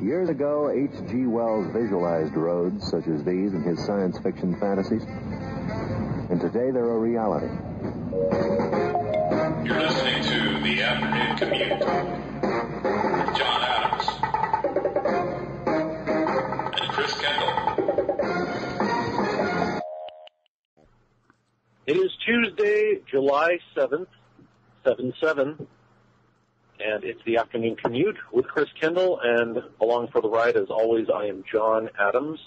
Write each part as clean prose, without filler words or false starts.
Years ago, H.G. Wells visualized roads such as these in his science fiction fantasies. And today they're a reality. You're listening to The Afternoon Commute with John Adams and Chris Kendall. It is Tuesday, July 7th, 7/7, and it's The Afternoon Commute with Chris Kendall, and along for the ride, as always, I am John Adams.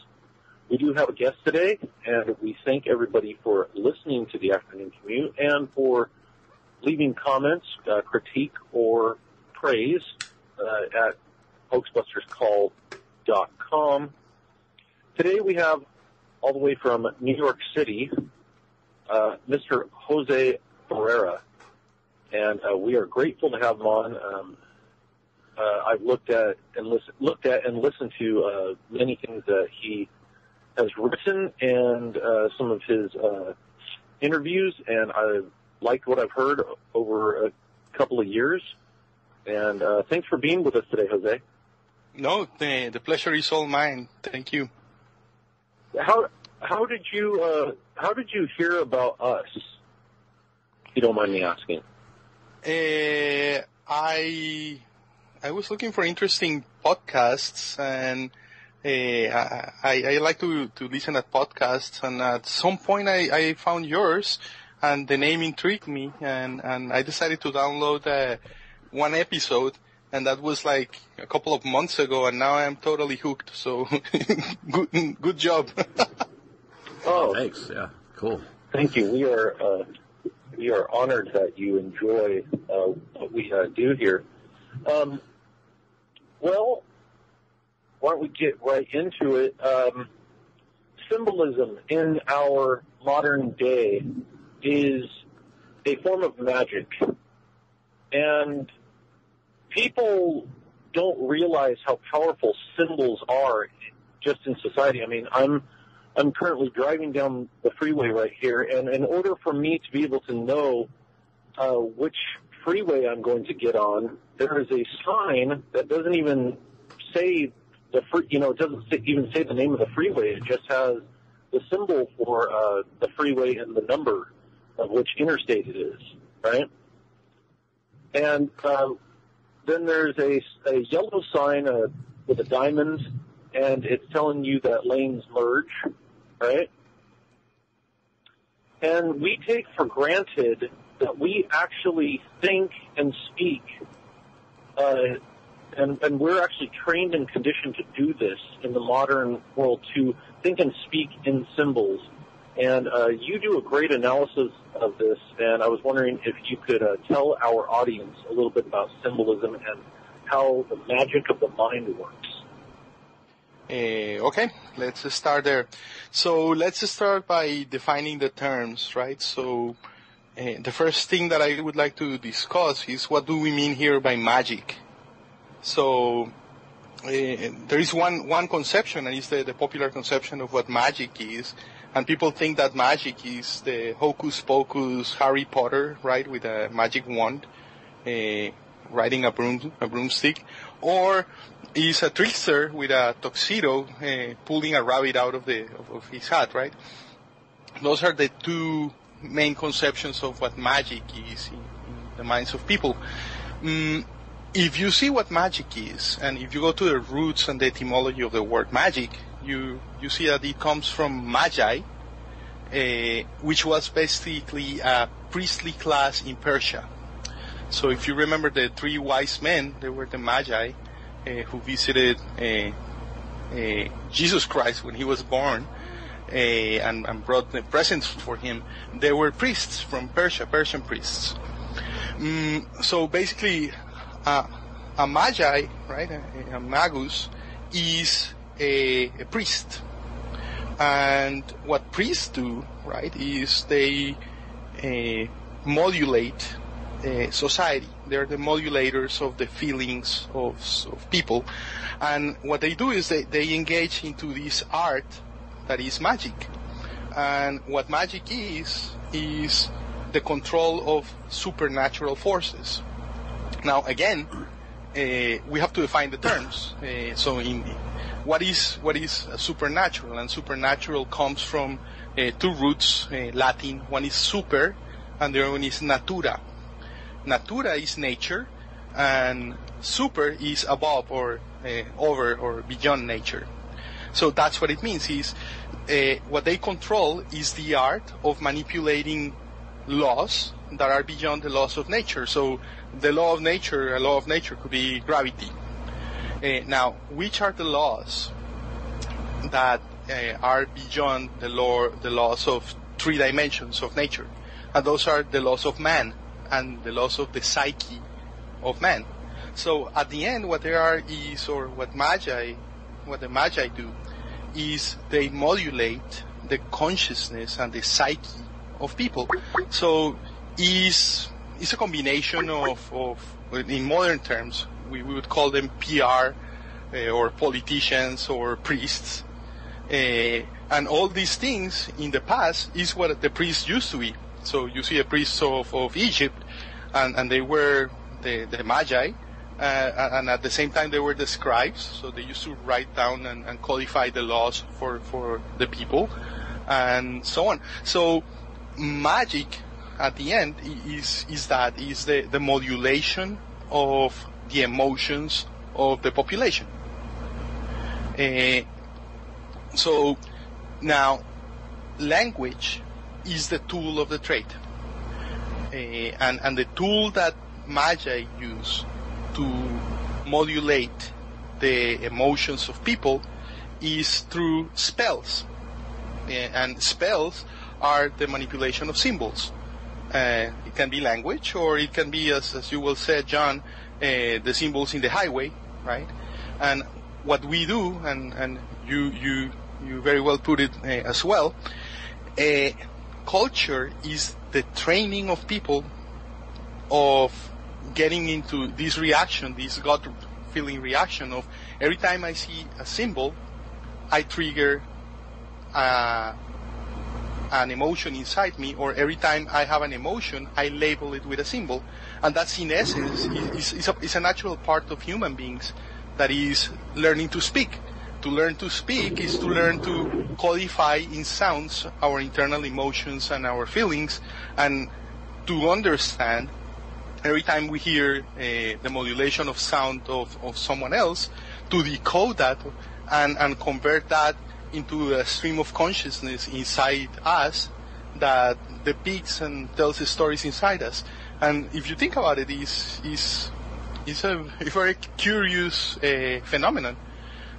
We do have a guest today, and we thank everybody for listening to The Afternoon Commute and for leaving comments, critique, or praise at hoaxbusterscall.com. Today we have, all the way from New York City, Mr. Jose Ferreira, and we are grateful to have him on. I've looked at and listened to many things that he has written and some of his interviews, and I've liked what I've heard over a couple of years. And thanks for being with us today, Jose. No, the pleasure is all mine. Thank you. How did you hear about us? If you don't mind me asking. I was looking for interesting podcasts, and I like to listen at podcasts, and at some point I found yours, and the name intrigued me, and I decided to download one episode, and that was like a couple of months ago, and now I'm totally hooked, so good job. Oh, thanks. Yeah, cool. Thank you. We are honored that you enjoy what we do here. Well, why don't we get right into it? Symbolism in our modern day is a form of magic, and people don't realize how powerful symbols are just in society. I mean, I'm currently driving down the freeway right here, and in order for me to be able to know which freeway I'm going to get on, there is a sign that doesn't even say it doesn't even say the name of the freeway. It just has the symbol for the freeway and the number of which interstate it is, right? And then there's a yellow sign with a diamond, and it's telling you that lanes merge, right? And we take for granted that we actually think and speak, and we're actually trained and conditioned to do this in the modern world, to think and speak in symbols. And you do a great analysis of this, and I was wondering if you could tell our audience a little bit about symbolism and how the magic of the mind works. Okay, let's start there. So let's start by defining the terms, right? So the first thing that I would like to discuss is, what do we mean here by magic? So there is one conception, and it's the popular conception of what magic is. And people think that magic is the hocus pocus Harry Potter, right, with a magic wand, riding a broomstick, or is a trickster with a tuxedo pulling a rabbit out of his hat, right? Those are the two main conceptions of what magic is in the minds of people. If you see what magic is, and if you go to the roots and the etymology of the word magic, you see that it comes from magi, which was basically a priestly class in Persia. So if you remember the three wise men, they were the magi who visited Jesus Christ when he was born and brought the presents for him. They were priests from Persia, Persian priests. So basically, a magi, right, a magus, is a priest. And what priests do, right, is they modulate society. They're the modulators of the feelings of people. And what they do is they engage into this art that is magic. And what magic is the control of supernatural forces. Now, again, we have to define the terms. So what is supernatural? And supernatural comes from two roots, Latin. One is super, and the other one is natura. Natura is nature, and super is above or over or beyond nature. So that's what it means. Is what they control is the art of manipulating laws that are beyond the laws of nature. So a law of nature could be gravity. Now, which are the laws that are beyond the laws of 3 dimensions of nature? And those are the laws of man and the laws of the psyche of man. So at the end, what there are is, or what the Magi do, is they modulate the consciousness and the psyche of people. So it's a combination of in modern terms, we would call them PR or politicians or priests. And all these things in the past is what the priests used to be. So you see a priest of Egypt, and they were the Magi, and at the same time they were the scribes, so they used to write down and codify the laws for the people, and so on. So magic, at the end, is the modulation of the emotions of the population. So now, language is the tool of the trade, and the tool that Magi use to modulate the emotions of people is through spells, and spells are the manipulation of symbols. It can be language, or it can be, as you will say, John, the symbols in the highway, right? And what we do, and you very well put it as well, culture is the training of people of getting into this reaction, this gut-feeling reaction of every time I see a symbol, I trigger an emotion inside me, or every time I have an emotion, I label it with a symbol. And that's, in essence, is a natural part of human beings, that is learning to speak. To learn to speak is to learn to codify in sounds our internal emotions and our feelings, and to understand every time we hear the modulation of sound of someone else, to decode that and convert that into a stream of consciousness inside us that depicts and tells the stories inside us. And if you think about it, it's a very curious phenomenon,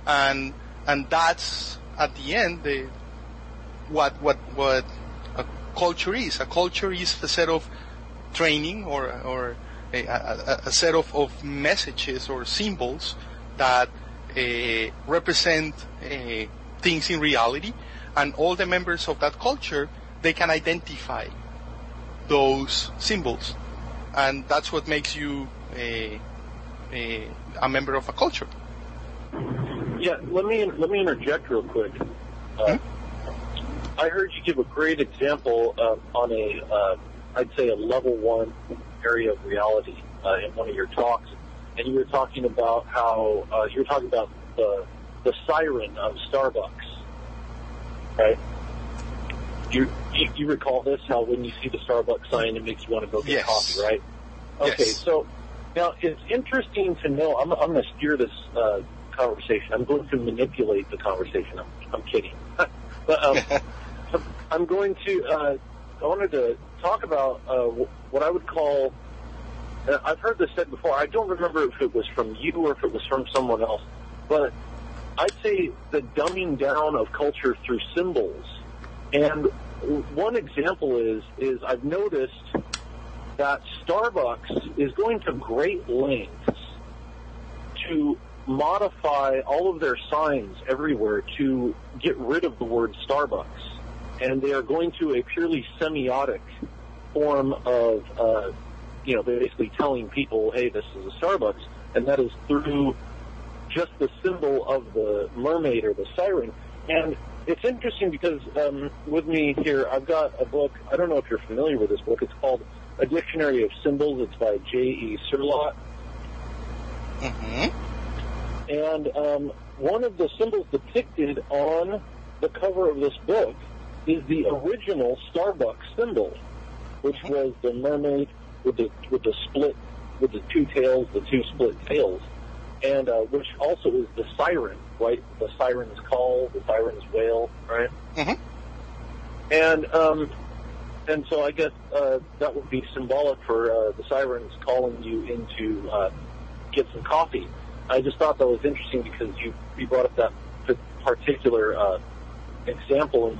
and that's at the end what a culture is. A culture is a set of training or a set of messages or symbols that represent things in reality, and all the members of that culture, they can identify those symbols, and that's what makes you a member of a culture. Yeah, let me interject real quick. I heard you give a great example on I'd say a level 1 area of reality in one of your talks, and you were talking about how the siren of Starbucks, right? You recall this? How when you see the Starbucks sign, it makes you want to go get coffee, right? Okay, yes. So now it's interesting to know. I'm going to steer this conversation. I'm going to manipulate the conversation. I'm kidding, but I'm going to. I wanted to talk about what I would call. I've heard this said before. I don't remember if it was from you or if it was from someone else, but I'd say the dumbing down of culture through symbols. And one example is I've noticed that Starbucks is going to great lengths to modify all of their signs everywhere to get rid of the word Starbucks. And they are going to a purely semiotic form of, basically telling people, hey, this is a Starbucks. And that is through just the symbol of the mermaid or the siren. And it's interesting because with me here, I've got a book. I don't know if you're familiar with this book. It's called A Dictionary of Symbols. It's by J.E. Surlott. Mm-hmm. And one of the symbols depicted on the cover of this book is the original Starbucks symbol, which was the mermaid with the two tails, the two split tails, and which also is the siren, right? The siren's call, the siren's wail, right? Mm-hmm. And so I guess that would be symbolic for the sirens calling you in to get some coffee. I just thought that was interesting because you brought up that particular example in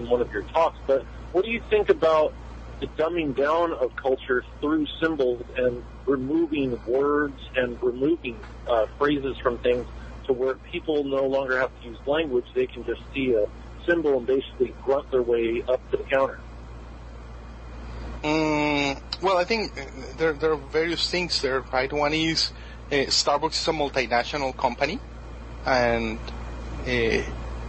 one of your talks. But what do you think about the dumbing down of culture through symbols and removing words and removing phrases from things to where people no longer have to use language? They can just see a symbol and basically grunt their way up to the counter. Well, I think there are various things there, right? One is Starbucks is a multinational company, and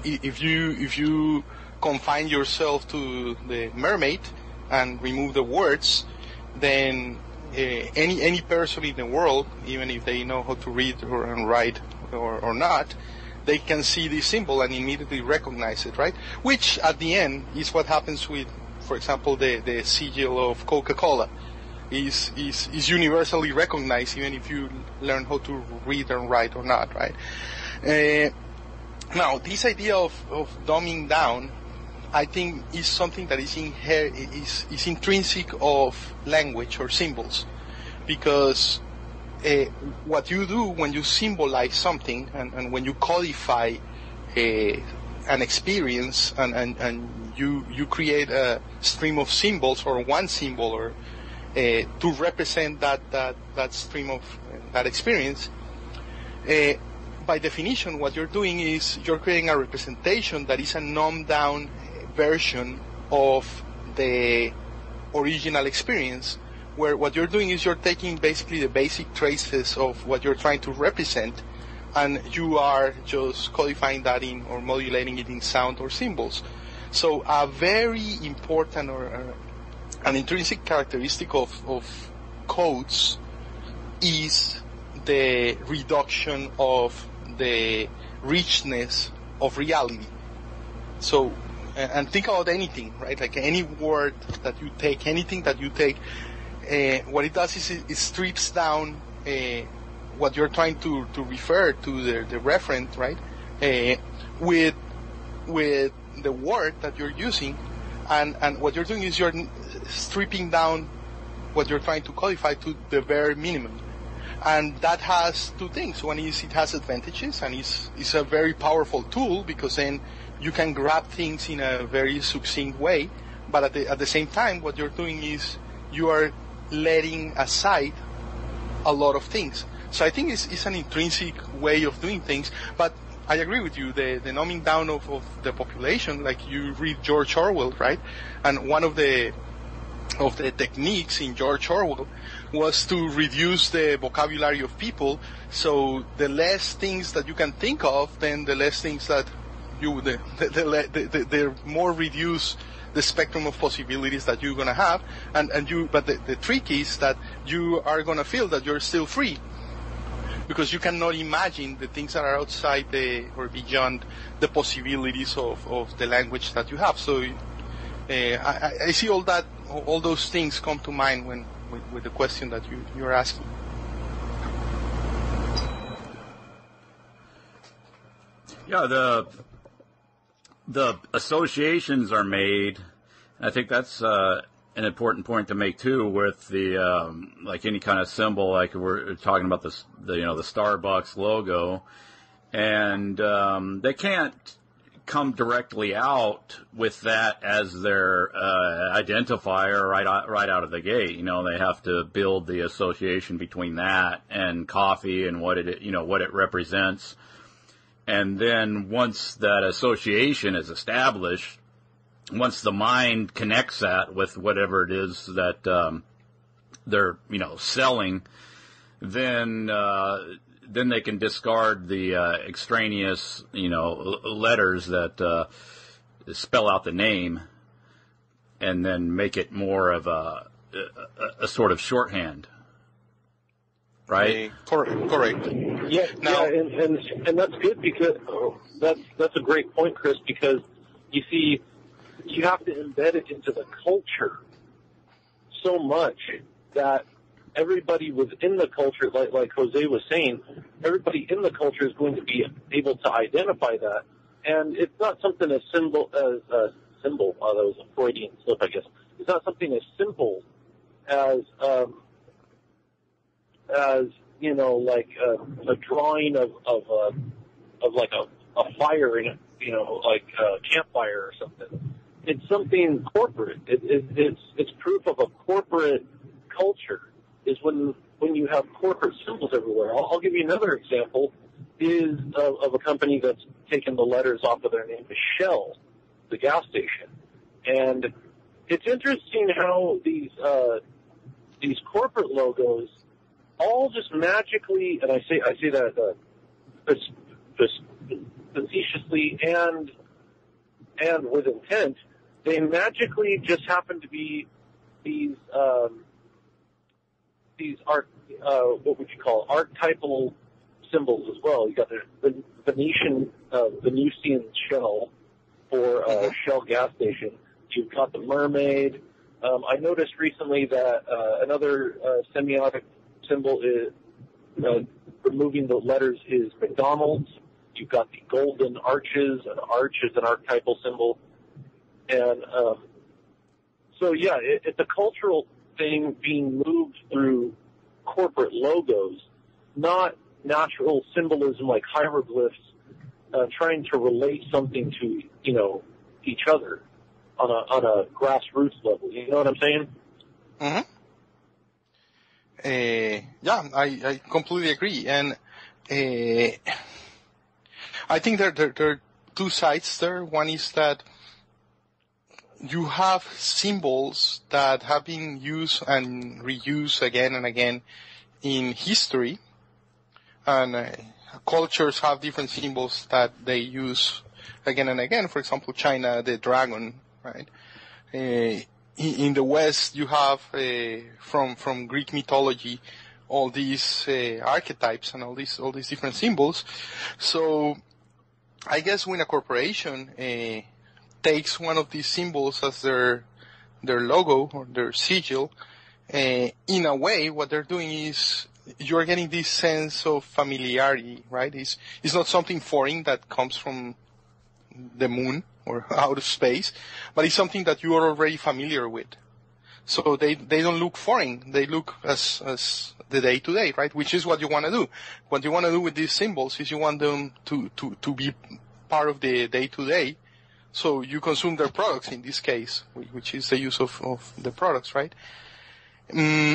if you confine yourself to the mermaid and remove the words, then any person in the world, even if they know how to read and write or not, they can see this symbol and immediately recognize it, right? Which at the end is what happens with, for example, the sigil of Coca-Cola is universally recognized, even if you learn how to read and write or not, right? Now, this idea of dumbing down, I think, is something that is intrinsic of language or symbols, because what you do when you symbolize something and when you codify an experience and you create a stream of symbols or one symbol or to represent that stream of that experience, by definition, what you're doing is you're creating a representation that is a numbed down version of the original experience, where what you're doing is you're taking basically the basic traces of what you're trying to represent, and you are just codifying that in or modulating it in sound or symbols. So a very important or an intrinsic characteristic of codes is the reduction of the richness of reality. So, and think about anything, right? Like any word that you take, anything that you take, what it does is it strips down what you're trying to refer to, the referent, right? With the word that you're using, and what you're doing is you're stripping down what you're trying to codify to the bare minimum. And that has two things. One is it has advantages, and it's a very powerful tool because then you can grab things in a very succinct way. But at the same time, what you're doing is you are letting aside a lot of things. So I think it's an intrinsic way of doing things. But I agree with you. The numbing down of the population, like you read George Orwell, right? And one of the techniques in George Orwell was to reduce the vocabulary of people. So the less things that you can think of, then the less things that the more reduce the spectrum of possibilities that you're gonna have. But the trick is that you are gonna feel that you're still free, because you cannot imagine the things that are outside or beyond the possibilities of the language that you have. So I see all those things come to mind with the question that you're asking. Yeah, the associations are made. I think that's an important point to make too, with the like any kind of symbol, like we're talking about the Starbucks logo, and they can't come directly out with that as their identifier right out of the gate. You know, they have to build the association between that and coffee and what it represents. And then once that association is established, once the mind connects that with whatever it is that they're selling, then they can discard the extraneous letters that spell out the name, and then make it more of a sort of shorthand. right? Correct. Yeah, Now, and that's good because that's a great point, Chris. Because you see, you have to embed it into the culture so much that everybody within the culture, like Jose was saying, everybody in the culture is going to be able to identify that, and it's not something as simple as a symbol. That was a Freudian slip, I guess. It's not something as simple as you know, like a drawing of like a fire in, you know, like a campfire or something. It's something corporate. It's proof of a corporate culture. Is when you have corporate symbols everywhere. I'll give you another example. Is of a company that's taken the letters off of their name, Shell, the gas station, and it's interesting how these corporate logos all just magically, and I say that facetiously and with intent, they magically just happen to be these what would you call archetypal symbols as well. You got the Venusian shell for Shell gas station. You've got the mermaid. I noticed recently that another semiotic symbol is removing the letters is McDonald's. You've got the golden arches. An arch is an archetypal symbol. And so, yeah, it's a cultural thing being moved through corporate logos, not natural symbolism like hieroglyphs, trying to relate something to, you know, each other on a grassroots level. You know what I'm saying? Mm-hmm. Yeah, I completely agree. And I think there are two sides there. One is that you have symbols that have been used and reused again and again in history, and cultures have different symbols that they use again and again. For example, China, the dragon, right? In the West, you have from Greek mythology all these archetypes and all these different symbols. So I guess when a corporation takes one of these symbols as their logo or their sigil, in a way, what they're doing is you're getting this sense of familiarity, right? It's not something foreign that comes from the moon or out of space, but it's something that you are already familiar with. So they don't look foreign. They look as the day to day, right? Which is what you want to do. What you want to do with these symbols is you want them to be part of the day to day. So you consume their products in this case, which is the use of the products, right? The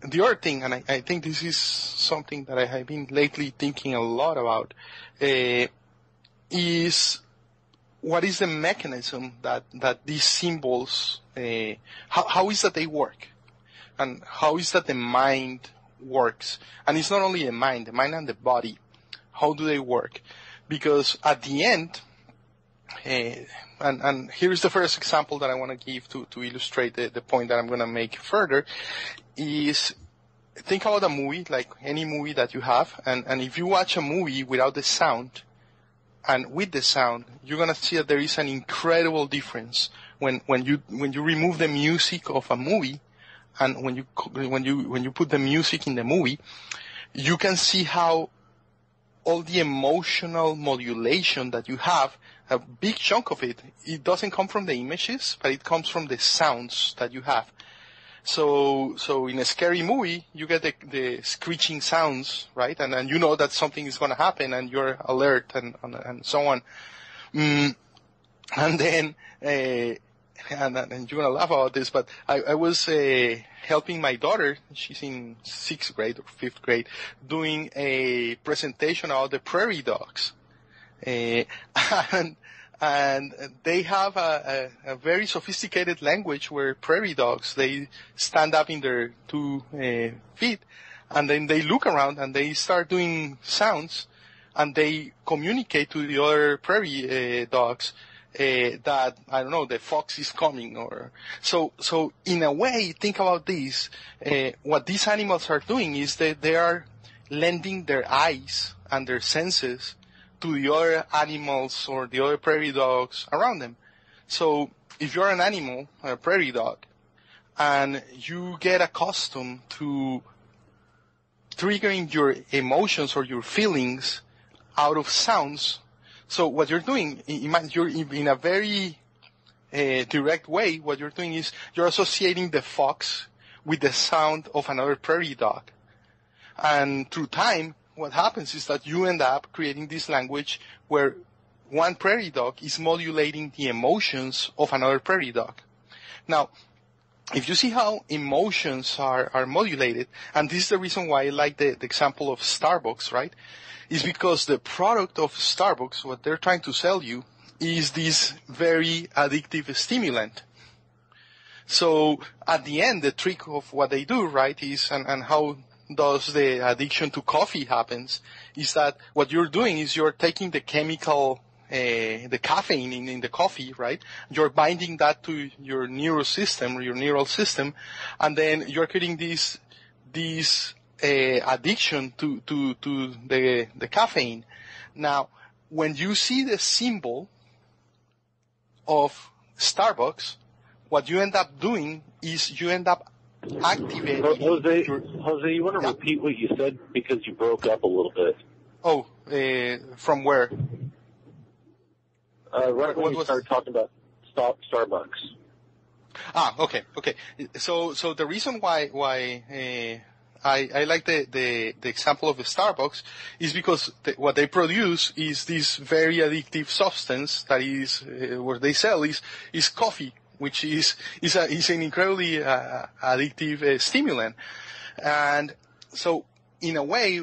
other thing, and I think this is something that I have been lately thinking a lot about, is what is the mechanism that these symbols, how is that they work? And how is that the mind works? And it's not only the mind and the body. How do they work? Because at the end, and here's the first example that I want to give to illustrate the point that I'm going to make further, is think about a movie, like any movie that you have, and if you watch a movie without the sound, and with the sound, you're going to see that there is an incredible difference when you remove the music of a movie, and when you put the music in the movie, you can see how all the emotional modulation that you have, a big chunk of it doesn't come from the images, but it comes from the sounds that you have. So in a scary movie, you get the screeching sounds, right? And you know that something is going to happen, and you're alert and so on. And then, and you're going to laugh about this, but I was helping my daughter, she's in 6th grade or 5th grade, doing a presentation about the prairie dogs. And they have a very sophisticated language where prairie dogs, they stand up in their 2 feet, and then they look around and they start doing sounds, and they communicate to the other prairie dogs that, I don't know, the fox is coming, or so in a way, think about this. What these animals are doing is that they are lending their eyes and their senses to the other animals or the other prairie dogs around them. So if you're an animal, a prairie dog, and you get accustomed to triggering your emotions or your feelings out of sounds, so what you're doing, you're in a very direct way, what you're doing is you're associating the fox with the sound of another prairie dog. And through time, what happens is that you end up creating this language where one prairie dog is modulating the emotions of another prairie dog. Now, if you see how emotions are modulated, and this is the reason why I like the example of Starbucks, right? Is because the product of Starbucks, what they're trying to sell you, is this very addictive stimulant. So at the end, the trick of what they do, right, is, and how does the addiction to coffee happens, is that what you're doing is you're taking the chemical, the caffeine in the coffee, right? You're binding that to your neural system, and then you're creating this addiction to the caffeine. Now, when you see the symbol of Starbucks, what you end up doing is you end up activating. Jose, you want to repeat what you said because you broke up a little bit? Oh, from where? Right when you started talking about Starbucks. Okay. So the reason why I like the example of the Starbucks is because what they produce is this very addictive substance that is what they sell is coffee, which is an incredibly addictive stimulant. And so in a way,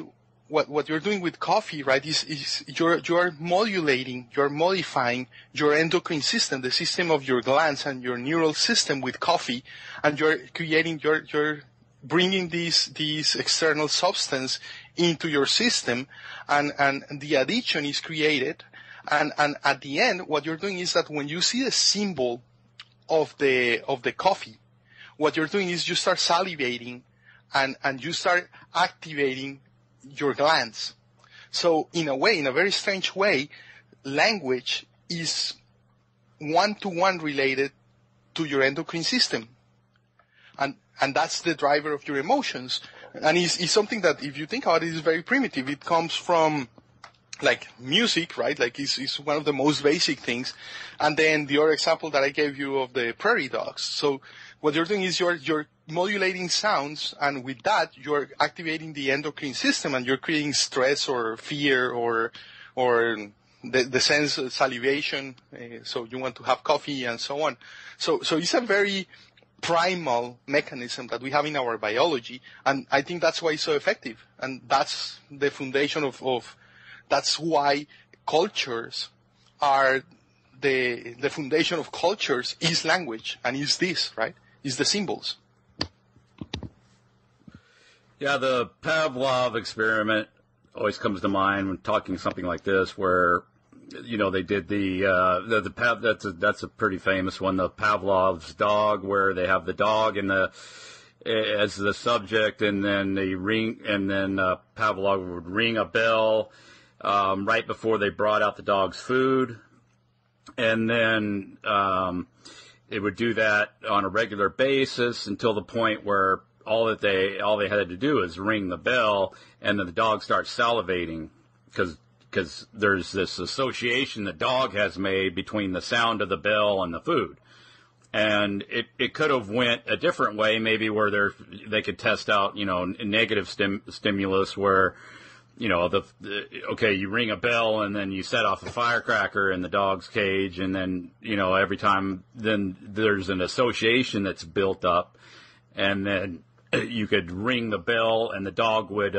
what you're doing with coffee, right, is you're modulating, you're modifying your endocrine system, the system of your glands and your neural system with coffee, and you're creating, you're bringing this external substance into your system, and the addiction is created, and at the end, what you're doing is that when you see the symbol of the coffee, what you're doing is you start salivating, and you start activating your glands. So in a way, in a very strange way, language is one-to-one related to your endocrine system. And that's the driver of your emotions. And it's something that, if you think about it, is very primitive. It comes from, like, music, right? Like, it's one of the most basic things. And then the other example that I gave you of the prairie dogs. So what you're doing is you're modulating sounds, and with that, you're activating the endocrine system, and you're creating stress or fear or the sense of salivation. So you want to have coffee and so on. So it's a very primal mechanism that we have in our biology, and I think that's why it's so effective. And that's the foundation of that's why cultures are the foundation of cultures is language, and is this, right? Is the symbols. Yeah, the Pavlov experiment always comes to mind when talking something like this, where, you know, they did that's a pretty famous one, the Pavlov's dog, where they have the dog and as the subject, and then Pavlov would ring a bell right before they brought out the dog's food, and then it would do that on a regular basis until the point where all they had to do is ring the bell, and then the dog starts salivating because there's this association the dog has made between the sound of the bell and the food. And it could have went a different way, maybe where they could test out, you know, negative stimulus where, you know, okay, you ring a bell and then you set off a firecracker in the dog's cage, and then, you know, every time then there's an association that's built up, and then you could ring the bell and the dog would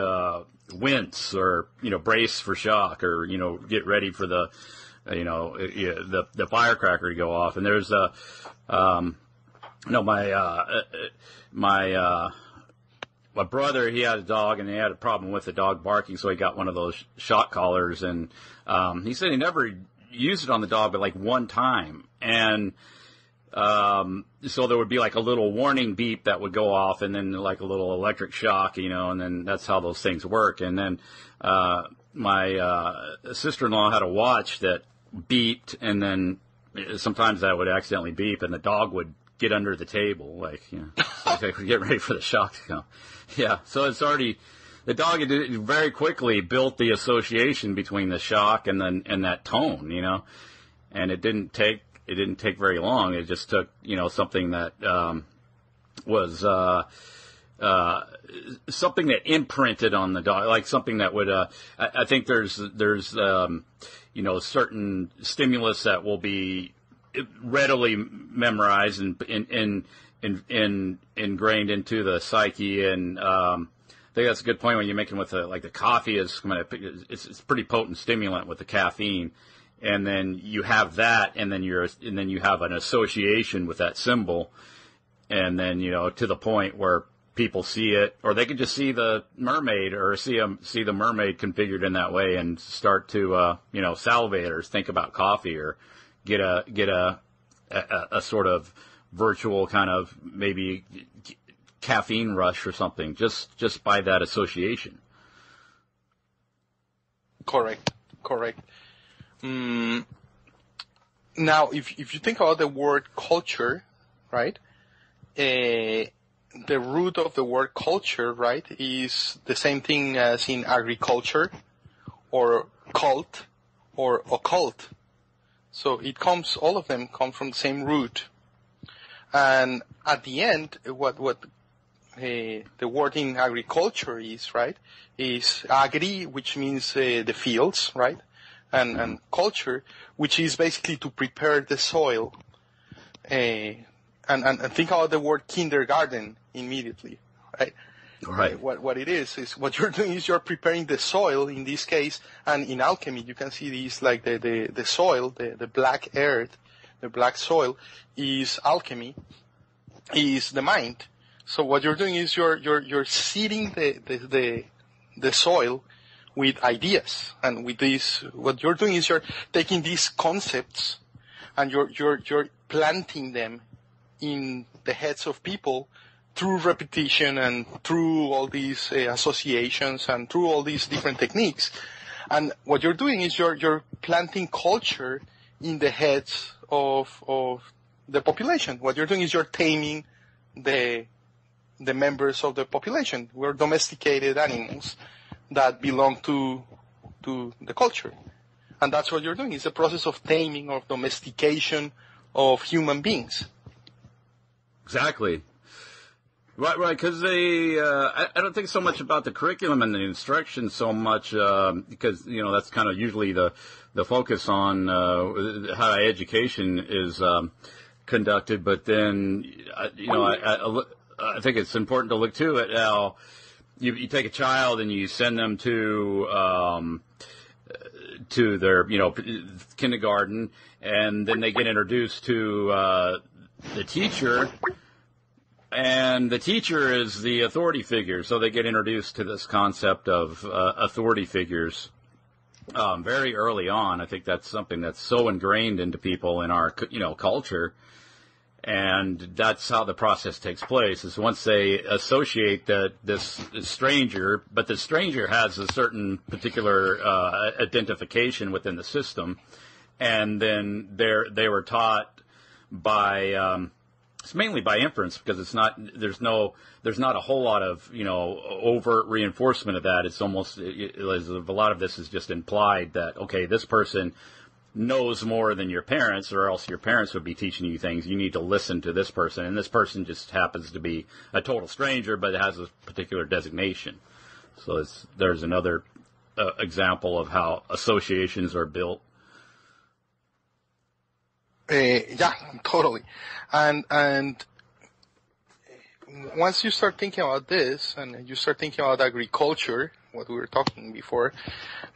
wince or, you know, brace for shock, or, you know, get ready for the, you know, the firecracker to go off. And there's my brother, he had a dog, and he had a problem with the dog barking, so he got one of those shock collars, and he said he never use it on the dog, but like one time. And so there would be like a little warning beep that would go off, and then like a little electric shock, and then that's how those things work. And then my sister-in-law had a watch that beeped, and then sometimes that would accidentally beep, and the dog would get under the table, like, so get ready for the shock to come. Yeah, so it's already, the dog had very quickly built the association between the shock and that tone, and it didn't take very long. It just took, something that was something that imprinted on the dog, like something that would. I think there's certain stimulus that will be readily memorized and ingrained into the psyche, and I think that's a good point when you're making with the coffee is it's pretty potent stimulant with the caffeine. And then you have that, and then you have an association with that symbol, and then to the point where people see it, or they can just see the mermaid, or see the mermaid configured in that way, and start to salivate or think about coffee, or get a sort of virtual kind of maybe caffeine rush or something just by that association. Correct. Now, if you think about the word culture, right? The root of the word culture, right, is the same thing as in agriculture, or cult, or occult. So all of them come from the same root. And at the end, what the word in agriculture is, right, is agri, which means the fields, right? And culture, which is basically to prepare the soil. And think about the word kindergarten immediately, right? Right. What it is what you're doing is you're preparing the soil in this case, and in alchemy you can see these like the soil, the black earth, the black soil is alchemy, is the mind. So what you're doing is you're seeding the soil with ideas, and with this, what you're doing is you're taking these concepts and you're planting them in the heads of people through repetition and through all these associations and through all these different techniques. And what you're doing is you're planting culture in the heads of the population. What you're doing is you're taming the members of the population. We're domesticated animals that belong to the culture. And that's what you're doing. It's a process of taming, of domestication of human beings. Exactly. Right, because I don't think so much about the curriculum and the instruction so much, because, that's kind of usually the focus on how education is conducted. But then, I think it's important to look too at how you take a child and you send them to their, kindergarten, and then they get introduced to the teacher, and the teacher is the authority figure. So they get introduced to this concept of authority figures very early on. I think that's something that's so ingrained into people in our, culture. And that's how the process takes place, is once they associate this stranger, but the stranger has a certain particular identification within the system, and then they were taught by it's mainly by inference, because there's not a whole lot of overt reinforcement of that. It's almost a lot of this is just implied that, okay, this person knows more than your parents, or else your parents would be teaching you things. You need to listen to this person, and this person just happens to be a total stranger, but it has a particular designation. So there's another example of how associations are built. Yeah, totally. And once you start thinking about this, and you start thinking about agriculture, what we were talking before,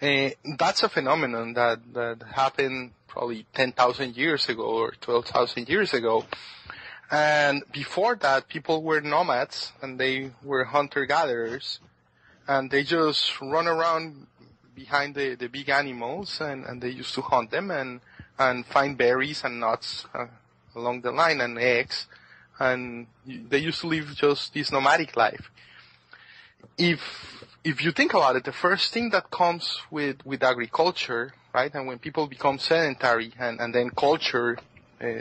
that's a phenomenon that happened probably 10,000 years ago or 12,000 years ago. And before that, people were nomads, and they were hunter-gatherers, and they just run around behind the big animals, and they used to hunt them and find berries and nuts along the line and eggs, and they used to live just this nomadic life. If you think about it, the first thing that comes with agriculture, right, and when people become sedentary, and then culture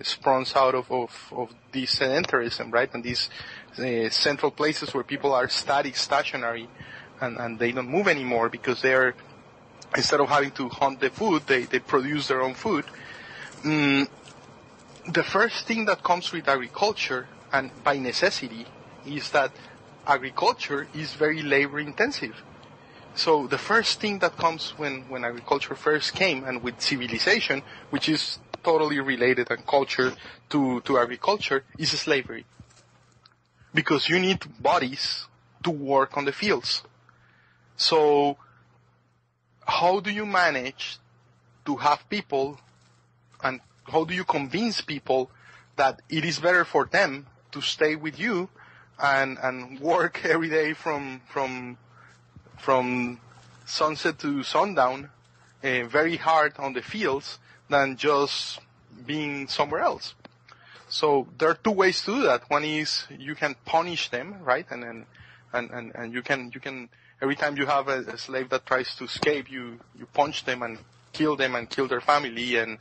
spawns out of this sedentarism, right, and these central places where people are stationary, and they don't move anymore because they're, instead of having to hunt the food, they produce their own food. The first thing that comes with agriculture, and by necessity, is that agriculture is very labor intensive. So the first thing that comes when agriculture first came, and with civilization, which is totally related and culture to agriculture, is slavery. Because you need bodies to work on the fields. So how do you manage to have people, and how do you convince people that it is better for them to stay with you and work every day from sunset to sundown, very hard on the fields, than just being somewhere else? So there are two ways to do that. One is you can punish them, right? And you can every time you have a slave that tries to escape, you punch them and kill their family, and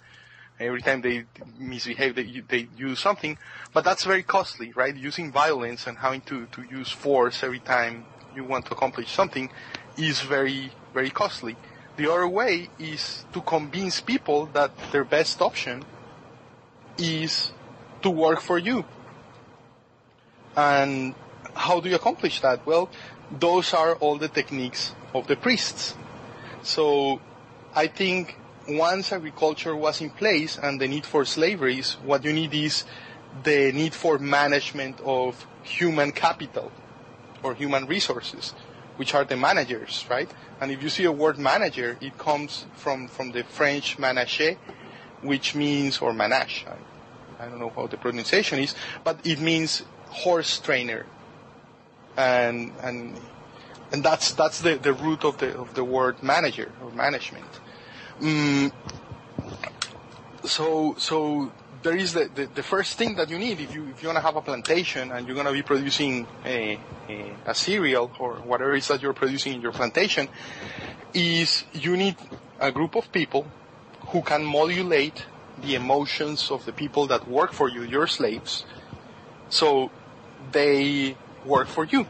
every time they misbehave, they use something. But that's very costly, right? Using violence and having to use force every time you want to accomplish something is very, very costly. The other way is to convince people that their best option is to work for you. And how do you accomplish that? Well, those are all the techniques of the priests. So I think once agriculture was in place and the need for slavery, what you need is the need for management of human capital or human resources, which are the managers, right? And if you see a word manager, it comes from the French manager, which means, or manage, I don't know how the pronunciation is, but it means horse trainer. And that's the root of the word manager or management. So there is the first thing that you need if you want to have a plantation and you're going to be producing a cereal or whatever it is that you're producing in your plantation, is you need a group of people who can modulate the emotions of the people that work for you, your slaves, so they work for you.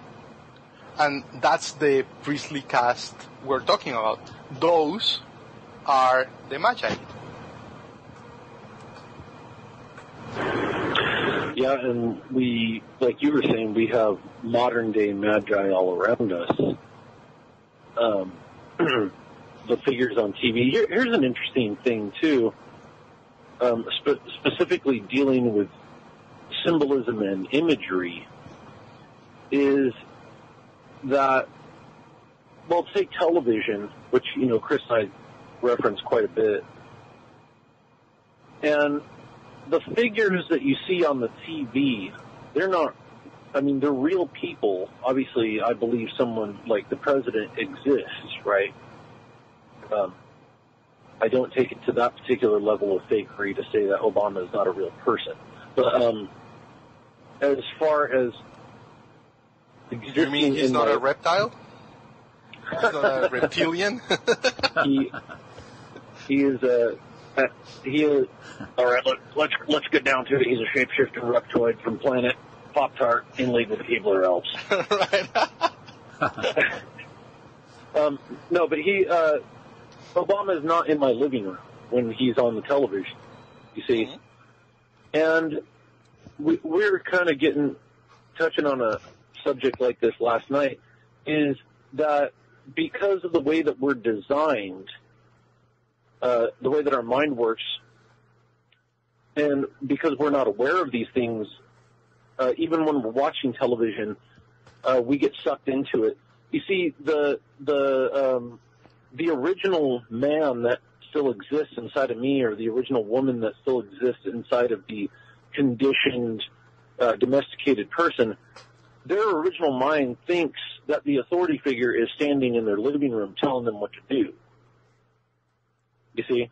And that's the priestly caste we're talking about. Those are the Magi. Yeah, and we, like you were saying, we have modern day Magi all around us. The figures on TV. Here's an interesting thing, too, specifically dealing with symbolism and imagery, is that, well, take television, which, Chris and I reference quite a bit, and the figures that you see on the TV, they're not, they're real people. Obviously, I believe someone like the president exists, right? I don't take it to that particular level of fakery to say that Obama is not a real person. But as far as you mean he's not a reptile? He's not a reptilian? He is all right, let's get down to it. He's a shape-shifting reptoid from planet Pop-Tart in league with the Keebler Elves. Right. No, but Obama is not in my living room when he's on the television, you see. Mm-hmm. And we're kind of touching on a subject like this last night, is that because of the way that we're designed, the way that our mind works, and because we're not aware of these things, even when we're watching television, we get sucked into it. You see, the original man that still exists inside of me, or the original woman that still exists inside of the conditioned, domesticated person, their original mind thinks that the authority figure is standing in their living room telling them what to do. You see?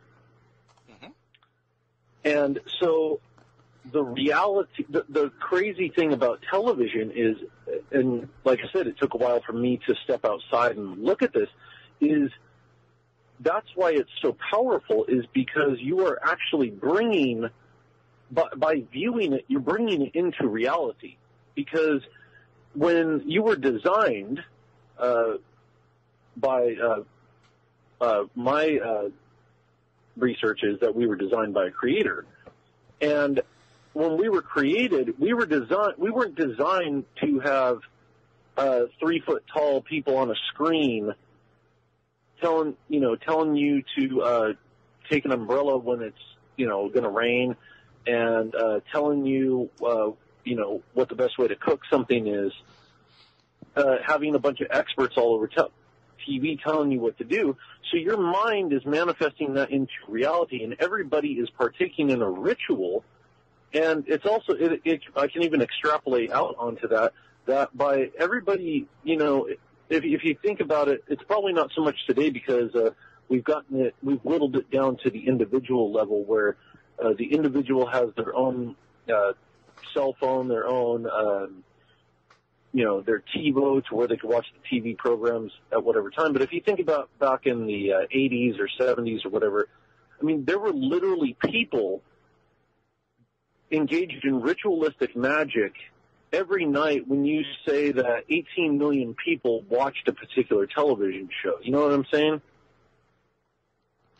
And so the reality, the crazy thing about television is, and like I said, it took a while for me to step outside and look at this, is that's why it's so powerful, is because you are actually bringing, by viewing it, you're bringing it into reality. Because when you were designed by my research is that we were designed by a creator. And when we were created, we weren't designed to have 3-foot-tall people on a screen telling you to take an umbrella when it's, going to rain, and telling you, what the best way to cook something is, having a bunch of experts all over TV telling you what to do. So your mind is manifesting that into reality, and everybody is partaking in a ritual. And it's also, I can even extrapolate out onto that by everybody, if you think about it, it's probably not so much today because we've whittled it down to the individual level, where the individual has their own cell phone, their own, their TiVo, to where they can watch the TV programs at whatever time. But if you think about back in the 80s or 70s or whatever, I mean, there were literally people engaged in ritualistic magic every night when you say that 18 million people watched a particular television show. You know what I'm saying?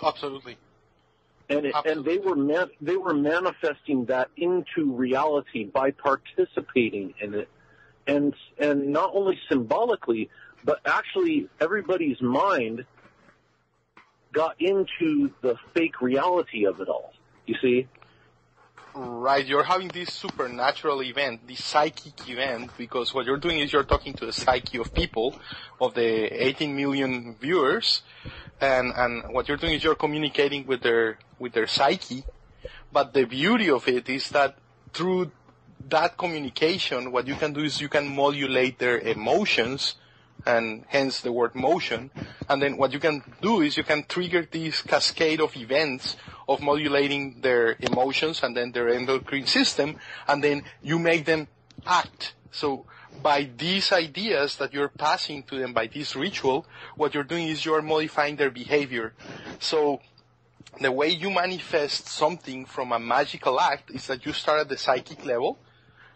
Absolutely. And they were manifesting that into reality by participating in it. And not only symbolically, but actually everybody's mind got into the fake reality of it all. You see? Right, you're having this supernatural event, this psychic event, because what you're doing is you're talking to the psyche of people, of the 18 million viewers, and what you're doing is you're communicating with their psyche. But the beauty of it is that through that communication, what you can do is you can modulate their emotions, and hence the word motion. And then what you can do is you can trigger this cascade of events of modulating their emotions and then their endocrine system, and then you make them act. So by these ideas that you're passing to them, by this ritual, what you're doing is you're modifying their behavior. So the way you manifest something from a magical act is that you start at the psychic level,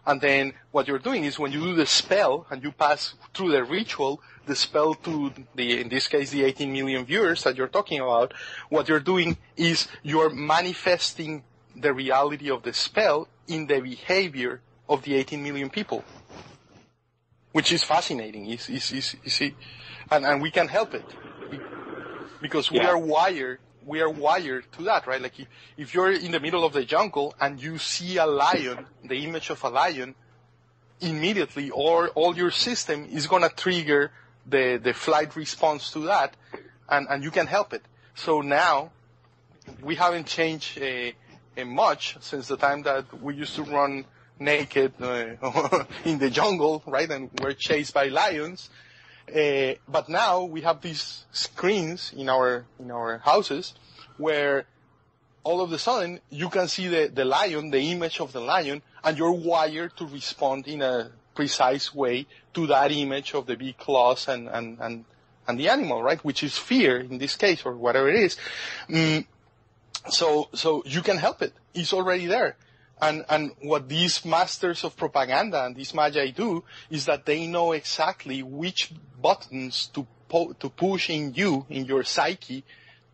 and then what you're doing is when you do the spell and you pass through the ritual, the spell to in this case, the 18 million viewers that you're talking about, what you're doing is you're manifesting the reality of the spell in the behavior of the 18 million people, which is fascinating. You see, and we can help it because we are wired to that, right? Like if you're in the middle of the jungle and you see a lion, the image of a lion, immediately all your system is going to trigger the flight response to that, and you can help it. So now we haven't changed much since the time that we used to run naked in the jungle, right? And we're chased by lions. But now we have these screens in our houses where all of a sudden you can see the lion, the image of the lion, and you're wired to respond in a precise way to that image of the big claws and the animal, right? Which is fear in this case, or whatever it is. So you can help it. It's already there. And what these masters of propaganda and these magi do is that they know exactly which buttons to push in your psyche,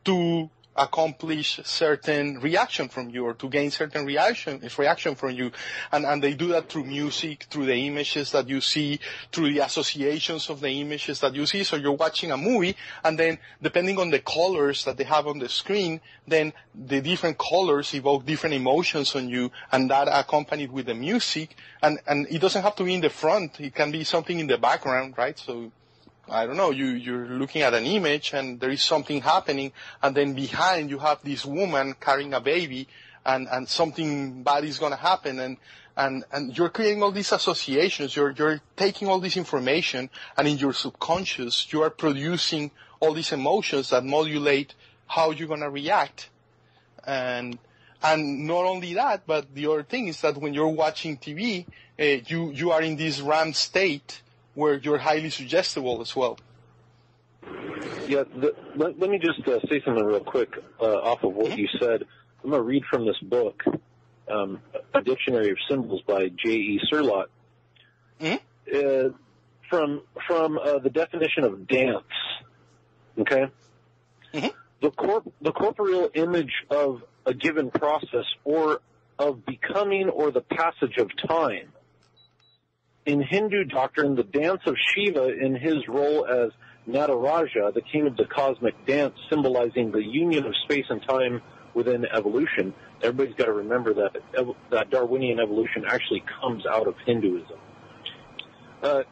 to accomplish certain reaction from you, or to gain certain reaction from you. And they do that through music, through the images that you see, through the associations of the images that you see. So you're watching a movie, and then depending on the colors that they have on the screen, then the different colors evoke different emotions on you, and that accompanied with the music. And it doesn't have to be in the front. It can be something in the background, right? So I don't know, you're looking at an image and there is something happening, and then behind you have this woman carrying a baby, and something bad is going to happen, and you're creating all these associations, you're taking all this information, and in your subconscious you are producing all these emotions that modulate how you're gonna react. And not only that, but the other thing is that when you're watching TV, you are in this RAM state where you're highly suggestible as well. Yeah, let me just say something real quick off of what you said. I'm going to read from this book, A Dictionary of Symbols by J.E. Surlott. From the definition of dance, okay? The corporeal image of a given process or of becoming or the passage of time. In Hindu doctrine, the dance of Shiva in his role as Nataraja, the king of the cosmic dance, symbolizing the union of space and time within evolution. Everybody's got to remember that Darwinian evolution actually comes out of Hinduism.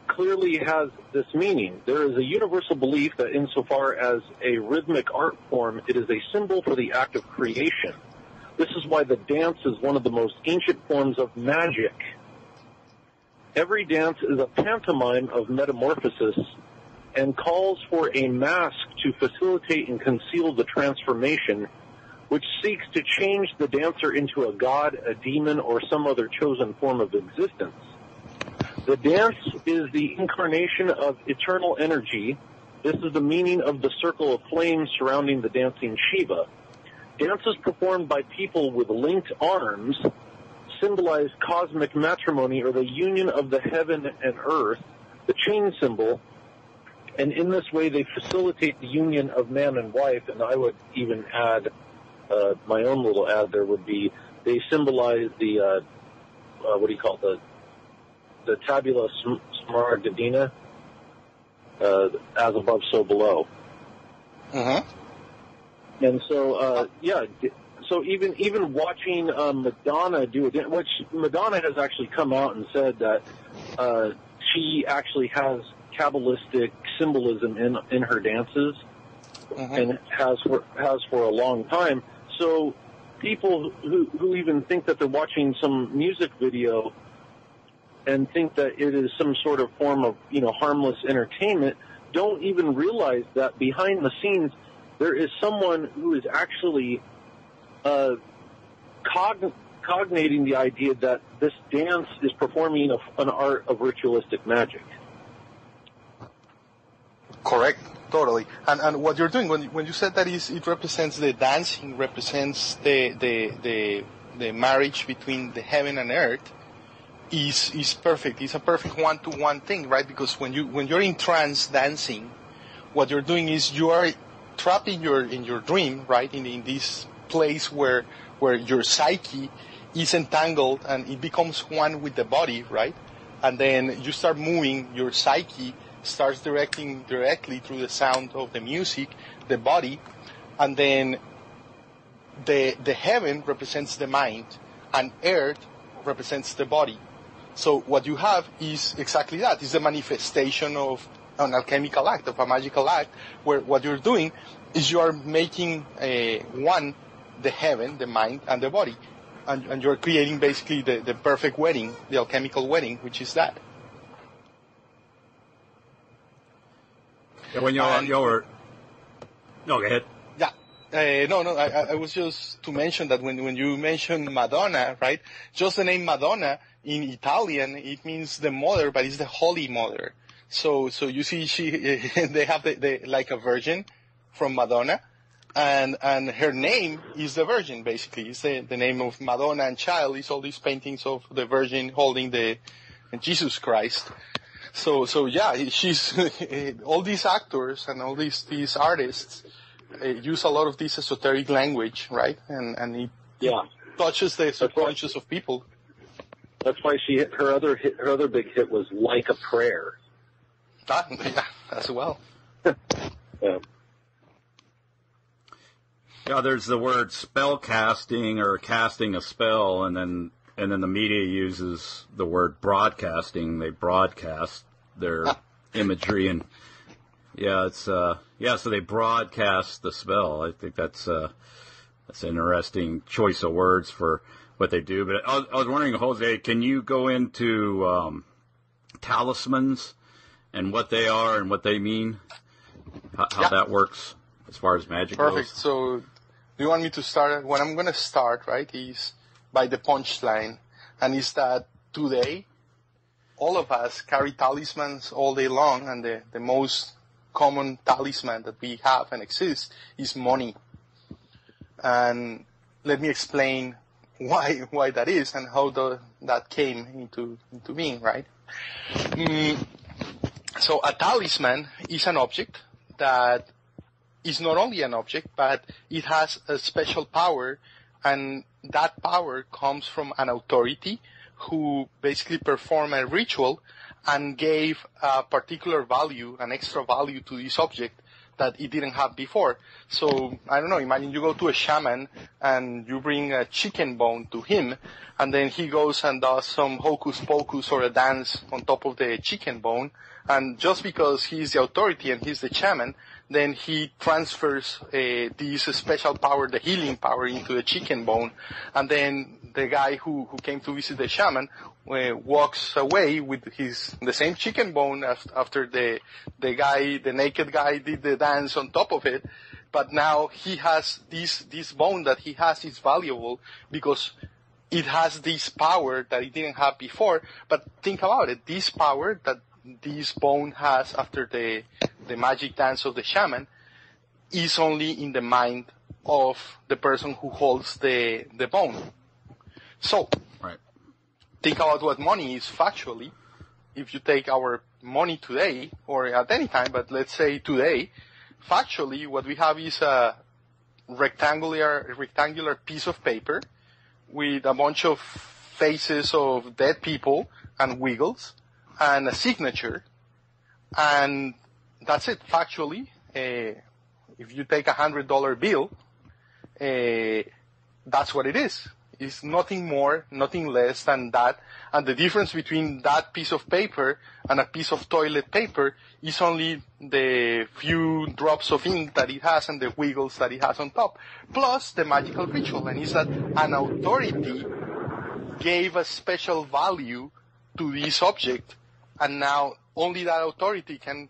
Clearly has this meaning. There is a universal belief that insofar as a rhythmic art form, it is a symbol for the act of creation. This is why the dance is one of the most ancient forms of magic. Every dance is a pantomime of metamorphosis and calls for a mask to facilitate and conceal the transformation, which seeks to change the dancer into a god, a demon, or some other chosen form of existence. The dance is the incarnation of eternal energy. This is the meaning of the circle of flames surrounding the dancing Shiva. Dances performed by people with linked arms symbolize cosmic matrimony, or the union of the heaven and earth, the chain symbol, and in this way they facilitate the union of man and wife. And I would even add, my own little add there would be, they symbolize the, the tabula smaragdina, as above, so below. And so, so even watching Madonna do it, which Madonna has actually come out and said that she actually has Kabbalistic symbolism in her dances, and has for a long time. So people who even think that they're watching some music video and think that it is some sort of form of, harmless entertainment, don't even realize that behind the scenes there is someone who is actually cognating the idea that this dance is performing an art of ritualistic magic. Correct, totally. And what you're doing when you said that it represents the dancing, represents the marriage between the heaven and earth, is perfect. It's a perfect one-to-one thing, right? Because when you're in trance dancing, what you're doing is you are trapped in your dream, right? In this place where your psyche is entangled and it becomes one with the body, right? And then you start moving, your psyche starts directing directly through the sound of the music, the body, and then the heaven represents the mind and earth represents the body. So what you have is exactly that. It's a manifestation of an alchemical act, of a magical act, where what you're doing is you are making one, the heaven, the mind, and the body. And you're creating basically the perfect wedding, the alchemical wedding, which is that. Yeah, when you're no, go ahead. Yeah, I was just to mention that when you mention Madonna, right? Just the name Madonna in Italian, it means the mother, but it's the Holy Mother. So you see, they have the like a virgin from Madonna, and her name is the Virgin. Basically, it's the name of Madonna and child. Is all these paintings of the Virgin holding the Jesus Christ. So yeah, she's all these actors and all these artists use a lot of this esoteric language, right? And it touches the subconscious of people. That's why her other big hit was Like a Prayer. Yeah, as well. Yeah. Yeah, there's the word spell casting or casting a spell, and then the media uses the word broadcasting. They broadcast their imagery, and so they broadcast the spell. I think that's an interesting choice of words for what they do. But I was wondering, Jose, can you go into talismans and what they are and what they mean? How that works as far as magic Perfect. goes. So, do you want me to start? What I'm going to start, right, is by the punchline, and is that today, all of us carry talismans all day long, and the most common talisman that we have and exists is money. And let me explain why that is and how that came into being, right? So a talisman is an object that is not only an object, but it has a special power, and that power comes from an authority who basically performed a ritual and gave a particular value, an extra value to this object that it didn't have before. So, I don't know, imagine you go to a shaman and you bring a chicken bone to him, and then he goes and does some hocus pocus or a dance on top of the chicken bone, and just because he's the authority and he's the shaman, then he transfers this special power, the healing power, into the chicken bone, and then the guy who came to visit the shaman walks away with the same chicken bone after the naked guy did the dance on top of it, but now he has this bone that he has is valuable because it has this power that it didn't have before. But think about it, this power that this bone has after the magic dance of the shaman is only in the mind of the person who holds the bone. So, Right. Think about what money is factually. If you take our money today, or at any time, but let's say today, factually what we have is a rectangular piece of paper with a bunch of faces of dead people and wiggles and a signature, and that's it. Factually, if you take $100 bill, that's what it is. It's nothing more, nothing less than that. And the difference between that piece of paper and a piece of toilet paper is only the few drops of ink that it has and the wiggles that it has on top, plus the magical ritual. And it's that an authority gave a special value to this object, and now only that authority can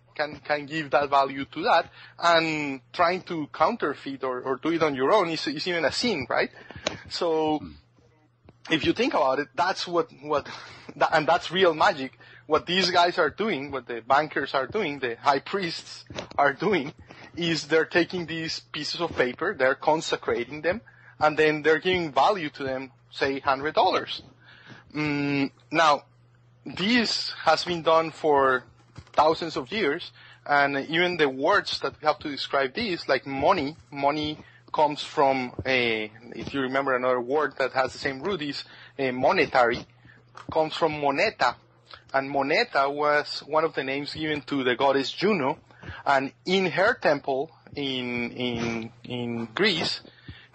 give that value to that, and trying to counterfeit or do it on your own is even a sin, right? So, if you think about it, that's and that's real magic. What these guys are doing, what the bankers are doing, the high priests are doing, is they're taking these pieces of paper, they're consecrating them, and then they're giving value to them, say $100. Now, this has been done for thousands of years, and even the words that we have to describe this, like money comes from if you remember another word that has the same root is monetary, comes from moneta, and moneta was one of the names given to the goddess Juno, and in her temple in Greece,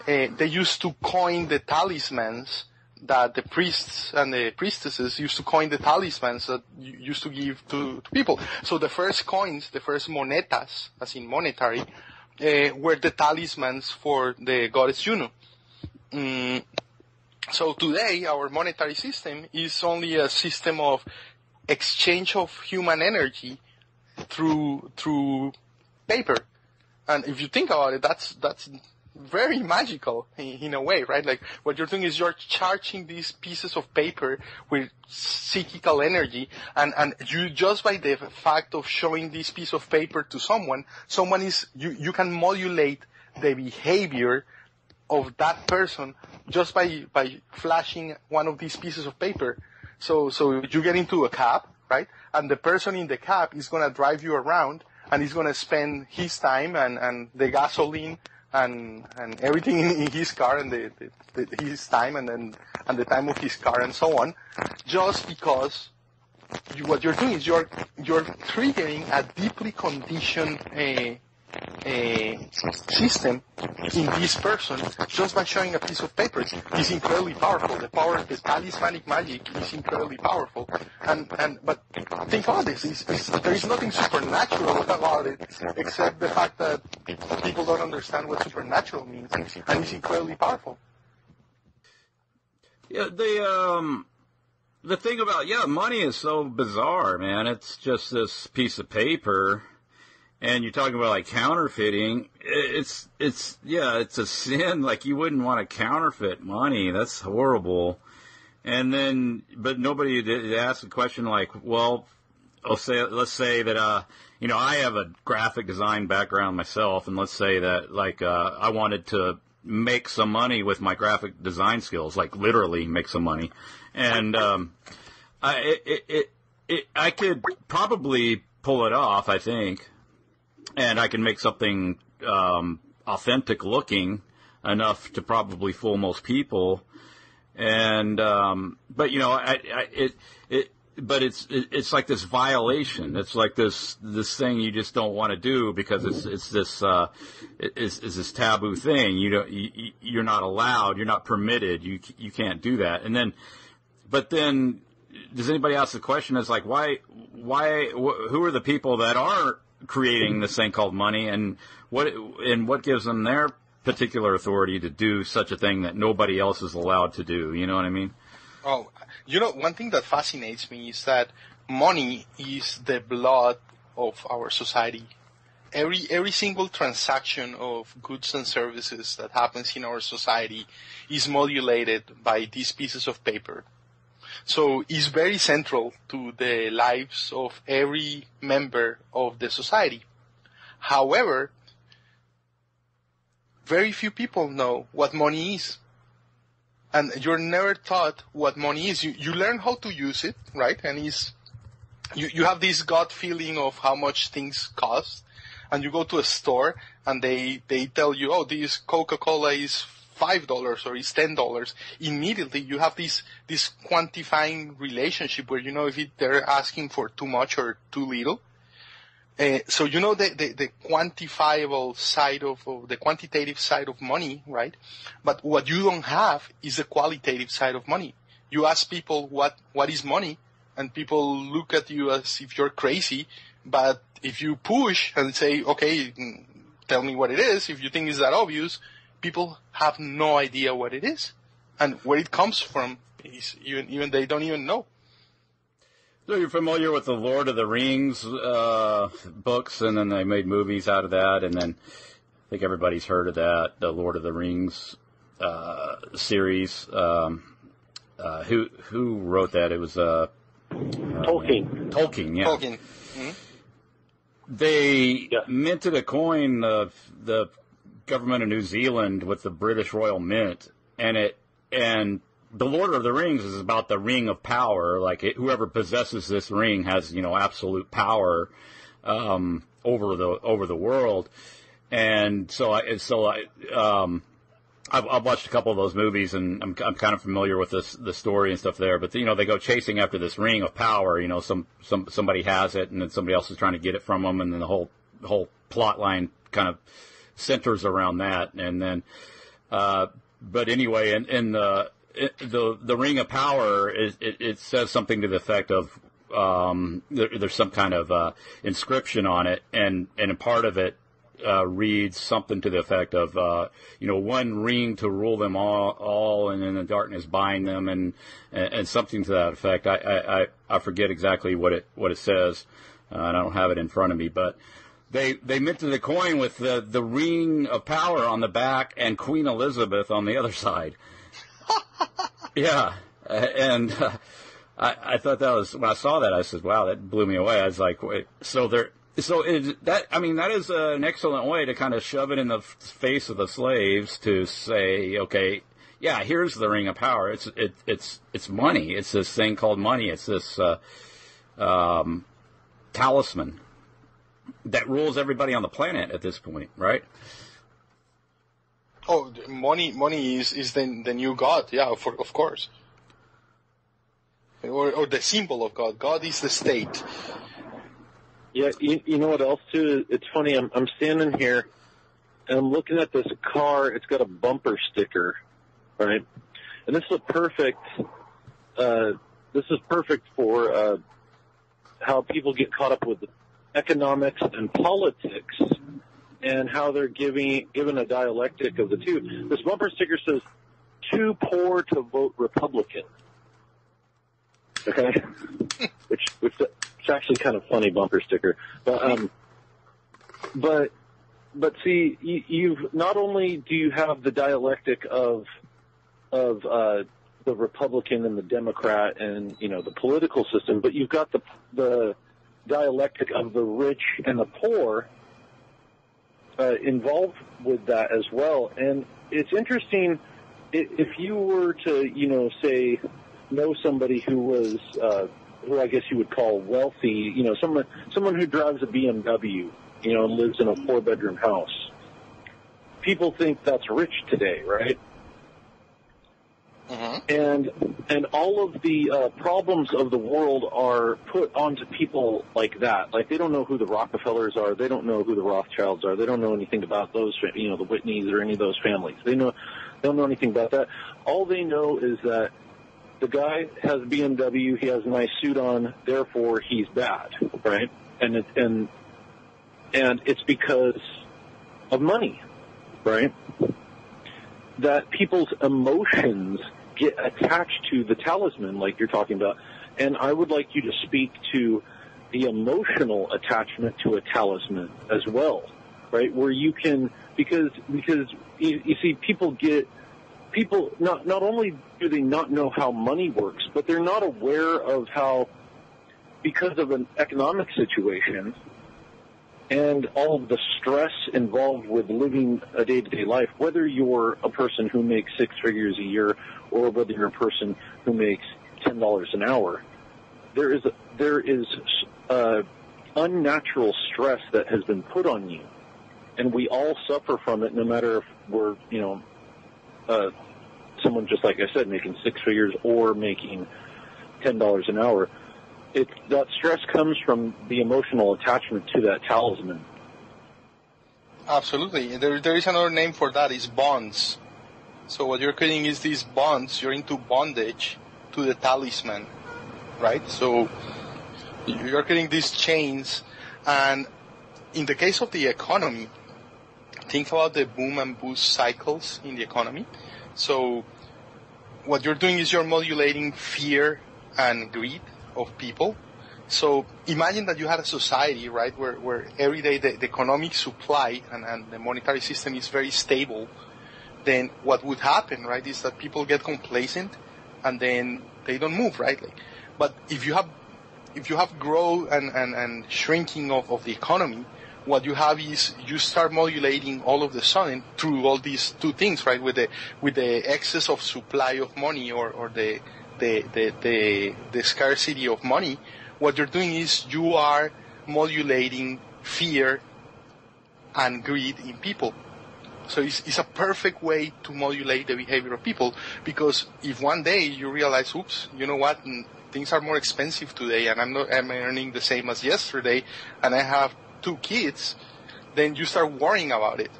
they used to coin the talismans that the priests and the priestesses used to coin, the talismans that used to give to people. So the first coins, the first monetas, as in monetary, were the talismans for the goddess Juno. So today, our monetary system is only a system of exchange of human energy through paper. And if you think about it, that's very magical in a way, right? Like what you're doing is you're charging these pieces of paper with psychical energy, and you just by the fact of showing this piece of paper to someone is you can modulate the behavior of that person just by flashing one of these pieces of paper. So you get into a cab, right? And the person in the cab is gonna drive you around, and he's gonna spend his time and the gasoline and everything in his car, and his time and the time of his car and so on, just because what you're doing is you're triggering a deeply conditioned system in this person just by showing a piece of paper. It's incredibly powerful. The power of the talismanic magic is incredibly powerful. But think about this. There is nothing supernatural about it except the fact that people don't understand what supernatural means, and it's incredibly powerful. Yeah, the thing about money is so bizarre, man. It's just this piece of paper. And you're talking about like counterfeiting. It's a sin. Like you wouldn't want to counterfeit money. That's horrible. And then, but nobody did ask the question like, well, let's say that, I have a graphic design background myself, and let's say that like, I wanted to make some money with my graphic design skills, like literally make some money. And, I could probably pull it off, I think. And I can make something authentic looking enough to probably fool most people. And but it's like this violation. It's like this thing you just don't want to do because it's this taboo thing. You're not allowed. You're not permitted. You can't do that. And then, but then, does anybody ask the question? It's like why who are the people that are creating this thing called money, and what gives them their particular authority to do such a thing that nobody else is allowed to do? You know what I mean? Oh, one thing that fascinates me is that money is the blood of our society. Every single transaction of goods and services that happens in our society is modulated by these pieces of paper. So it's very central to the lives of every member of the society. However, very few people know what money is. And you're never taught what money is. You learn how to use it, right? And you have this gut feeling of how much things cost. And you go to a store and they tell you, oh, this Coca-Cola is $5 or is $10. Immediately you have this quantifying relationship where if they're asking for too much or too little. So the quantifiable side of the quantitative side of money, right? But what you don't have is the qualitative side of money. You ask people what is money, and people look at you as if you're crazy. But if you push and say, okay, tell me what it is, if you think it's that obvious, people have no idea what it is. And where it comes from is even they don't even know. So you're familiar with the Lord of the Rings books, and then they made movies out of that, and then I think everybody's heard of that, the Lord of the Rings series. Who wrote that? It was Tolkien. Tolkien, yeah. Tolkien. Mm-hmm. They minted a coin, the government of New Zealand, with the British Royal Mint, and the Lord of the Rings is about the ring of power. Like whoever possesses this ring has, absolute power over the world. And I've watched a couple of those movies, and I'm kind of familiar with the story and stuff there. But they go chasing after this ring of power. Somebody has it, and then somebody else is trying to get it from them, and then the whole plot line kind of centers around that. And then, but anyway, in the ring of power it says something to the effect of there's some kind of inscription on it, and a part of it reads something to the effect of one ring to rule them all, and in the darkness bind them, and something to that effect. I forget exactly what it says, and I don't have it in front of me, but they minted the coin with the ring of power on the back and Queen Elizabeth on the other side. Yeah, and I thought that was, when I saw that, I said, wow, that blew me away. I was like, wait, that is an excellent way to kind of shove it in the face of the slaves to say, okay, yeah, here's the ring of power. It's money. It's this thing called money. It's this talisman that rules everybody on the planet at this point, right? Oh, money is the new God, yeah, of course. Or the symbol of God. God is the state. Yeah, you know what else too? It's funny. I'm standing here and I'm looking at this car. It's got a bumper sticker, right? And this is perfect. This is perfect for how people get caught up with economics and politics, and how they're given a dialectic of the two. This bumper sticker says, "Too poor to vote Republican." Okay, which it's actually kind of funny bumper sticker. But But see, you've not only do you have the dialectic of the Republican and the Democrat and the political system, but you've got the dialectic of the rich and the poor involved with that as well. And it's interesting if you were to say know somebody who was who I guess you would call wealthy, someone who drives a BMW, and lives in a 4-bedroom house. People think that's rich today, right? And all of the problems of the world are put onto people like that. Like, they don't know who the Rockefellers are. They don't know who the Rothschilds are. They don't know anything about those, the Whitneys or any of those families. They don't know anything about that. All they know is that the guy has a BMW, he has a nice suit on, therefore he's bad, right? And it's because of money, right? That people's emotions get attached to the talisman, like you're talking about. And I would like you to speak to the emotional attachment to a talisman as well, right? Where you can, because you see, people not only do they not know how money works, but they're not aware of how, because of an economic situation and all of the stress involved with living a day-to-day life, whether you're a person who makes 6 figures a year or whether you're a person who makes $10 an hour, there is unnatural stress that has been put on you, and we all suffer from it, no matter if we're someone, just like I said, making 6 figures or making $10 an hour. That stress comes from the emotional attachment to that talisman. Absolutely. There is another name for that, is bonds. So what you're creating is these bonds. You're into bondage to the talisman, right? So you're creating these chains. And in the case of the economy, think about the boom and bust cycles in the economy. So what you're doing is you're modulating fear and greed of people. So imagine that you had a society, right, where every day the economic supply and the monetary system is very stable. Then what would happen, right, is that people get complacent and then they don't move, right? But if you have growth and shrinking of the economy, what you have is you start modulating all of the sudden through all these two things, right? With the excess of supply of money or the scarcity of money, what you're doing is you are modulating fear and greed in people. So it's a perfect way to modulate the behavior of people, because if one day you realize, oops, you know what, things are more expensive today and I'm earning the same as yesterday and I have 2 kids, then you start worrying about it.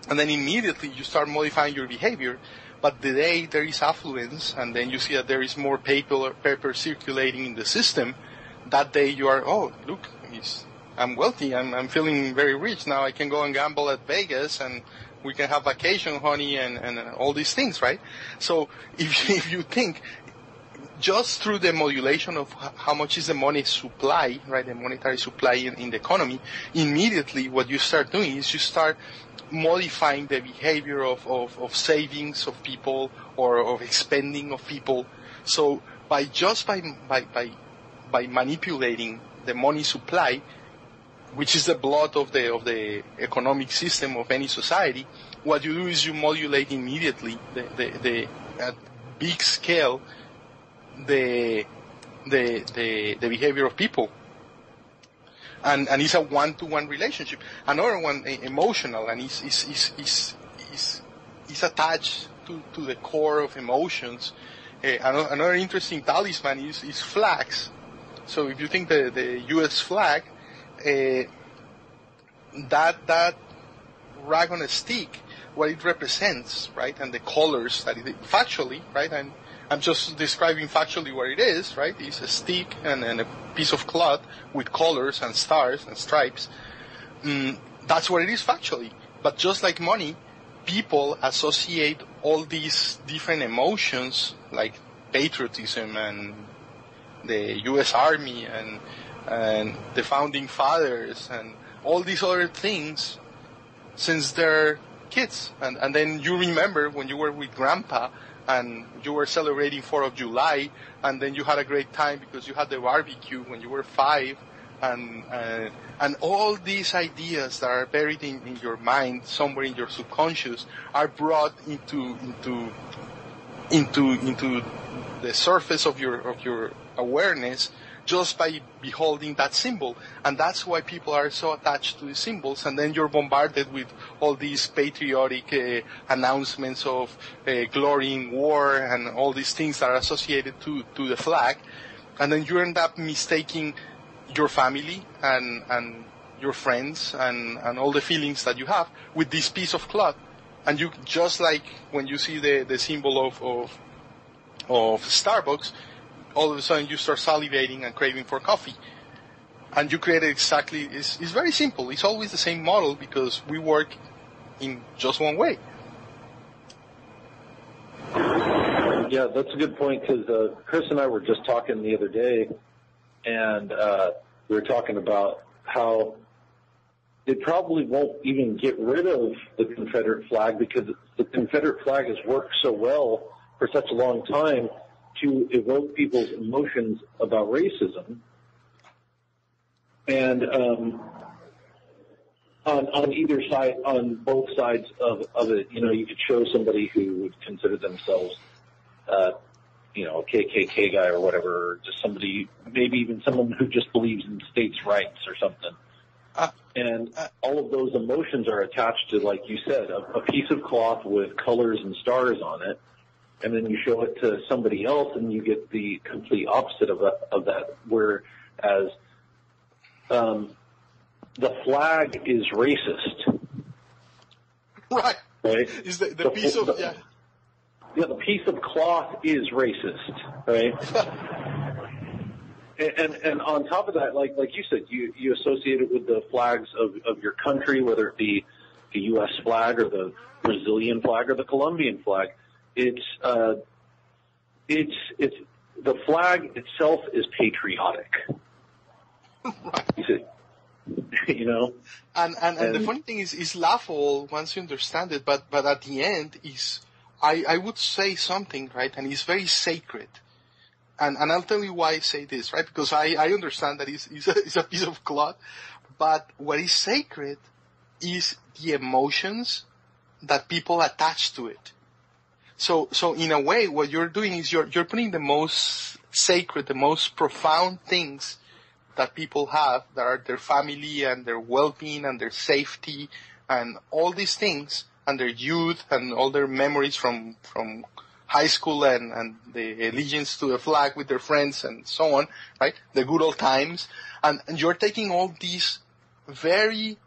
And then immediately you start modifying your behavior. But the day there is affluence and then you see that there is more paper circulating in the system, that day you are, oh, look, I'm wealthy, I'm feeling very rich. Now I can go and gamble at Vegas and we can have vacation, honey, and all these things, right? So if you think, just through the modulation of how much is the money supply, right, the monetary supply in the economy, immediately what you start doing is you start modifying the behavior of savings of people or of expending of people. So by manipulating the money supply, which is the blood of the economic system of any society, what you do is you modulate immediately at big scale the behavior of people, and it's a one-to-one relationship. Another one, emotional, and is attached to the core of emotions. Another interesting talisman is flags. So if you think the U.S. flag, that rag on a stick, what it represents, right, and the colors that it factually, right, and I'm just describing factually what it is, right? It's a stick and a piece of cloth with colors and stars and stripes. That's what it is factually. But just like money, people associate all these different emotions, like patriotism and the U.S. Army and the founding fathers and all these other things since they're kids. And then you remember when you were with Grandpa and you were celebrating 4th of July, and then you had a great time because you had the barbecue when you were 5, and all these ideas that are buried in your mind, somewhere in your subconscious, are brought into the surface of your awareness just by beholding that symbol. And that's why people are so attached to the symbols. And then you're bombarded with all these patriotic announcements of glory in war and all these things that are associated to the flag. And then you end up mistaking your family and your friends and all the feelings that you have with this piece of cloth. And you, just like when you see the symbol of Starbucks, all of a sudden you start salivating and craving for coffee. And you create exactly, it's very simple. It's always the same model because we work in just one way. Yeah, that's a good point, because Chris and I were just talking the other day, and we were talking about how they probably won't even get rid of the Confederate flag because the Confederate flag has worked so well for such a long time to evoke people's emotions about racism. And on either side, on both sides of it, you could show somebody who would consider themselves, a KKK guy or whatever, or just somebody, maybe even someone who just believes in states' rights or something. And all of those emotions are attached to, like you said, a piece of cloth with colors and stars on it. And then you show it to somebody else, and you get the complete opposite of that. Whereas the flag is racist, right? Is the piece of the piece of cloth is racist, right? and on top of that, like you said, you associate it with the flags of your country, whether it be the U.S. flag or the Brazilian flag or the Colombian flag. It's the flag itself is patriotic. Right. And the funny thing is, it's laughable once you understand it, but at the end is, I would say something, right, and it's very sacred. And I'll tell you why I say this, right, because I understand that it's a piece of cloth, but what is sacred is the emotions that people attach to it. So in a way, what you're doing is you're putting the most sacred, the most profound things that people have, that are their family and their well-being and their safety and all these things, and their youth and all their memories from high school and the allegiance to the flag with their friends and so on, right? The good old times. And you're taking all these very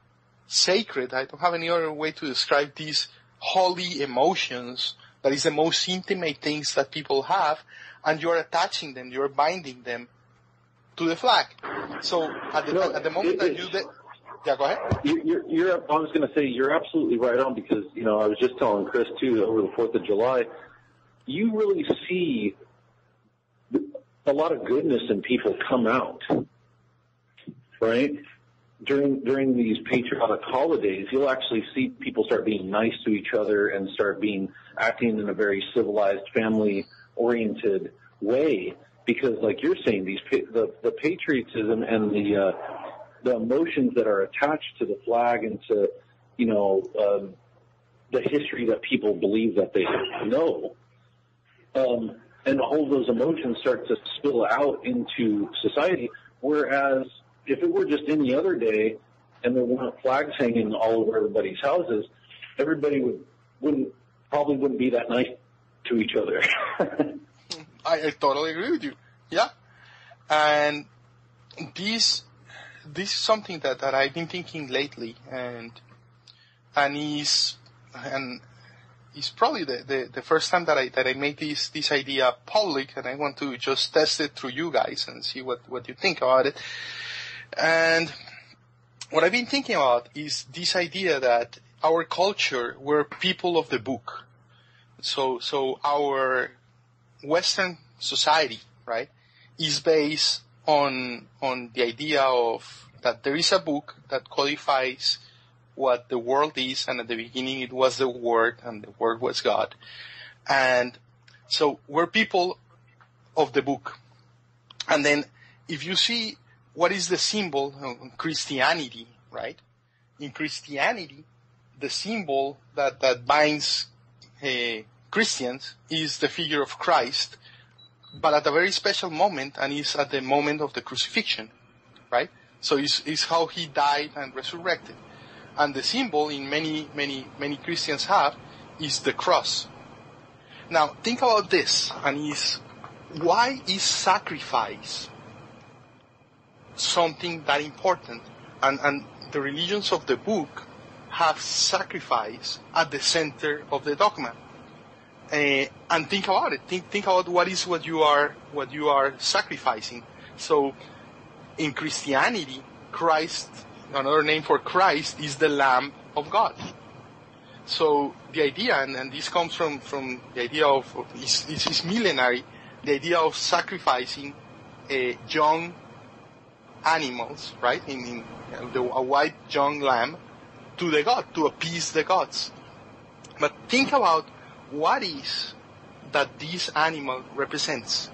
sacred, I don't have any other way to describe these holy emotions, that is the most intimate things that people have, and you're attaching them, you're binding them to the flag. So at the moment that you did, yeah, go ahead. I was going to say you're absolutely right on, because I was just telling Chris too, over the 4th of July, you really see a lot of goodness in people come out, right? During these patriotic holidays, you'll actually see people start being nice to each other and start acting in a very civilized, family-oriented way. Because, like you're saying, the patriotism and the emotions that are attached to the flag and to the history that people believe that they know, and all of those emotions start to spill out into society. Whereas if it were just any other day and there weren't flags hanging all over everybody's houses, everybody probably wouldn't be that nice to each other. I totally agree with you. Yeah. And this is something that I've been thinking lately, and it's probably the first time that I made this idea public, and I want to just test it through you guys and see what you think about it. And what I've been thinking about is this idea that our culture, we're people of the book. So our Western society, right, is based on the idea of that there is a book that codifies what the world is, and at the beginning it was the Word, and the Word was God. And so we're people of the book. And then if you see what is the symbol of Christianity, right? In Christianity, the symbol that binds Christians is the figure of Christ, but at a very special moment, and is at the moment of the crucifixion, right? So it's how he died and resurrected. And the symbol in many Christians have is the cross. Now, think about this, and why is sacrifice something that important? And the religions of the book have sacrifice at the center of the dogma. And think about it. Think about what you are sacrificing. So, in Christianity, Christ, another name for Christ, is the Lamb of God. So the idea, and this comes from the idea of this is millenary, the idea of sacrificing young animals, right? A white young lamb to the god, to appease the gods. But think about what is that this animal represents.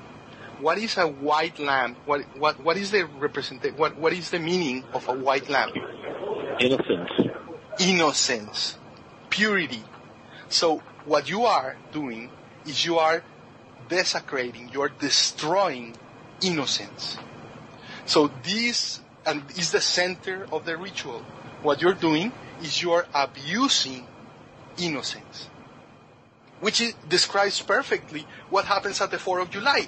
What is a white lamb? What is the what is the meaning of a white lamb? Innocence. Purity. So what you are doing is you are desecrating, you are destroying innocence. So this is the center of the ritual. What you're doing is you are abusing innocence, which describes perfectly what happens at the 4th of July.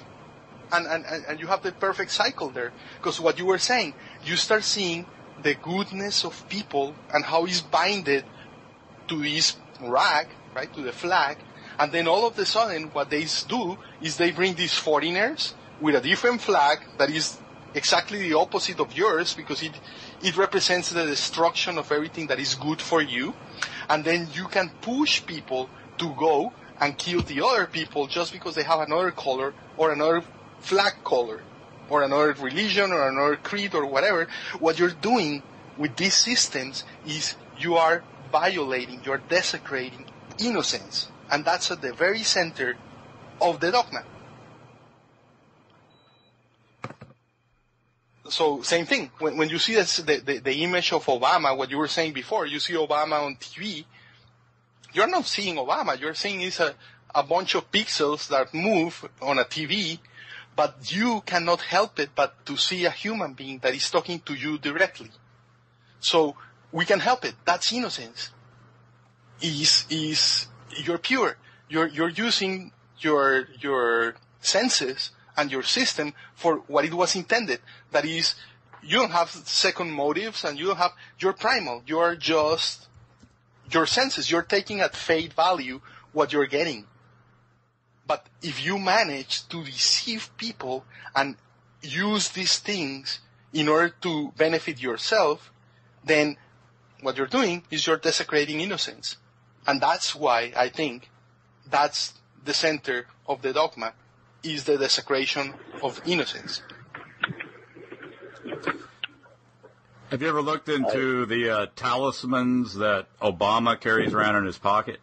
And you have the perfect cycle there. Because what you were saying, you start seeing the goodness of people and how it's binded to this rag, right, to the flag. And then all of a sudden, what they do is they bring these foreigners with a different flag that is exactly the opposite of yours, because it represents the destruction of everything that is good for you. And then you can push people to go and kill the other people just because they have another color or another flag color or another religion or another creed or whatever. What you're doing with these systems is you are violating, you're desecrating innocence. And that's at the very center of the dogma. So same thing. When you see the image of Obama, what you were saying before, you see Obama on TV, you're not seeing Obama. You're seeing it's a bunch of pixels that move on a TV, but you cannot help it but to see a human being that is talking to you directly. So we can help it. That's innocence. You're pure. You're using your senses and your system for what it was intended. That is, you don't have second motives and you don't have, you're primal. You're just your senses. You're taking at face value what you're getting. But if you manage to deceive people and use these things in order to benefit yourself, then what you're doing is you're desecrating innocence. And that's why I think that's the center of the dogma, is the desecration of innocence. Have you ever looked into the talismans that Obama carries around in his pocket?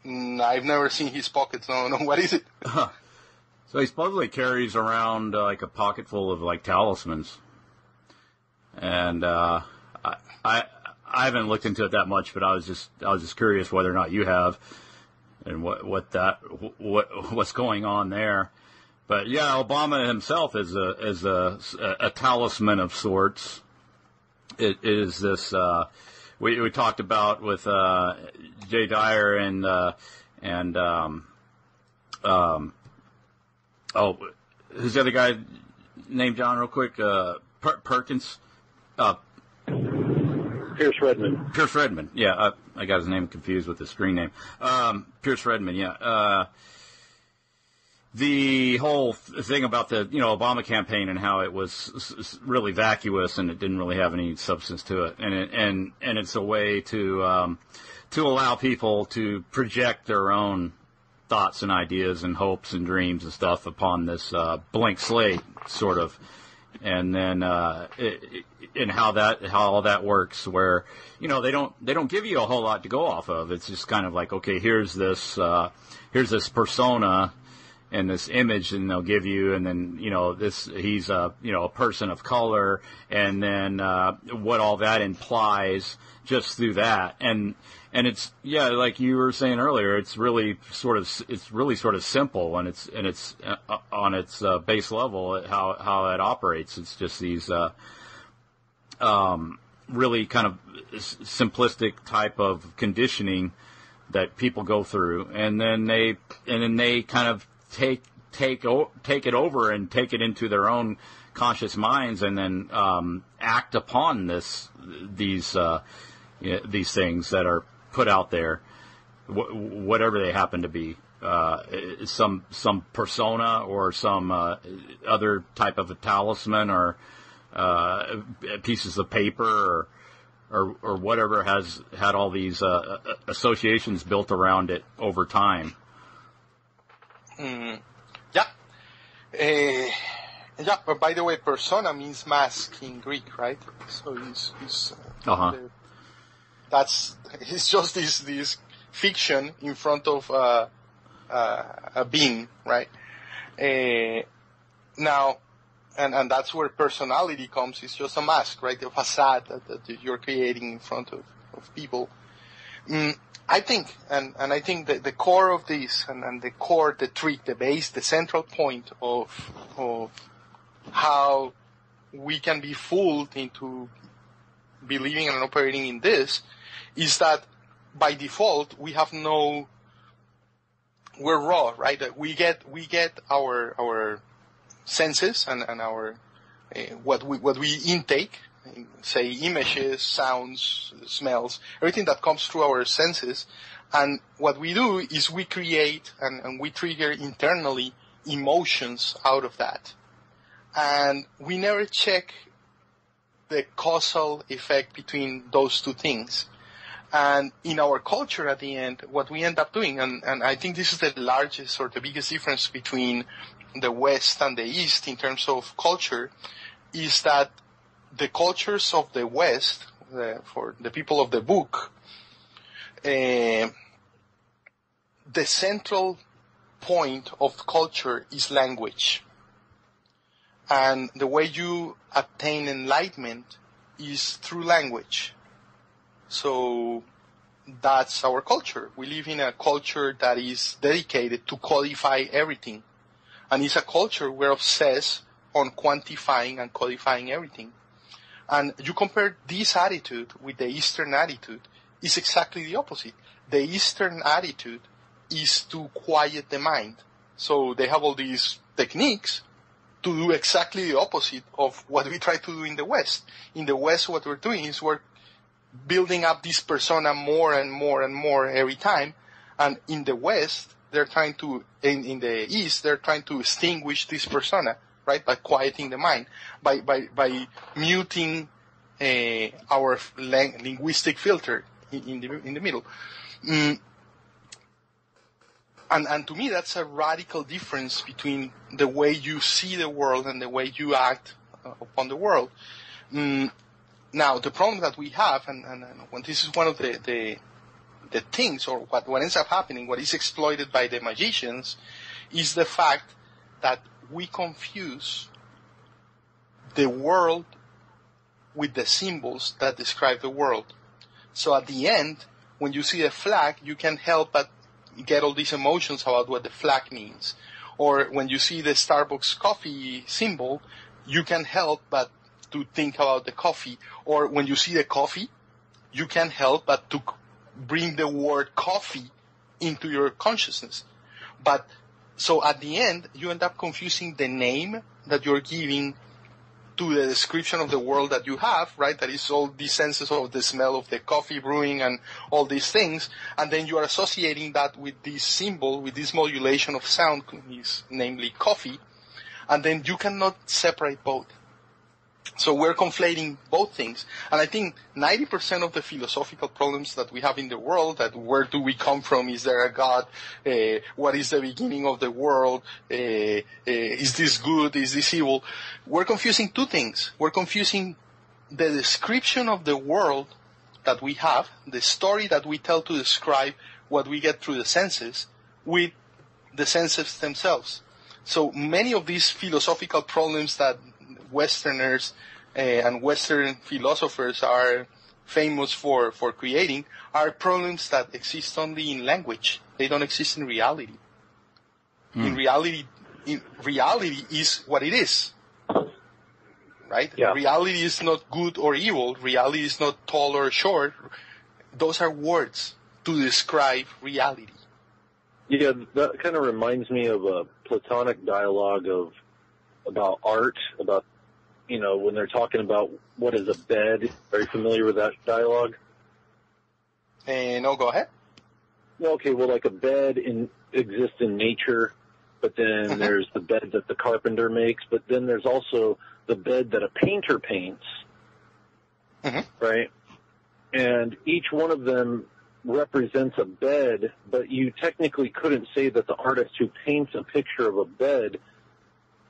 I've never seen his pockets. No. What is it? So he supposedly carries around like a pocket full of like talismans, and I haven't looked into it that much, but I was just curious whether or not you have, and what's going on there. But yeah, Obama himself is a talisman of sorts. It is this we talked about with Jay Dyer and who's the other guy named John real quick? Perkins. Pierce Redmond. Pierce Redmond. Yeah, I got his name confused with the screen name. Pierce Redmond. Yeah. The whole thing about the Obama campaign and how it was really vacuous and it didn't really have any substance to it, and it's a way to allow people to project their own thoughts and ideas and hopes and dreams and stuff upon this blank slate, sort of. and then and how all that works, where they don't give you a whole lot to go off of. It's just kind of like, okay, here's this persona and this image, and they'll give you, and then he's a person of color, and then what all that implies just through that, and it's like you were saying earlier, it's really sort of simple, and it's on its base level how it operates. It's just these really kind of simplistic type of conditioning that people go through, and then they kind of take it over and take it into their own conscious minds, and then act upon these things that are put out there, whatever they happen to be, some persona or some other type of a talisman, or pieces of paper, or whatever has had all these associations built around it over time. But by the way, persona means mask in Greek, right? So it's just this fiction in front of a being, right? Now, and that's where personality comes. It's just a mask, right? A facade that you're creating in front of people. I think, and I think that the core of this, and the core, the trick, the base, the central point of how we can be fooled into believing and operating in this, is that by default we're raw, right? That we get our senses and our what we intake, say images, sounds, smells, everything that comes through our senses, and what we do is we create and we trigger internally emotions out of that, and we never check the causal effect between those two things. And in our culture, at the end, what we end up doing, and I think this is the largest or the biggest difference between the West and the East in terms of culture, is that the cultures of the West, for the people of the book, the central point of culture is language. And the way you attain enlightenment is through language. So that's our culture. We live in a culture that is dedicated to codify everything. And it's a culture we're obsessed on quantifying and codifying everything. And you compare this attitude with the Eastern attitude, it's exactly the opposite. The Eastern attitude is to quiet the mind. So they have all these techniques to do exactly the opposite of what we try to do in the West. In the West, what we're doing is we're building up this persona more and more and more every time. And in the West, in the East, they're trying to extinguish this persona, right? By quieting the mind, by muting our linguistic filter in the middle. And to me, that's a radical difference between the way you see the world and the way you act upon the world. Now, the problem that we have, and when this is one of the things, or what ends up happening, what is exploited by the magicians, is the fact that we confuse the world with the symbols that describe the world. So at the end, when you see a flag, you can't help but get all these emotions about what the flag means. Or when you see the Starbucks coffee symbol, you can't help but to think about the coffee. Or when you see the coffee, you can't help but to bring the word coffee into your consciousness. But so at the end, you end up confusing the name that you're giving to the description of the world that you have, right? That is all these senses of the smell of the coffee brewing and all these things. And then you are associating that with this symbol, with this modulation of sound, namely coffee. And then you cannot separate both. So we're conflating both things. And I think 90% of the philosophical problems that we have in the world, that where do we come from, is there a God, what is the beginning of the world, is this good, is this evil, we're confusing two things. We're confusing the description of the world that we have, the story that we tell to describe what we get through the senses, with the senses themselves. So many of these philosophical problems that Westerners and Western philosophers are famous for creating are problems that exist only in language. They don't exist in reality. In reality is what it is. Right? Yeah. Reality is not good or evil. Reality is not tall or short. Those are words to describe reality. Yeah, that kind of reminds me of a Platonic dialogue about art, about, when they're talking about what is a bed. Are you familiar with that dialogue? No, go ahead. Okay, well, like a bed exists in nature, but then there's the bed that the carpenter makes, but then there's also the bed that a painter paints, right? And each one of them represents a bed, but you technically couldn't say that the artist who paints a picture of a bed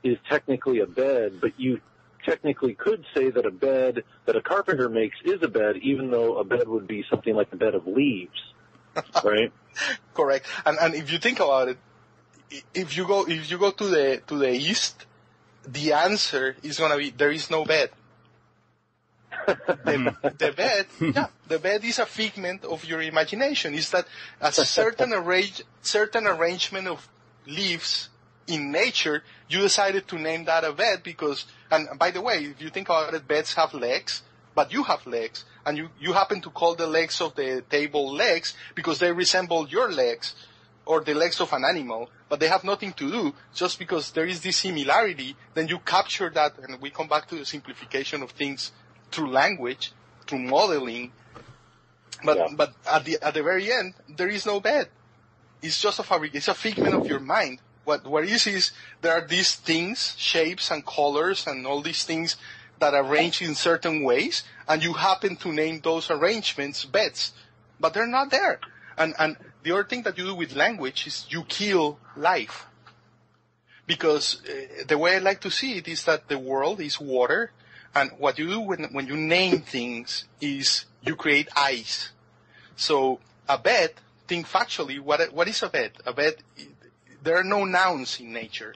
is technically a bed, but you technically could say that a bed that a carpenter makes is a bed, even though a bed would be something like a bed of leaves, right? Correct. And if you think about it, if you go to the east, the answer is going to be there is no bed. The bed is a figment of your imagination. Is that a certain arrangement of leaves in nature? You decided to name that a bed because, and by the way, if you think about it, beds have legs, but you have legs, and you happen to call the legs of the table legs because they resemble your legs or the legs of an animal, but they have nothing to do. Just because there is this similarity, then you capture that, and we come back to the simplification of things through language, through modeling. But at the very end, there is no bed. It's just a fabric. It's a figment of your mind. What is there are these things, shapes and colors and all these things that are arranged in certain ways, and you happen to name those arrangements beds, but they're not there. And the other thing that you do with language is you kill life. Because the way I like to see it is that the world is water, and what you do when you name things is you create ice. So a bed, think factually, what is a bed? A bed, there are no nouns in nature.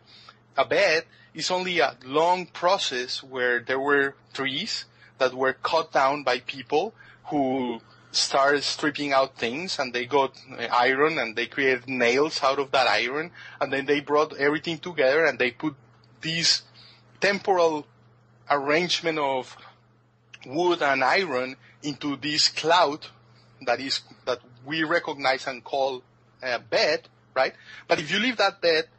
A bed is only a long process where there were trees that were cut down by people who started stripping out things, and they got iron, and they created nails out of that iron, and then they brought everything together, and they put this temporal arrangement of wood and iron into this cloud that we recognize and call a bed, right? But if you leave that bed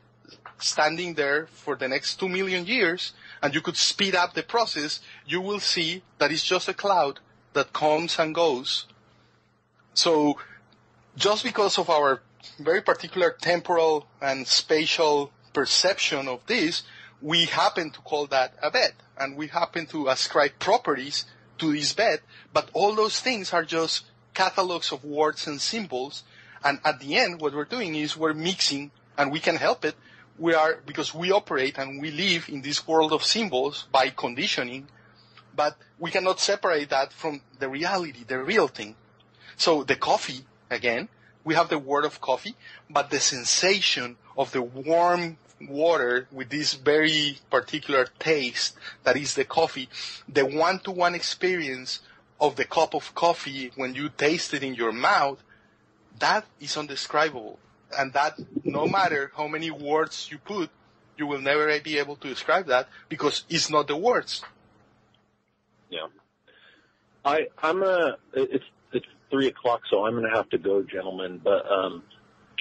standing there for the next 2 million years, and you could speed up the process, you will see that it's just a cloud that comes and goes. So just because of our very particular temporal and spatial perception of this, we happen to call that a bed, and we happen to ascribe properties to this bed, but all those things are just catalogs of words and symbols, and at the end what we're doing is we're mixing, and we can help it, because we operate and we live in this world of symbols by conditioning, but we cannot separate that from the reality, the real thing. So the coffee, again, we have the word of coffee, but the sensation of the warm water with this very particular taste that is the coffee, the one-to-one experience of the cup of coffee when you taste it in your mouth, that is undescribable. And that, no matter how many words you put, you will never be able to describe that because it's not the words. Yeah. It's 3:00, so I'm going to have to go, gentlemen, but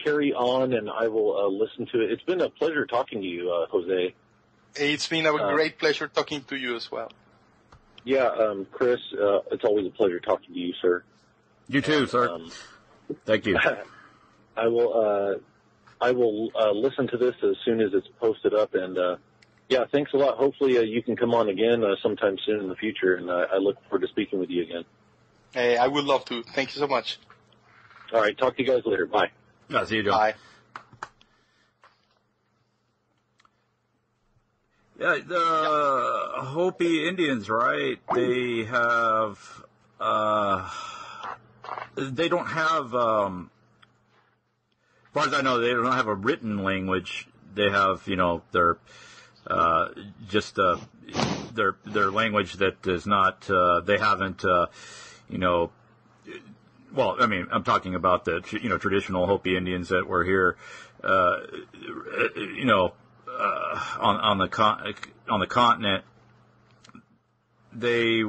carry on and I will listen to it. It's been a pleasure talking to you, Jose. It's been a great pleasure talking to you as well. Yeah, Chris, it's always a pleasure talking to you, sir. You too, sir. Thank you. I will listen to this as soon as it's posted up, and Yeah, thanks a lot. Hopefully you can come on again sometime soon in the future, and I look forward to speaking with you again. Hey, I would love to. Thank you so much. All right, talk to you guys later. Bye. Yeah, see you, John. Bye. Yeah, the Hopi Indians, right? They have, they don't have, as far as I know, they don't have a written language. They have, their, just, their language that is not, they haven't, well, I mean, I'm talking about the, traditional Hopi Indians that were here, on the continent. They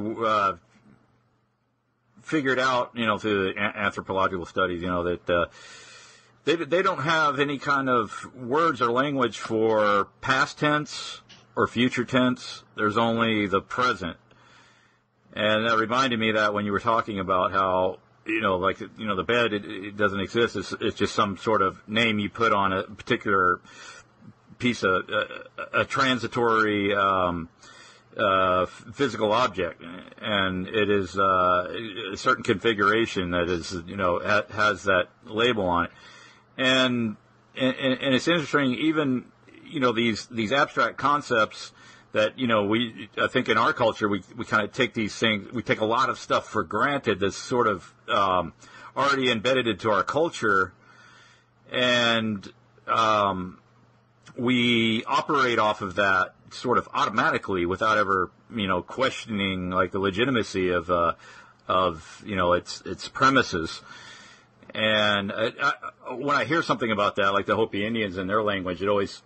figured out, through anthropological studies, that they don't have any kind of words or language for past tense or future tense. There's only the present. And that reminded me that when you were talking about how, the bed, it doesn't exist. It's just some sort of name you put on a particular piece of a transitory physical object, and it is a certain configuration that is, has that label on it, and it's interesting. Even these abstract concepts that I think in our culture we kind of take these things, we take a lot of stuff for granted that's sort of already embedded into our culture, and we operate off of that sort of automatically without ever, questioning like the legitimacy of its premises. And when I hear something about that, like the Hopi Indians and their language, it's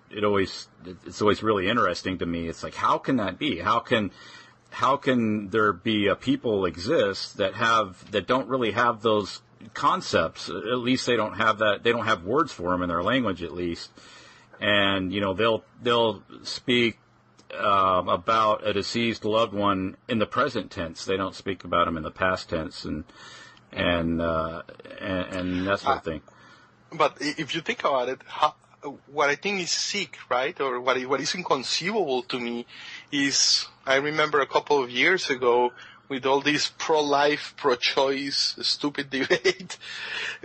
always really interesting to me. It's like, how can that be? How can there be a people exist that don't really have those concepts? At least they don't have that. They don't have words for them in their language, at least. And they'll speak about a deceased loved one in the present tense. They don't speak about them in the past tense, and that sort of thing. But if you think about it, what I think is sick, right, or what is inconceivable to me is, I remember a couple of years ago with all this pro-life, pro-choice, stupid debate,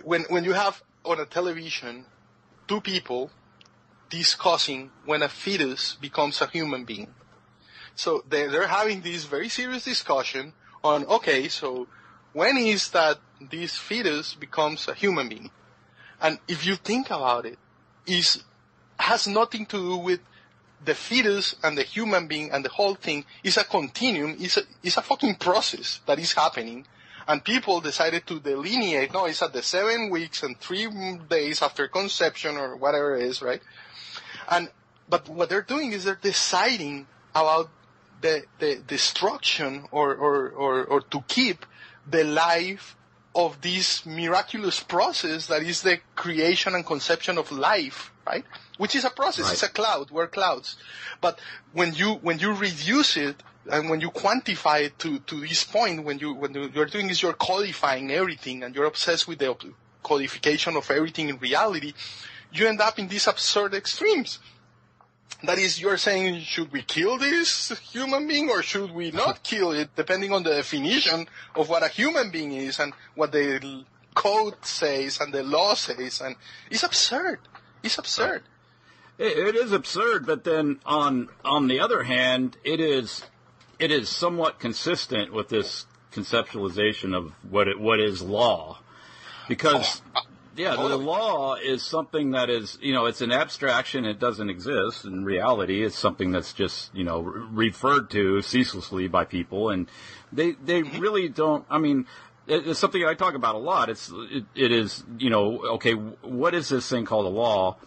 when you have on a television two people discussing when a fetus becomes a human being. So they're having this very serious discussion on, okay, so when is that this fetus becomes a human being? And if you think about it, has nothing to do with the fetus and the human being and the whole thing. Is a continuum, is a fucking process that is happening. And people decided to delineate, no, it's at the 7 weeks and 3 days after conception or whatever it is, right? But what they're doing is they're deciding about the destruction or to keep the life of this miraculous process that is the creation and conception of life, right? Which is a process. Right. It's a cloud. We're clouds. But when you reduce it and when you quantify it to this point, when you're doing is you're codifying everything and you're obsessed with the codification of everything in reality, you end up in these absurd extremes. That is, you're saying, should we kill this human being or should we not kill it, depending on the definition of what a human being is and what the code says and the law says. And it's absurd. It's absurd. It is absurd, but then on the other hand, it is somewhat consistent with this conceptualization of what is law. Because... Yeah, the law is something that is, it's an abstraction. It doesn't exist in reality. It's something that's just, referred to ceaselessly by people, and they really don't. I mean, it's something I talk about a lot. It is, okay, what is this thing called a law,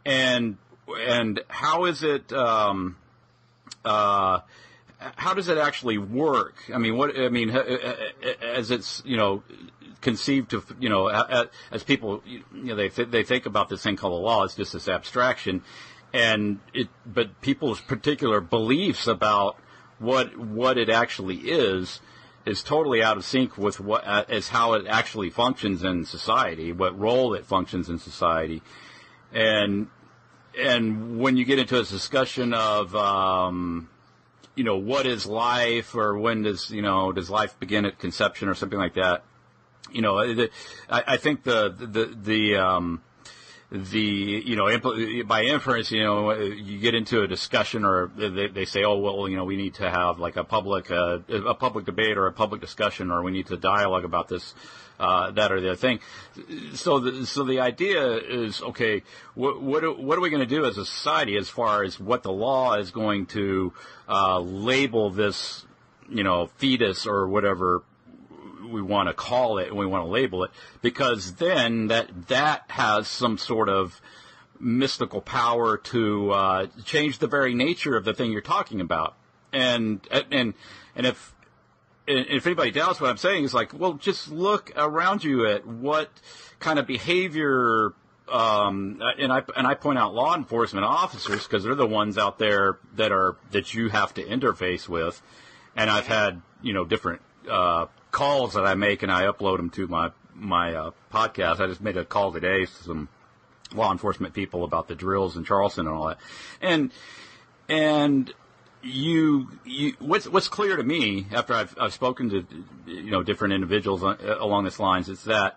and how is it? How does it actually work? I mean, as it's, conceived of, as people, they think about this thing called a law. It's just this abstraction, but people's particular beliefs about what it actually is totally out of sync with how it actually functions in society, what role it functions in society, and when you get into a discussion of what is life, or when does life begin at conception or something like that, I think by inference, you get into a discussion, or they say, oh, well, we need to have like a public debate or a public discussion, or we need to dialogue about this, that or the other thing. So the idea is, okay, what are we going to do as a society as far as what the law is going to label this, fetus or whatever we want to call it and we want to label it, because then that has some sort of mystical power to change the very nature of the thing you're talking about. And if anybody doubts what I'm saying, it's like, well, just look around you at what kind of behavior, and I point out law enforcement officers, because they're the ones out there that you have to interface with. And I've had different calls that I make, and I upload them to my podcast. I just made a call today to some law enforcement people about the drills in Charleston and all that. And what's clear to me after I've spoken to different individuals along this lines is that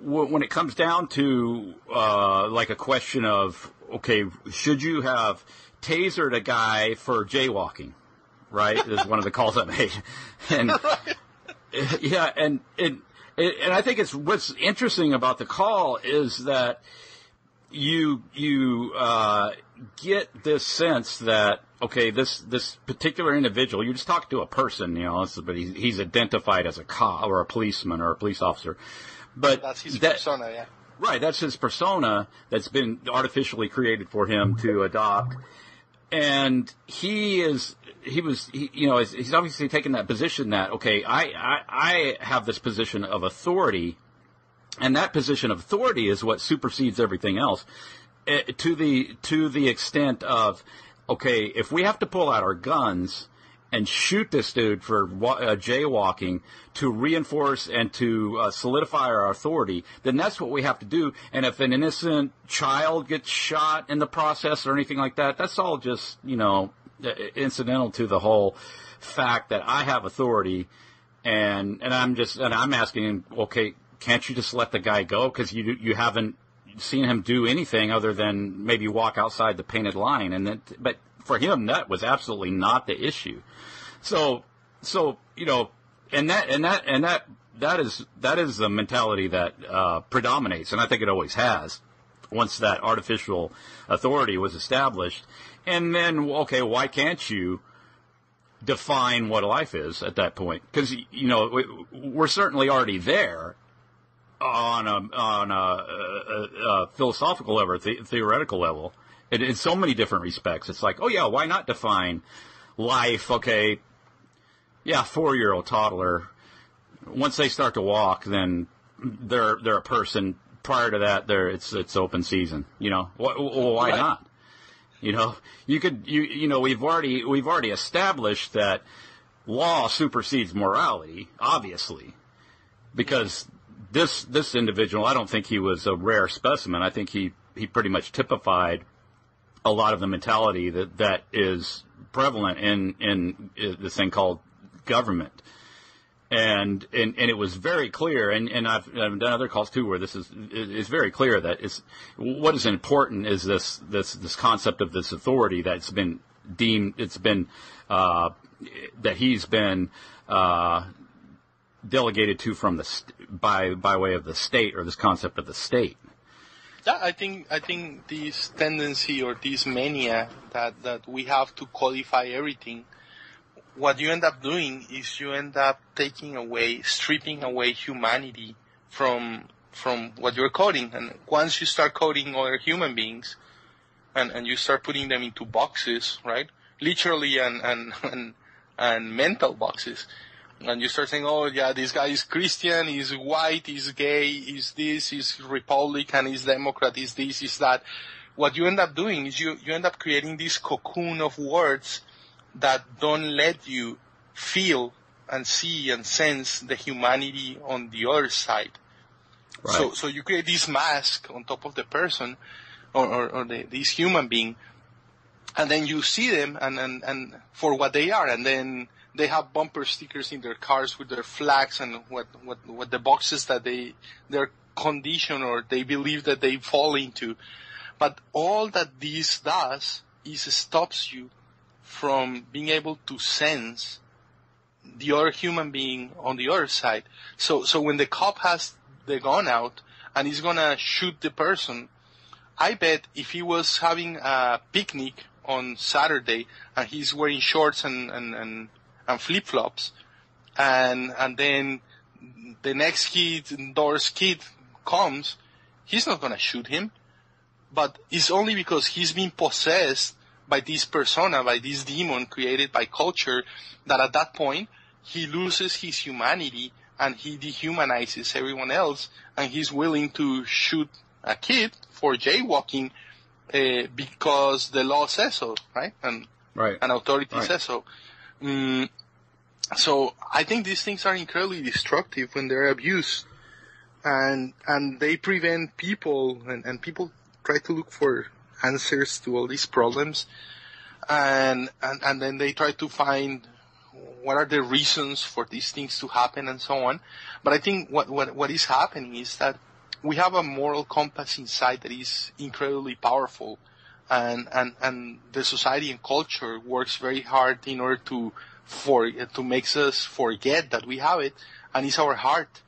when it comes down to like a question of, okay, should you have tasered a guy for jaywalking? Right, this is one of the calls I made, and yeah, and I think what's interesting about the call is that you get this sense that, okay, this particular individual, you just talk to a person, but he's identified as a cop or a policeman or a police officer, but that's his persona, yeah. Right, that's his persona that's been artificially created for him to adopt. And he's obviously taken that position that, okay, I have this position of authority, and that position of authority is what supersedes everything else, to the extent of, okay, if we have to pull out our guns and shoot this dude for jaywalking to reinforce and to solidify our authority, then that's what we have to do. And if an innocent child gets shot in the process or anything like that, that's all just, incidental to the whole fact that I have authority. And I'm asking him, okay, can't you just let the guy go? Because you haven't seen him do anything other than maybe walk outside the painted line. But for him, that was absolutely not the issue. So and that is the mentality that predominates, and I think it always has. Once that artificial authority was established, and then, okay, why can't you define what life is at that point? Because we're certainly already there on a philosophical level, theoretical level, in so many different respects. It's like, oh yeah, why not define life? Okay, yeah, 4-year-old toddler. Once they start to walk, then they're a person. Prior to that, it's open season. Why not? We've already established that law supersedes morality, obviously, because this individual, I don't think he was a rare specimen. I think he pretty much typified a lot of the mentality that is prevalent in this thing called government. And it was very clear, and I've done other calls too where this is very clear that what is important is this concept of this authority that's been deemed, that he's been delegated to from by way of the state, or this concept of the state. Yeah, I think this tendency or this mania that we have to codify everything, what you end up doing is you end up stripping away humanity from what you're coding. And once you start coding other human beings, and you start putting them into boxes, right? Literally and mental boxes. And you start saying, oh yeah, this guy is Christian, he's white, he's gay, he's this, he's Republican, he's Democrat, he's this, he's that. What you end up doing is you end up creating this cocoon of words that don't let you feel and see and sense the humanity on the other side. Right. So you create this mask on top of the person or this human being, and then you see them and for what they are, and then they have bumper stickers in their cars with their flags and what the boxes that they're conditioned or they believe that they fall into. But all that this does is stops you from being able to sense the other human being on the other side. So when the cop has the gun out and he's gonna shoot the person, I bet if he was having a picnic on Saturday and he's wearing shorts and flip-flops, and then the next door's kid comes, he's not gonna shoot him. But it's only because he's been possessed by this persona, by this demon created by culture, that at that point he loses his humanity and he dehumanizes everyone else, and he's willing to shoot a kid for jaywalking because the law says so, right? And authority says so. So I think these things are incredibly destructive when they're abused, and they prevent people, and people try to look for answers to all these problems, and then they try to find what are the reasons for these things to happen and so on. But I think what is happening is that we have a moral compass inside that is incredibly powerful, and the society and culture works very hard in order to make us forget that we have it, and it's our heart.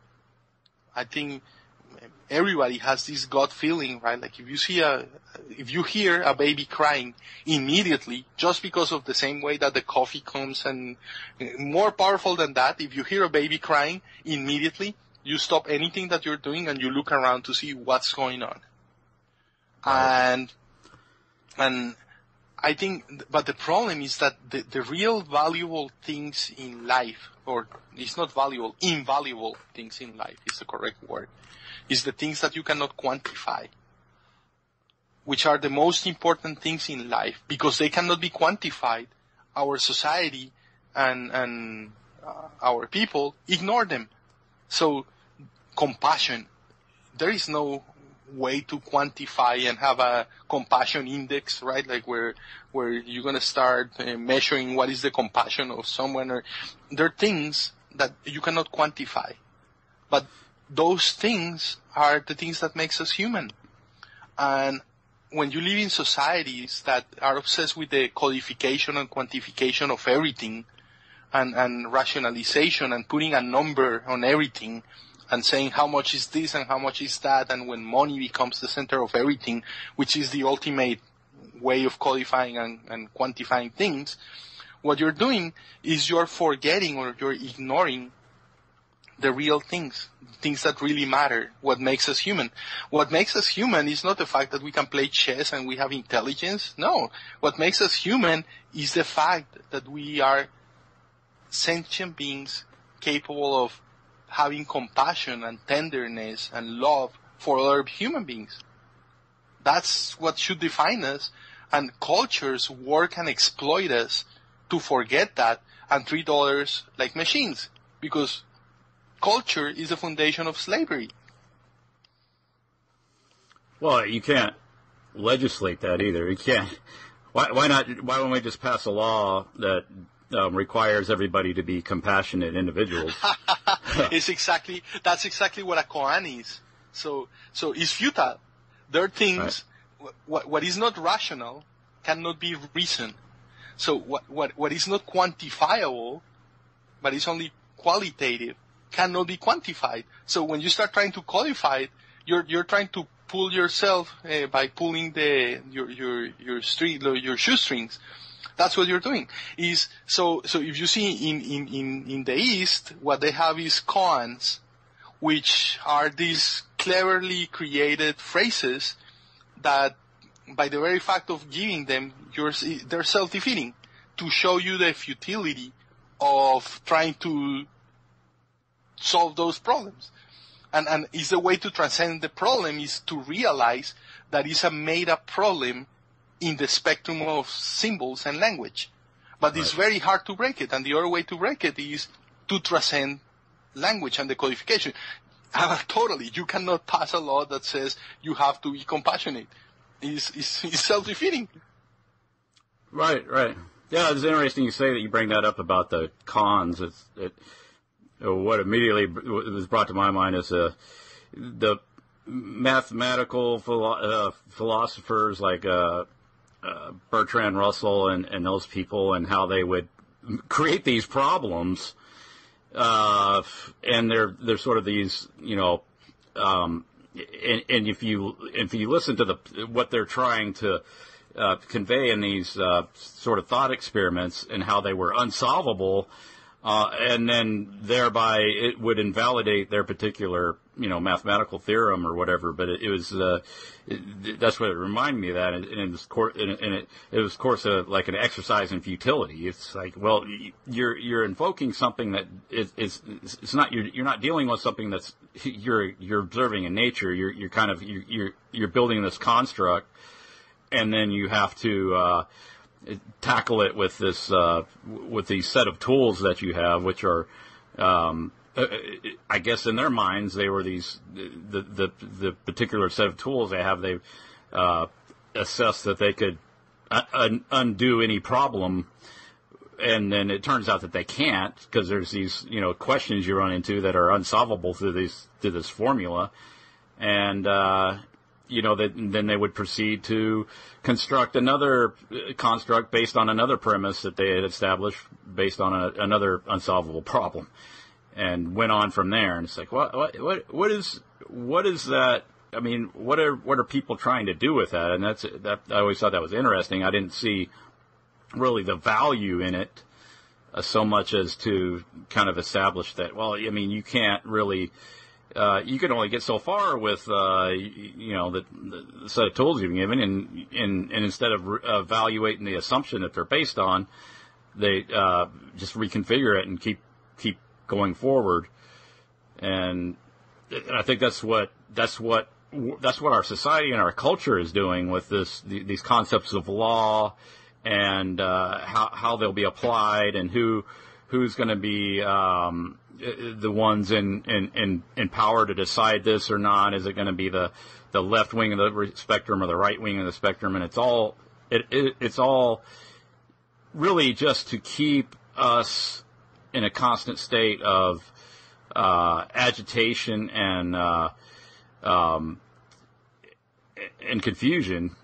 I think everybody has this gut feeling, right? Like if you hear a baby crying immediately, just because of the same way that the coffee comes, and more powerful than that, if you hear a baby crying immediately, you stop anything that you're doing and you look around to see what's going on. And I think, but the problem is that the real valuable things in life, or it's not valuable, invaluable things in life is the correct word, is the things that you cannot quantify, which are the most important things in life, because they cannot be quantified. Our society and our people ignore them. So compassion, there is no way to quantify and have a compassion index, right? Like where you're going to start measuring what is the compassion of someone, or there are things that you cannot quantify. But those things are the things that makes us human. And when you live in societies that are obsessed with the codification and quantification of everything, and rationalization and putting a number on everything, and saying how much is this and how much is that, and when money becomes the center of everything, which is the ultimate way of codifying and quantifying things, what you're doing is you're forgetting or you're ignoring the real things that really matter, what makes us human. What makes us human is not the fact that we can play chess and we have intelligence. No. What makes us human is the fact that we are sentient beings capable of having compassion and tenderness and love for other human beings. That's what should define us, and cultures work and exploit us to forget that and treat others like machines, because culture is the foundation of slavery. Well, you can't legislate that either. You can't. Why not? Why don't we just pass a law that requires everybody to be compassionate individuals? That's exactly what a koan is. So it's futile. There are things, right. What is not rational cannot be reasoned. So what is not quantifiable, but is only qualitative, cannot be quantified. So when you start trying to codify it, you're trying to pull yourself by pulling your shoestrings. That's what you're doing. So if you see in the East, what they have is koans, which are these cleverly created phrases that, by the very fact of giving them, they're self-defeating, to show you the futility of trying to solve those problems. And is the way to transcend the problem is to realize that it's a made-up problem in the spectrum of symbols and language. But it's very hard to break it, and the other way to break it is to transcend language and the codification. Totally. You cannot pass a law that says you have to be compassionate. It's self-defeating. Right. Yeah, it's interesting you say that. You bring that up about the cons. What immediately was brought to my mind is the mathematical philosophers like Bertrand Russell and those people, and how they would create these problems, and they're sort of these, and if you listen to what they're trying to convey in these sort of thought experiments, and how they were unsolvable, and then thereby it would invalidate their particular mathematical theorem or whatever. But it was that's what it reminded me of that, and it was of course like an exercise in futility. It's like, well, you're invoking something that it's not, you're not dealing with something that's you're observing in nature. You're building this construct, and then you have to tackle it with these set of tools that you have, which are, I guess in their minds, they were the particular set of tools they have. They assessed that they could undo any problem, and then it turns out that they can't, because there's these questions you run into that are unsolvable through this formula, and then they would proceed to construct another construct based on another premise that they had established based on another unsolvable problem, and went on from there. And it's like, what is that? I mean, what are people trying to do with that? And that I always thought that was interesting. I didn't see really the value in it so much as to kind of establish that. Well, I mean, you can't really. You can only get so far with the set of tools you've been given, and instead of evaluating the assumption that they're based on, they just reconfigure it and keep going forward. And I think that's what our society and our culture is doing with these concepts of law, and how they'll be applied, and who's going to be the ones in power to decide this or not. Is it going to be the left wing of the spectrum or the right wing of the spectrum? And it's all really just to keep us in a constant state of agitation and confusion,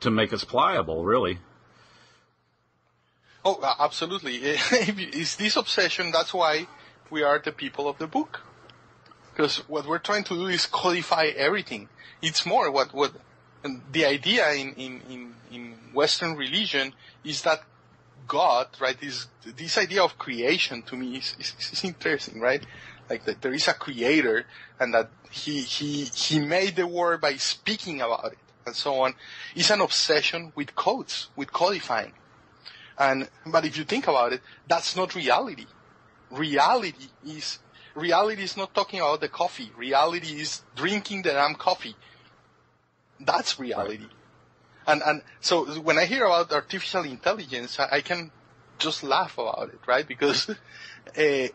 to make us pliable, really. Oh, absolutely. It's this obsession. That's why we are the people of the book, because what we're trying to do is codify everything. It's more what the idea in Western religion is that God, right? This idea of creation to me is interesting, right? Like that there is a creator, and that he made the world by speaking about it, and so on. It's an obsession with codes, with codifying. But if you think about it, that's not reality. Reality is not talking about the coffee. Reality is drinking the damn coffee. That's reality. Right. And so when I hear about artificial intelligence, I can just laugh about it, right? Because it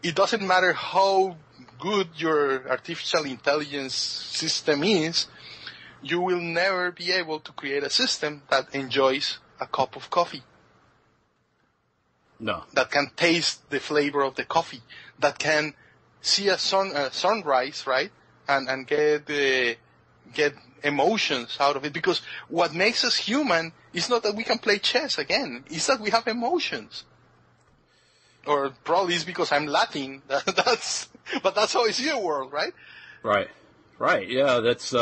doesn't matter how good your artificial intelligence system is, you will never be able to create a system that enjoys a cup of coffee. No. That can taste the flavor of the coffee, that can see a sunrise, right, and get emotions out of it. Because what makes us human is not that we can play chess again; it's that we have emotions. Or probably it's because I'm Latin. But that's how I see the world, right? Right. Yeah, that's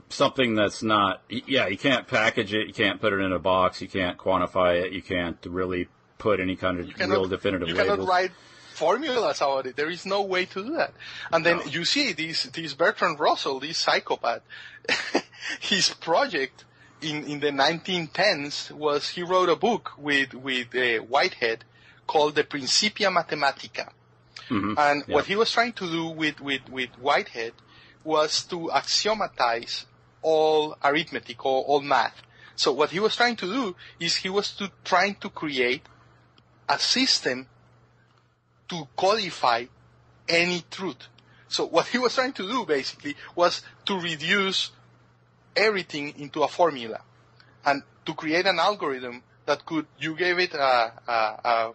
something that's not. Yeah, you can't package it. You can't put it in a box. You can't quantify it. You can't really put any kind of real definitive labels. You cannot write formulas about it. There is no way to do that. And then you see this Bertrand Russell, this psychopath, his project in the 1910s was he wrote a book with Whitehead called the Principia Mathematica. Mm-hmm. And what he was trying to do with Whitehead was to axiomatize all arithmetic or all math. So what he was trying to do is he was trying to create a system to codify any truth. So what he was trying to do basically was to reduce everything into a formula, and to create an algorithm that could, you gave it a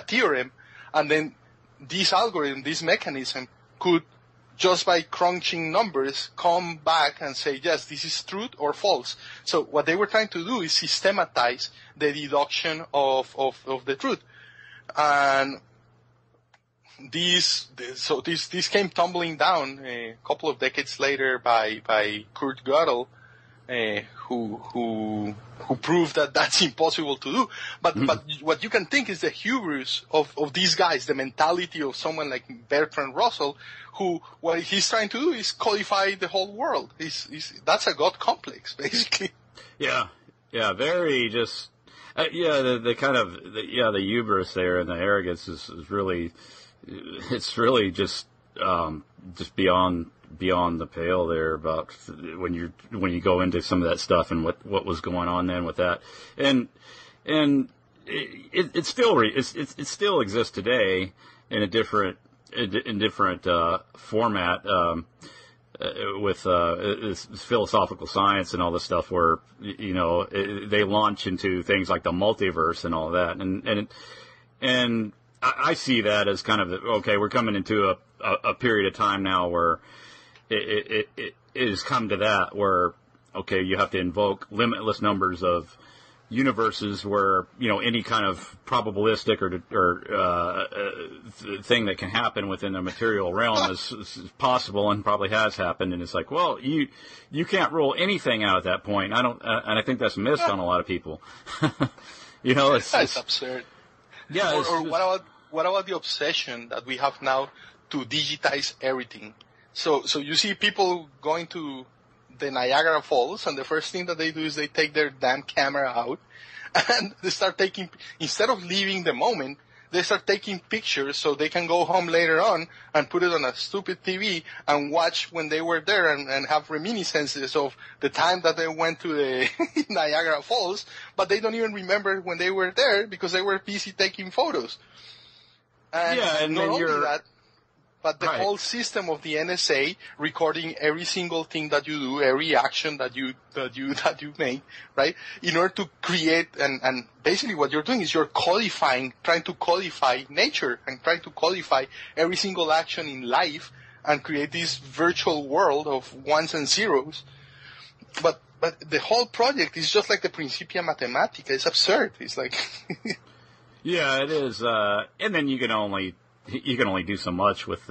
theorem, and then this algorithm, this mechanism could, just by crunching numbers, come back and say, yes, this is truth or false. So what they were trying to do is systematize the deduction of the truth. And this came tumbling down a couple of decades later by Kurt Gödel, who proved that that's impossible to do. But what you can think is the hubris of these guys, the mentality of someone like Bertrand Russell, who what he's trying to do is codify the whole world. That's a God complex, basically. Yeah, very just the hubris there and the arrogance is really, it's really just beyond the pale there about when you go into some of that stuff and what was going on then with that, and it still exists today in a different format with philosophical science and all this stuff where they launch into things like the multiverse and all that, and I see that as kind of okay, we're coming into a period of time now where it has come to that where, okay, you have to invoke limitless numbers of universes where, any kind of probabilistic or thing that can happen within the material realm is possible and probably has happened. And it's like, well, you can't rule anything out at that point. And I think that's missed on a lot of people. It's absurd. Yeah. Or what about the obsession that we have now to digitize everything? So you see people going to the Niagara Falls, and the first thing that they do is they take their damn camera out, and they start taking, instead of leaving the moment, they start taking pictures so they can go home later on and put it on a stupid TV and watch when they were there and have reminiscences of the time that they went to the Niagara Falls, but they don't even remember when they were there because they were busy taking photos. And not only that, but the whole system of the NSA recording every single thing that you do, every action that you make, right? In order to create and basically what you're doing is you're trying to codify nature and trying to codify every single action in life and create this virtual world of ones and zeros. But the whole project is just like the Principia Mathematica. It's absurd. It's like yeah, it is. And then you can only do so much with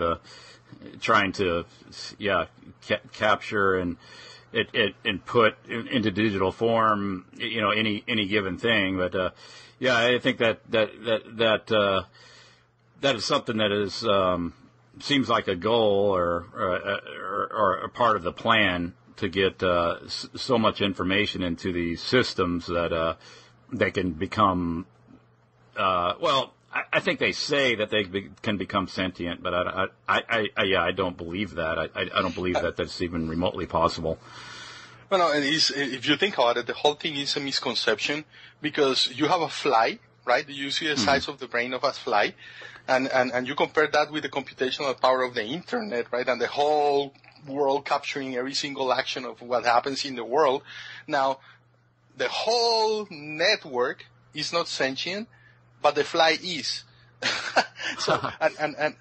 trying to capture and put into digital form any given thing. But I think that is something that is seems like a goal or a part of the plan to get so much information into these systems that they can become I think they say that they can become sentient, but I don't believe that. I don't believe that that's even remotely possible. Well, no, if you think about it, the whole thing is a misconception because you have a fly, right? You see the size of the brain of a fly, and you compare that with the computational power of the internet, right? And the whole world capturing every single action of what happens in the world. Now, the whole network is not sentient, but the fly is. So,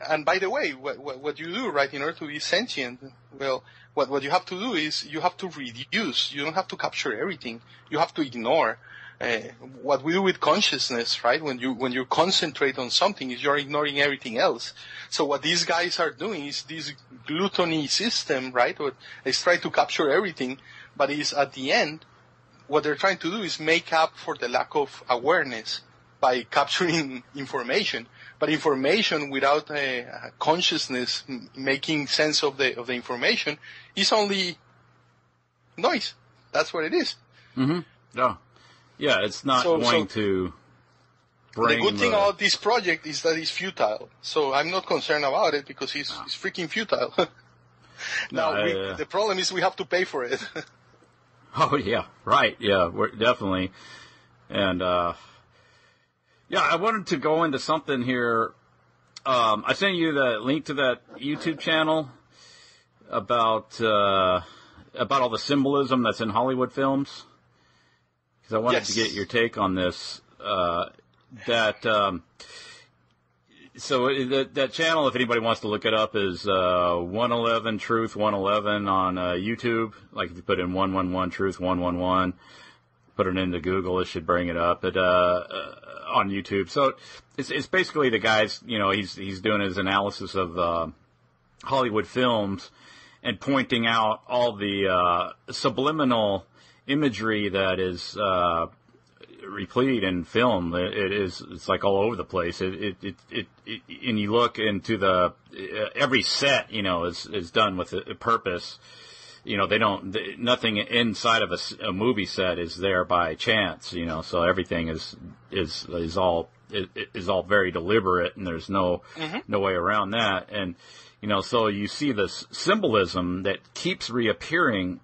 and by the way, what you do, right, in order to be sentient, well, what you have to do is you have to reduce. You don't have to capture everything. You have to ignore. What we do with consciousness, right, when you concentrate on something, is you're ignoring everything else. So what these guys are doing is this gluttony system, right, where they try to capture everything, but is at the end, what they're trying to do is make up for the lack of awareness by capturing information, but information without consciousness making sense of the information is only noise. That's what it is. Mm-hmm. Yeah, it's not going to bring. The good thing about this project is that it's futile. So I'm not concerned about it because it's freaking futile. Now the problem is we have to pay for it. Oh yeah, right. Yeah, we're definitely, and. I wanted to go into something here I sent you the link to that YouTube channel about all the symbolism that's in Hollywood films. Because I wanted to get your take on this. So that channel, if anybody wants to look it up, is 111 Truth 111 on YouTube. Like if you put in 111 Truth 111, put it into Google, it should bring it up. On YouTube. So it's basically the guy's, he's doing his analysis of Hollywood films and pointing out all the subliminal imagery that is replete in film. It's like all over the place. And you look into every set, is done with a purpose. Nothing inside of a movie set is there by chance, so everything is all very deliberate, and there's no way around that. And, so you see this symbolism that keeps reappearing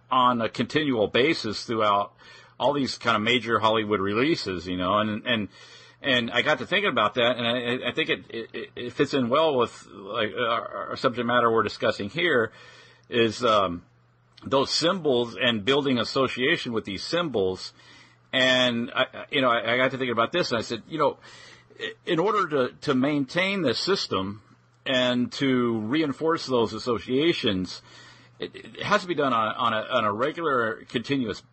on a continual basis throughout all these kind of major Hollywood releases, and I got to thinking about that, and I think it fits in well with like our subject matter we're discussing here. Is those symbols and building association with these symbols. And, I got to thinking about this, and I said, in order to maintain this system and to reinforce those associations, it has to be done on a regular, continuous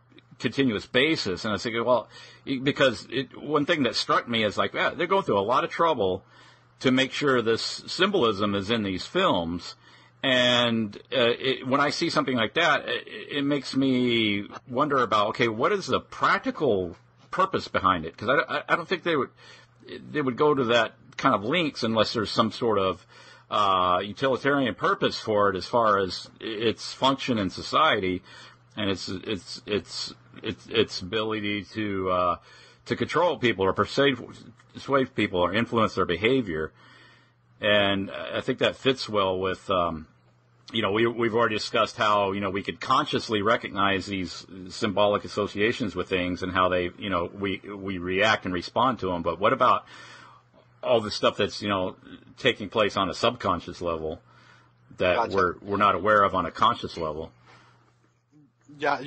basis. And I was thinking, well, because one thing that struck me is like, they're going through a lot of trouble to make sure this symbolism is in these films. And when I see something like that, it makes me wonder about, okay, what is the practical purpose behind it? Because I don't think they would go to that kind of lengths unless there's some sort of utilitarian purpose for it as far as its function in society and its ability to control people or persuade people or influence their behavior. And I think that fits well with, we've already discussed how, we could consciously recognize these symbolic associations with things and how they, we react and respond to them. But what about all the stuff that's, taking place on a subconscious level that we're not aware of on a conscious level? Yeah,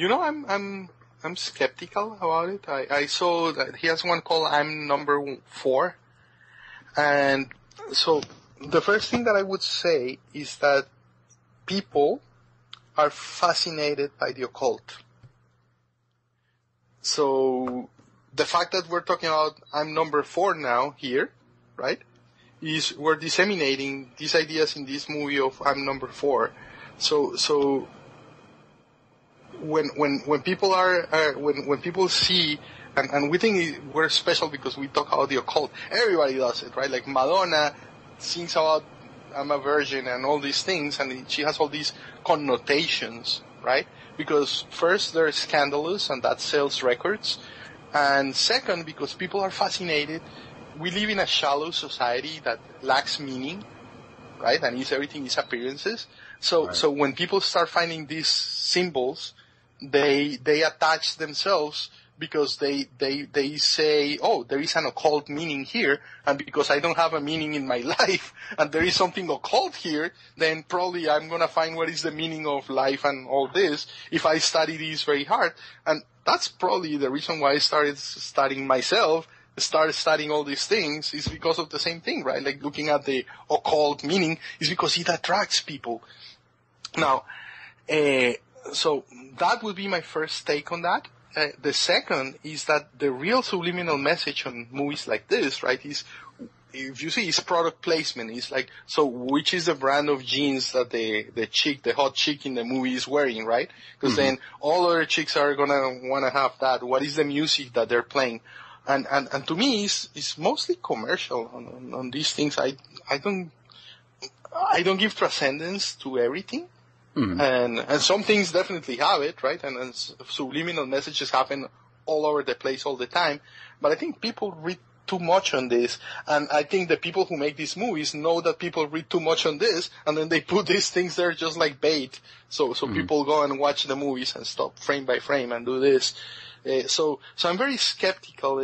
I'm skeptical about it. I saw that he has one called I'm Number 4. And so the first thing that I would say is that people are fascinated by the occult. So the fact that we're talking about I'm Number 4 now here, right, is we're disseminating these ideas in this movie of I'm Number 4. So when people when people see, and we think we're special because we talk about the occult. Everybody does it, right? Like Madonna sings about I'm a virgin and all these things, and she has all these connotations, right? Because first, they're scandalous, and that sells records. And second, because people are fascinated. We live in a shallow society that lacks meaning, right? And everything is appearances. So when people start finding these symbols, they attach themselves because they say, oh, there is an occult meaning here, and because I don't have a meaning in my life, and there is something occult here, then probably I'm gonna find what is the meaning of life and all this if I study this very hard. And that's probably the reason why I started studying myself, started studying all these things, is because of the same thing, right? Like looking at the occult meaning is because it attracts people. Now, so that would be my first take on that. The second is that the real subliminal message on movies like this, right, is, if you see, is product placement. It's like, so which is the brand of jeans that the hot chick in the movie is wearing, right? Because then all other chicks are gonna wanna have that. What is the music that they're playing? And to me, it's mostly commercial on these things. I don't give transcendence to everything. And some things definitely have it, right? And subliminal messages happen all over the place all the time. But I think people read too much on this. And I think the people who make these movies know that people read too much on this, and then they put these things there just like bait. So people go and watch the movies and stop frame by frame and do this. So I'm very skeptical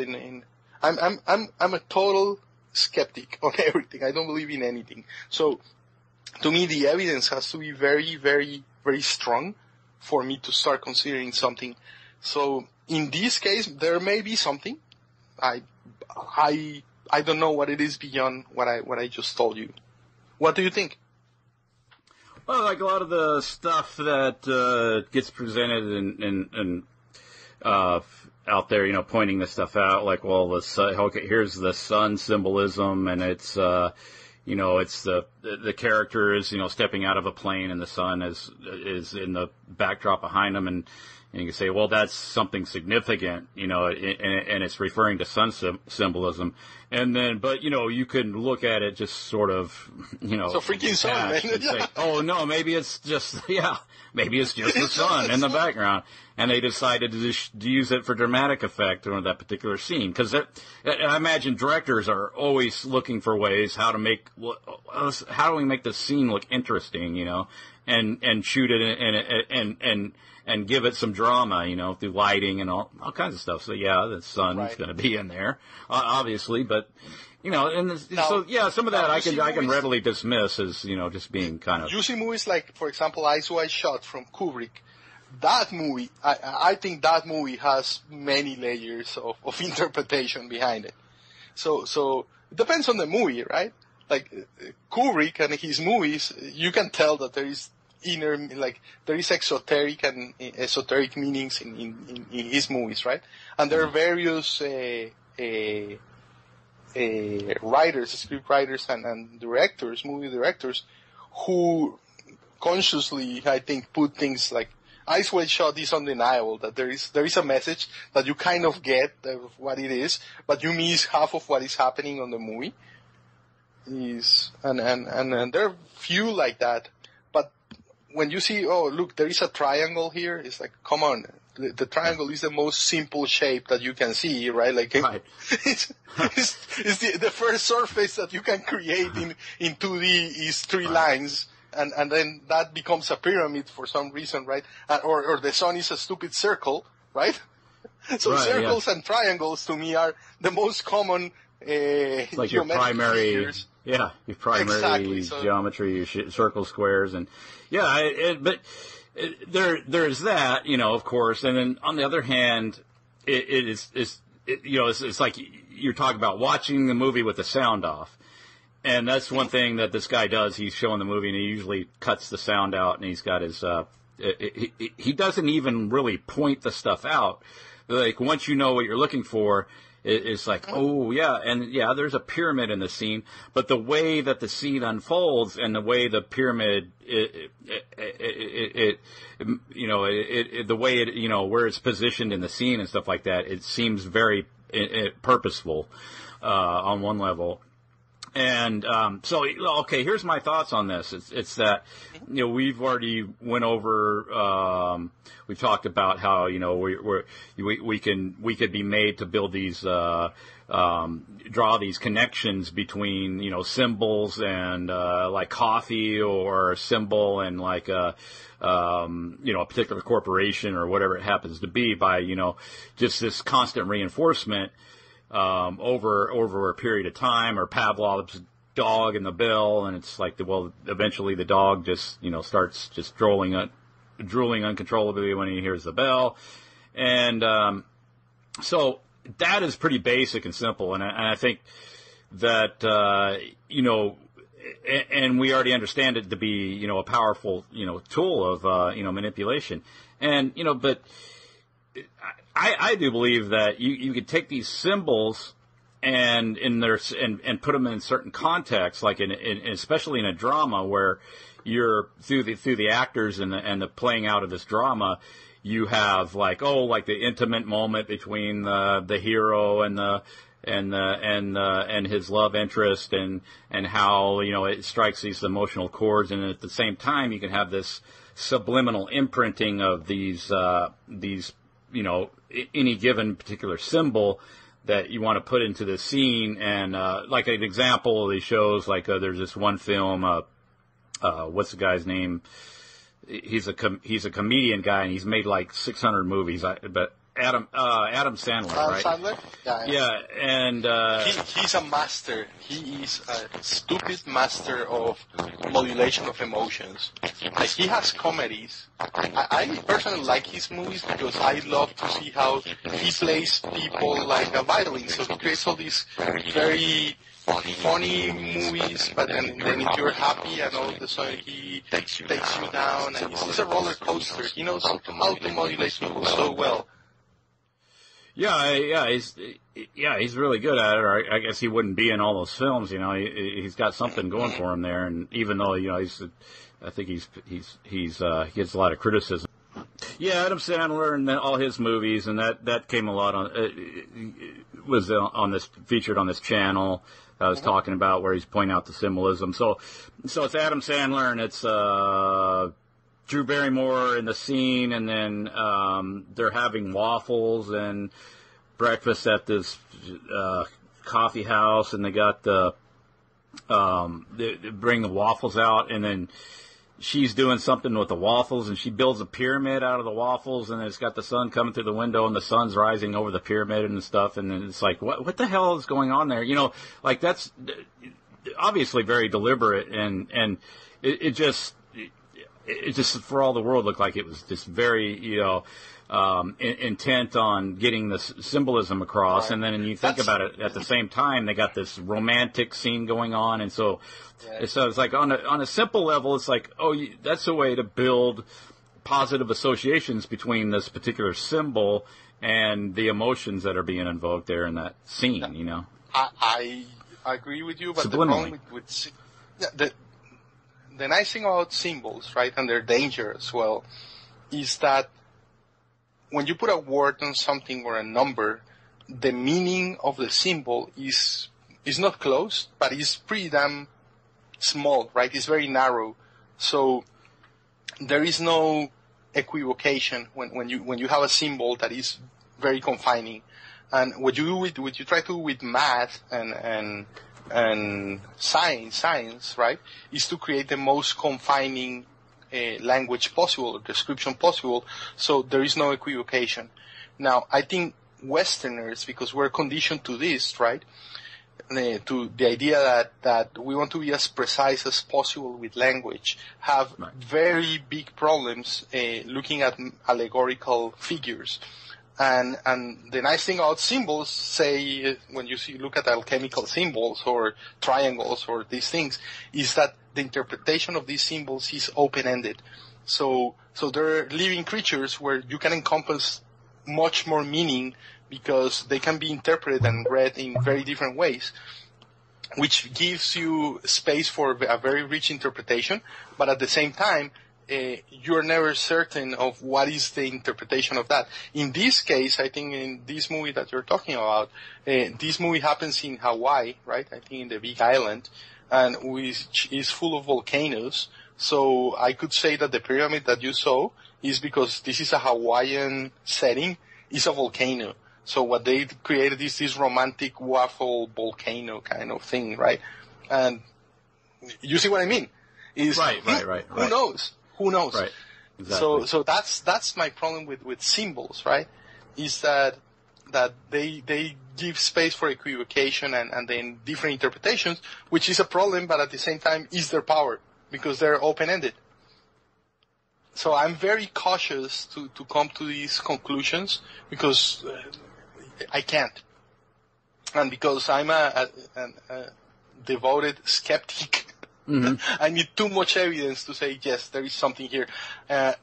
I'm a total skeptic on everything. I don't believe in anything. So to me, the evidence has to be very, very, very strong for me to start considering something. So in this case, there may be something. I don't know what it is beyond what I just told you. What do you think? Well, like a lot of the stuff that gets presented and out there, pointing this stuff out, like, well, okay, here's the sun symbolism, and it's it's the character is stepping out of a plane, and the sun is in the backdrop behind them, and you can say, well, that's something significant, and it's referring to sun symbolism. And then, but, you can look at it just sort of, So freaking sun, man. And say, oh, no, maybe it's just the sun in the background. And they decided to use it for dramatic effect on that particular scene. Because I imagine directors are always looking for ways how do we make the scene look interesting, and shoot it and give it some drama, through lighting and all kinds of stuff. So yeah, the sun's going to be in there, obviously, but some of that I can readily dismiss as just being kind of. You see movies like, for example, Eyes Wide Shut from Kubrick. That movie, I think that movie has many layers of interpretation behind it. So it depends on the movie, right? Like Kubrick and his movies, you can tell that there is there is esoteric meanings in his movies, right? And there are various writers, script writers, and directors, movie directors, who consciously, I think, put things like Eyes Wide Shut is undeniable that there is a message that you kind of get of what it is, but you miss half of what is happening on the movie. And there are few like that. When you see, oh, look, there is a triangle here, it's like, come on, the triangle is the most simple shape that you can see, right? Like, right. It's the first surface that you can create in 2D is three lines, and then that becomes a pyramid for some reason, right? Or the sun is a stupid circle, right? So circles and triangles to me are the most common like your primary figures. Yeah, your primary geometry, your circle, squares, and there's that, of course. And then on the other hand, it's like you're talking about watching the movie with the sound off, and that's one thing that this guy does. He's showing the movie, and he usually cuts the sound out, and he's got his. He doesn't even really point the stuff out. Like once you know what you're looking for. It's like, oh, yeah, and yeah, there's a pyramid in the scene, but the way that the scene unfolds and the way the pyramid, the way it, where it's positioned in the scene and stuff like that, it seems very purposeful on one level. And so, okay, here's my thoughts on this. It's that, we've already went over. We've talked about how we could be made to build these, draw these connections between symbols and like coffee or a symbol and like a particular corporation or whatever it happens to be by just this constant reinforcement. Over a period of time, or Pavlov's dog and the bill, and it's like, eventually the dog just, starts just drooling uncontrollably when he hears the bell. And, so that is pretty basic and simple. And I think that, and we already understand it to be, a powerful, tool of, manipulation. And, but I do believe that you could take these symbols and put them in certain contexts, like especially in a drama where you're through the actors and the playing out of this drama, you have like the intimate moment between the hero and his love interest and how it strikes these emotional chords, and at the same time you can have this subliminal imprinting of these any given particular symbol that you want to put into the scene. And like an example, he shows like there's this one film. What's the guy's name? He's a comedian guy, and he's made like 600 movies. But Adam Sandler, right? Sandler? Yeah, and he's a master. He is a stupid master of modulation of emotions. Like, he has comedies. I personally like his movies because I love to see how he plays people like a violin. So he creates all these very funny movies, but then if you're happy and all of a sudden he takes you down, and he's a roller coaster. He knows how to modulate people so well. He's really good at it. Or I guess he wouldn't be in all those films. You know, he's got something going for him there. And even though I think he gets a lot of criticism. Yeah, Adam Sandler and then all his movies, and that came a lot on. Was featured on this channel. I was talking about where he's pointing out the symbolism. So it's Adam Sandler and it's Drew Barrymore in the scene, and then they're having waffles and breakfast at this coffee house, and they got they bring the waffles out, and then she's doing something with the waffles, and she builds a pyramid out of the waffles, and it's got the sun coming through the window, and the sun's rising over the pyramid and stuff, and then it's like, what the hell is going on there? You know, like, that's obviously very deliberate, and it just for all the world looked like it was just very, intent on getting the symbolism across. Right. And then you think about it, at the same time, they got this romantic scene going on, and so it's like on a simple level, it's like, that's a way to build positive associations between this particular symbol and the emotions that are being invoked there in that scene. You know, I agree with you, but the problem with the nice thing about symbols, right, and their danger as well, is that when you put a word on something or a number, the meaning of the symbol is not closed, but is pretty damn small, right? It's very narrow. So there is no equivocation when you have a symbol that is very confining. And what you try to do with math and science, right, is to create the most confining language possible, or description possible, so there is no equivocation. Now, I think Westerners, because we're conditioned to this, right, to the idea that we want to be as precise as possible with language, have very big problems looking at allegorical figures. And the nice thing about symbols, say, when you look at alchemical symbols or triangles or these things, is that the interpretation of these symbols is open-ended. So they're living creatures where you can encompass much more meaning because they can be interpreted and read in very different ways, which gives you space for a very rich interpretation, but at the same time, you're never certain of what is the interpretation of that. In this case, I think in this movie that you're talking about, this movie happens in Hawaii, right? I think in the Big Island, and which is full of volcanoes. So I could say that the pyramid that you saw is because this is a Hawaiian setting, is a volcano. So what they created is this romantic waffle volcano kind of thing, right? And you see what I mean? Right. Who knows? Who knows? Right. Exactly. So that's my problem with symbols, right? Is that they give space for equivocation and then different interpretations, which is a problem, but at the same time is their power because they're open-ended. So I'm very cautious to come to these conclusions because I can't, and because I'm a devoted skeptic. Mm-hmm. I need too much evidence to say, yes, there is something here,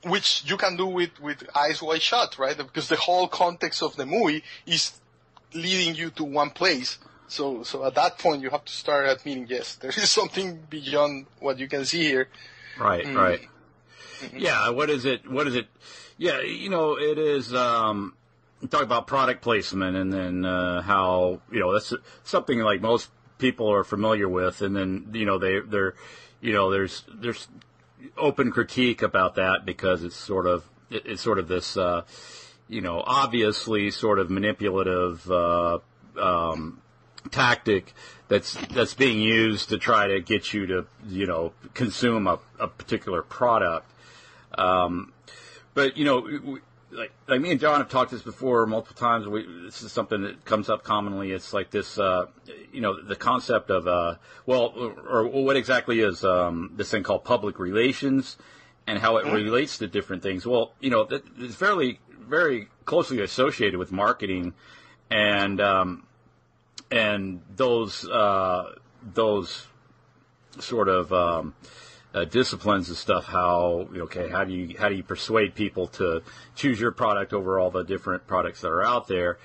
which you can do with eyes wide shut, right? Because the whole context of the movie is leading you to one place. So at that point, you have to start admitting, yes, there is something beyond what you can see here. Right, right. Mm-hmm. Yeah, what is it? Yeah, it is, talk about product placement and then how, that's something like most people are familiar with, and then there's open critique about that because it's sort of this obviously sort of manipulative tactic that's being used to try to get you to consume a particular product. But like me and John have talked this before multiple times. This is something that comes up commonly. It's like this, the concept of, or what exactly is this thing called public relations and how it relates to different things. Well, it's very closely associated with marketing and those sort of disciplines and stuff. How do you persuade people to choose your product over all the different products that are out there?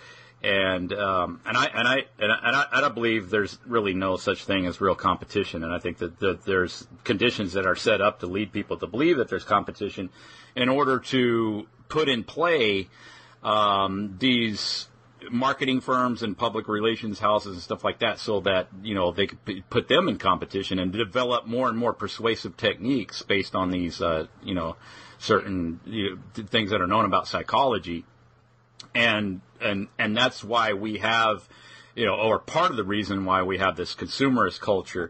And I believe there's really no such thing as real competition. And I think that there's conditions that are set up to lead people to believe that there's competition in order to put in play these marketing firms and public relations houses and stuff like that, so that they could put them in competition and develop more and more persuasive techniques based on these certain things that are known about psychology, and that's why we have or part of the reason why we have this consumerist culture.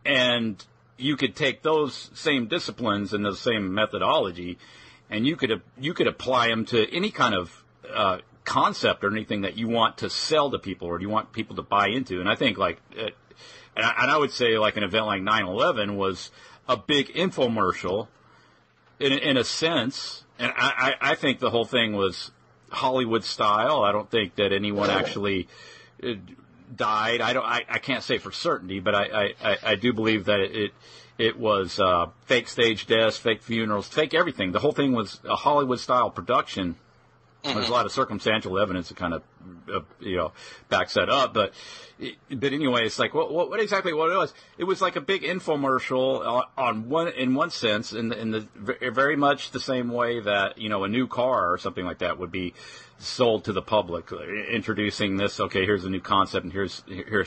And you could take those same disciplines and the same methodology, and you could apply them to any kind of concept or anything that you want to sell to people or you want people to buy into. And I think and I would say like an event like 9/11 was a big infomercial in a sense. And I think the whole thing was Hollywood style. I don't think that anyone actually died. I can't say for certainty, but I do believe that it was fake stage deaths, fake funerals, fake everything. The whole thing was a Hollywood style production. There's a lot of circumstantial evidence that kind of, backs that up. But anyway, it's like, what exactly what it was? It was like a big infomercial in one sense, in the very much the same way that, a new car or something like that would be sold to the public, introducing this, okay, here's a new concept and here's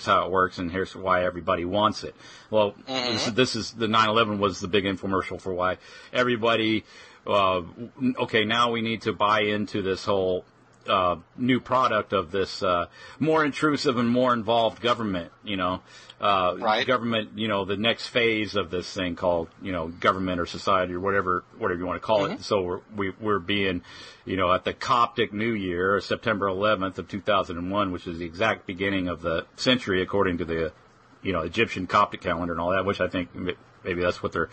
how it works and here's why everybody wants it. Well, this is the 9/11 was the big infomercial for why everybody, okay, now we need to buy into this whole new product of this more intrusive and more involved government, Right. Government, the next phase of this thing called, government or society or whatever you want to call it. So we're being, at the Coptic New Year, September 11th of 2001, which is the exact beginning of the century according to the, Egyptian Coptic calendar and all that, which I think maybe that's what they're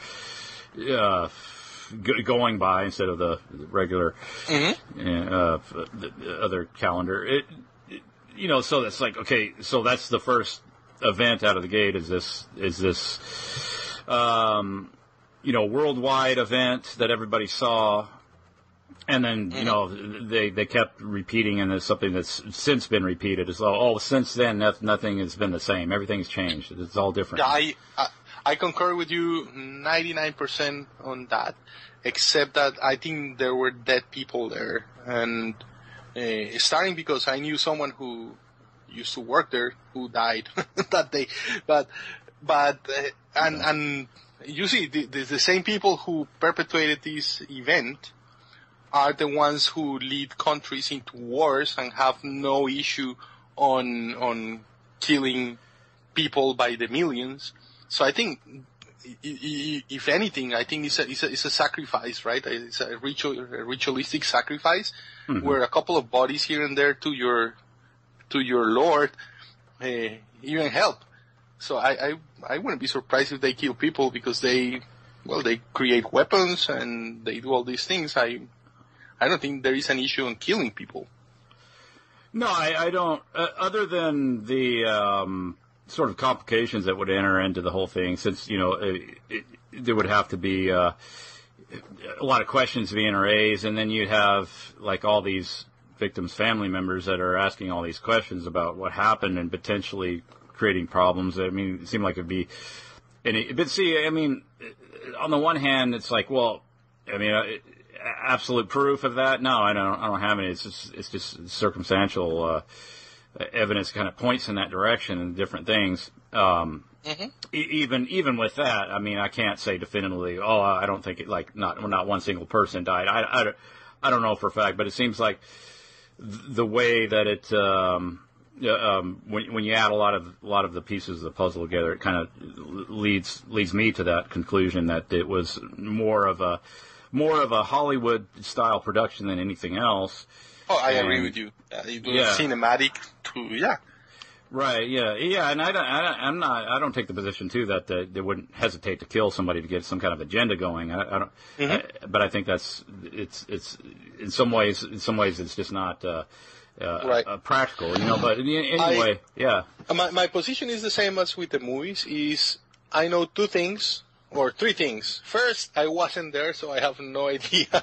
going by instead of the regular the other calendar. So that's like, okay, so that's the first event out of the gate is this worldwide event that everybody saw, and then they kept repeating, and it's something that's since been repeated. It's since then nothing has been the same. Everything's changed. It's all different. Yeah, I concur with you 99% on that, except that I think there were dead people there, and starting because I knew someone who used to work there who died that day. But you see, the same people who perpetuated this event are the ones who lead countries into wars and have no issue on killing people by the millions. So I think, if anything, I think it's a sacrifice, right? It's a ritualistic sacrifice where a couple of bodies here and there to your Lord even help. So I wouldn't be surprised if they kill people because they create weapons and they do all these things. I don't think there is an issue on killing people. No, I don't. Other than the sort of complications that would enter into the whole thing, since there would have to be a lot of questions being raised, and then you'd have like all these victims' family members that are asking all these questions about what happened and potentially creating problems. I mean, it seemed like it'd be. But see, I mean, on the one hand, it's like, well, I mean, absolute proof of that? No, I don't have any. It's just circumstantial evidence kind of points in that direction and different things. Even with that, I mean, I can't say definitively, I don't think it, like, not one single person died. I don't know for a fact, but it seems like the way that it, when you add a lot of the pieces of the puzzle together, it kind of leads me to that conclusion that it was more of more of a Hollywood style production than anything else. Oh, I agree with you. It was cinematic too. Yeah. Right. Yeah. And I don't take the position too that they wouldn't hesitate to kill somebody to get some kind of agenda going. I don't. But I think it's in some ways it's just not practical. But anyway, yeah. My position is the same as with the movies. Is I know two things or three things. First, I wasn't there, so I have no idea.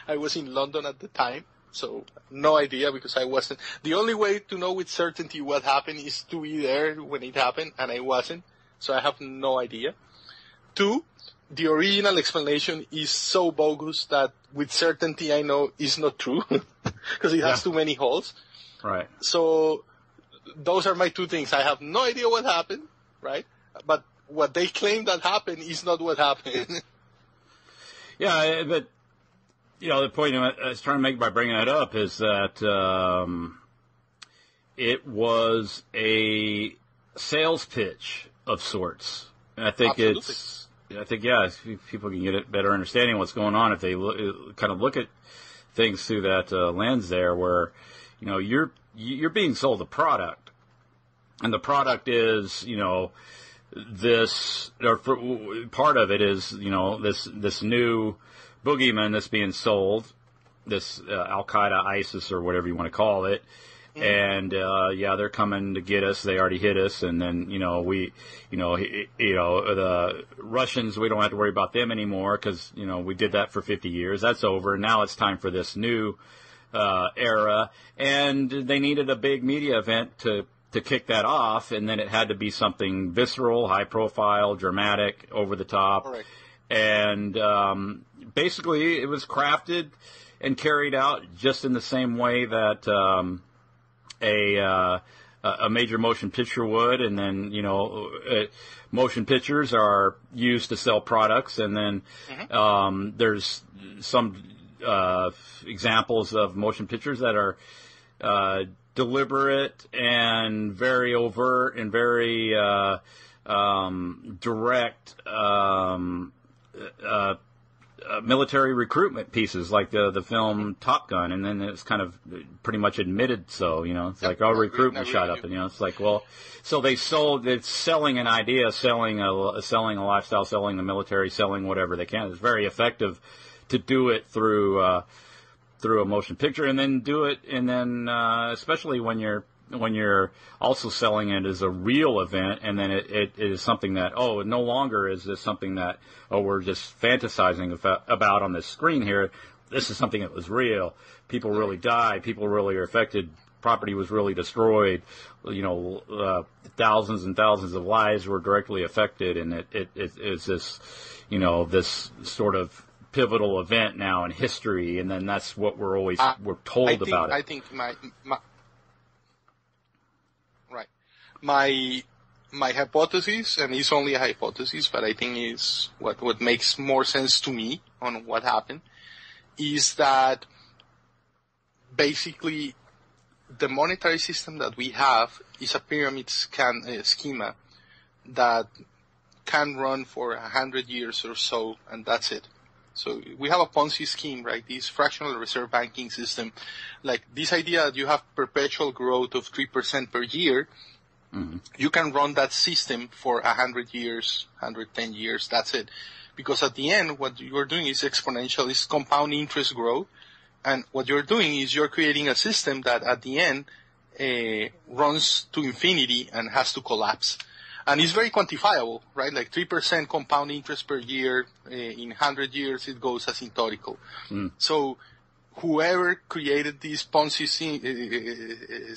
I was in London at the time. So, no idea because I wasn't. The only way to know with certainty what happened is to be there when it happened, and I wasn't. So I have no idea. Two, the original explanation is so bogus that with certainty I know is not true because it has too many holes. Right. So, those are my two things. I have no idea what happened, right? But what they claim that happened is not what happened. Yeah, but... the point I was trying to make by bringing that up is that it was a sales pitch of sorts. And I think people can get a better understanding of what's going on if they kind of look at things through that lens there, where you're being sold a product, and the product is this, or part of it is this new boogeyman that's being sold, this Al-Qaeda, ISIS, or whatever you want to call it, and they're coming to get us. They already hit us, and then the Russians, we don't have to worry about them anymore because we did that for 50 years. That's over, and now it's time for this new era. And they needed a big media event to kick that off, and then it had to be something visceral, high profile, dramatic, over the top. Correct. And basically, it was crafted and carried out just in the same way that a major motion picture would. And then, motion pictures are used to sell products. And then there's some examples of motion pictures that are deliberate and very overt and very direct. Military recruitment pieces like the film Top Gun, and then it's kind of pretty much admitted so, it's like, recruitment shot up, and it's like, well, so it's selling an idea, selling a lifestyle, selling the military, selling whatever they can. It's very effective to do it through a motion picture, and then especially when you're also selling it as a real event, and then it is something that, no longer is this something that, we're just fantasizing about on this screen here. This is something that was real. People really died. People really are affected. Property was really destroyed. Thousands and thousands of lives were directly affected, and it is this, this sort of pivotal event now in history, and then that's what we're told about it. I think my hypothesis, and it's only a hypothesis, but I think is what makes more sense to me on what happened, is that basically the monetary system that we have is a pyramid schema that can run for 100 years or so, and that's it. So we have a Ponzi scheme, right? This fractional reserve banking system, like this idea that you have perpetual growth of 3% per year. Mm-hmm. You can run that system for 100 years, 110 years, that's it. Because at the end, what you're doing is exponential, is compound interest growth. And what you're doing is you're creating a system that at the end runs to infinity and has to collapse. And it's very quantifiable, right? Like 3% compound interest per year, in 100 years it goes asymptotical. Mm. So whoever created this Ponzi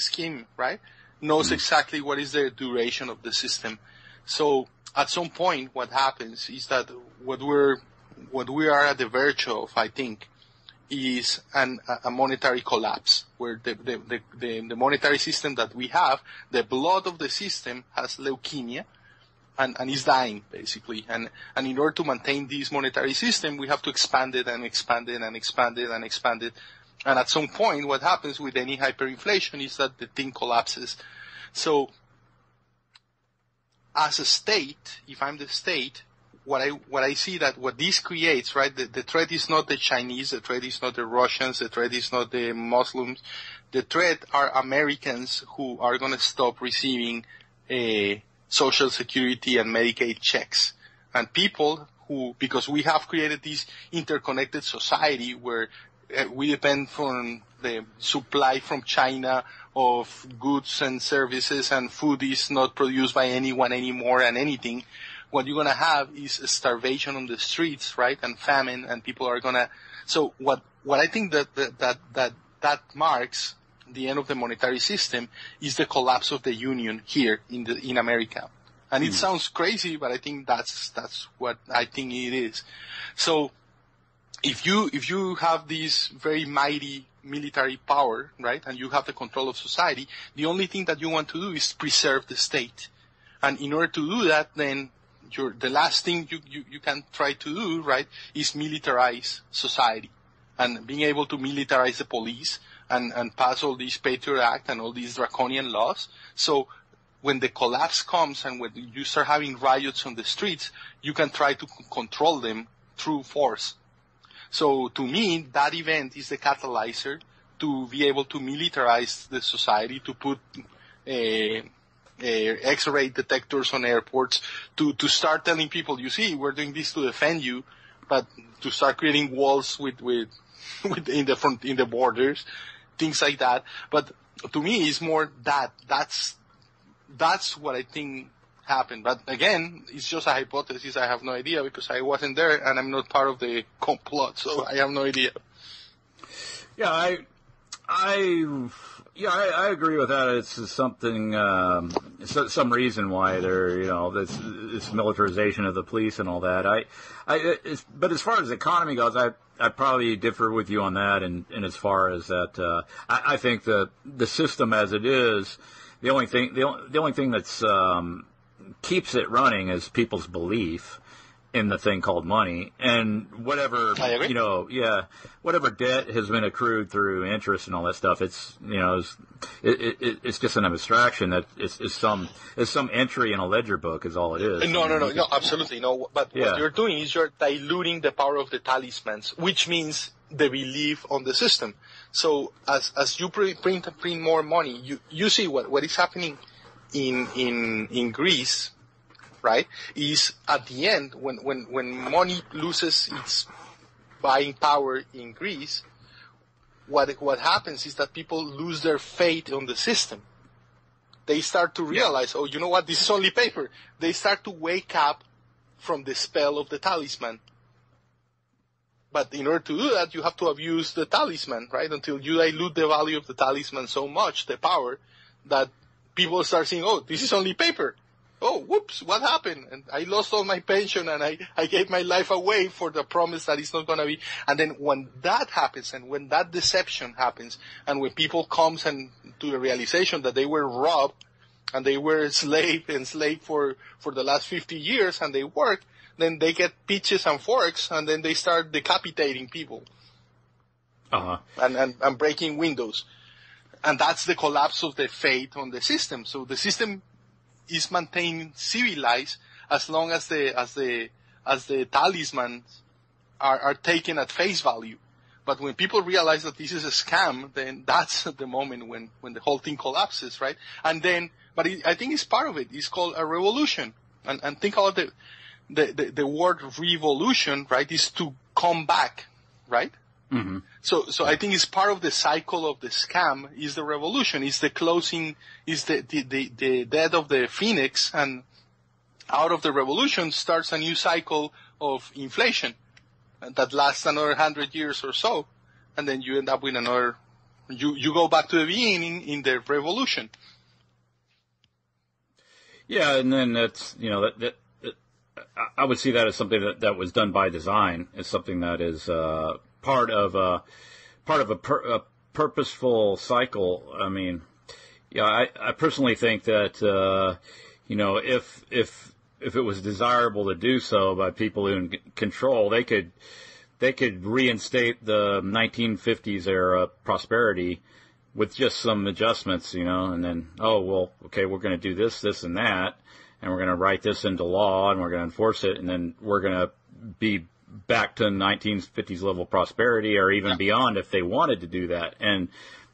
scheme, right, knows exactly what is the duration of the system. So at some point, what happens is that what we are at the verge of, I think, is a monetary collapse, where the monetary system that we have, the blood of the system has leukemia and is dying, basically. And in order to maintain this monetary system, we have to expand it and expand it and expand it and expand it. And at some point, what happens with any hyperinflation is that the thing collapses. So, as a state, if I'm the state, what I see that what this creates, right? The threat is not the Chinese, the threat is not the Russians, the threat is not the Muslims. The threat are Americans who are going to stop receiving Social Security and Medicaid checks, and people who, because we have created this interconnected society where we depend on the supply from China of goods and services, and food is not produced by anyone anymore, and anything. What you're going to have is starvation on the streets, right, and famine, and people are going to. So what I think that marks the end of the monetary system is the collapse of the union here in America. And it sounds crazy, but I think that's what I think it is. So if you have this very mighty military power, right, and you have the control of society, the only thing that you want to do is preserve the state. And in order to do that, then the last thing you can try to do, right, is militarize society. And being able to militarize the police and pass all these Patriot Act and all these draconian laws. So when the collapse comes and when you start having riots on the streets, you can try to control them through force. So to me, that event is the catalyzer to be able to militarize the society, to put X-ray detectors on airports, to start telling people, you see, we're doing this to defend you, but to start creating walls with in the borders, things like that. But to me, it's more that's what I think happened. But again, it's just a hypothesis. I have no idea because I wasn't there and I'm not part of the complot, so I have no idea. Yeah, I agree with that. It's something, some reason why this militarization of the police and all that. But as far as the economy goes, I probably differ with you on that. And as far as that, I think the system as it is, the only thing that's keeps it running is people's belief in the thing called money, and whatever whatever debt has been accrued through interest and all that stuff. It's it's just an abstraction that is some entry in a ledger book is all it is. No, absolutely no. But what you're doing is you're diluting the power of the talismans, which means the belief on the system. So as you print more money, you see what is happening in Greece, right? Is at the end when money loses its buying power in Greece, what happens is that people lose their faith on the system. They start to realize, oh, you know what? This is only paper. They start to wake up from the spell of the talisman. But in order to do that, you have to abuse the talisman, right? Until you dilute the value of the talisman so much, the power, that people start saying, oh, this is only paper. Oh, whoops, what happened? And I lost all my pension and I gave my life away for the promise that it's not going to be. And then when that happens and when that deception happens and when people comes and to the realization that they were robbed and they were enslaved for the last 50 years and they work, then they get pitches and forks and then they start decapitating people. And breaking windows. And that's the collapse of the faith on the system. So the system is maintained civilized as long as the talismans are taken at face value. But when people realize that this is a scam, then that's the moment when the whole thing collapses, right? And then, I think it's part of it. It's called a revolution. And think about the word revolution, right, is to come back, right? Mm-hmm. So I think it's part of the cycle of the scam is the revolution, is the closing, is the death of the phoenix, and out of the revolution starts a new cycle of inflation that lasts another 100 years or so, and then you end up with another, you go back to the beginning in the revolution. Yeah, and then that's, that I would see that as something that was done by design, as something that is, part of a purposeful cycle. I mean, I personally think that if it was desirable to do so by people in control, they could reinstate the 1950s era prosperity with just some adjustments, and then we're going to do this, and that, and we're going to write this into law, and we're going to enforce it, and then we're going to be back to 1950s level prosperity or even beyond if they wanted to do that. And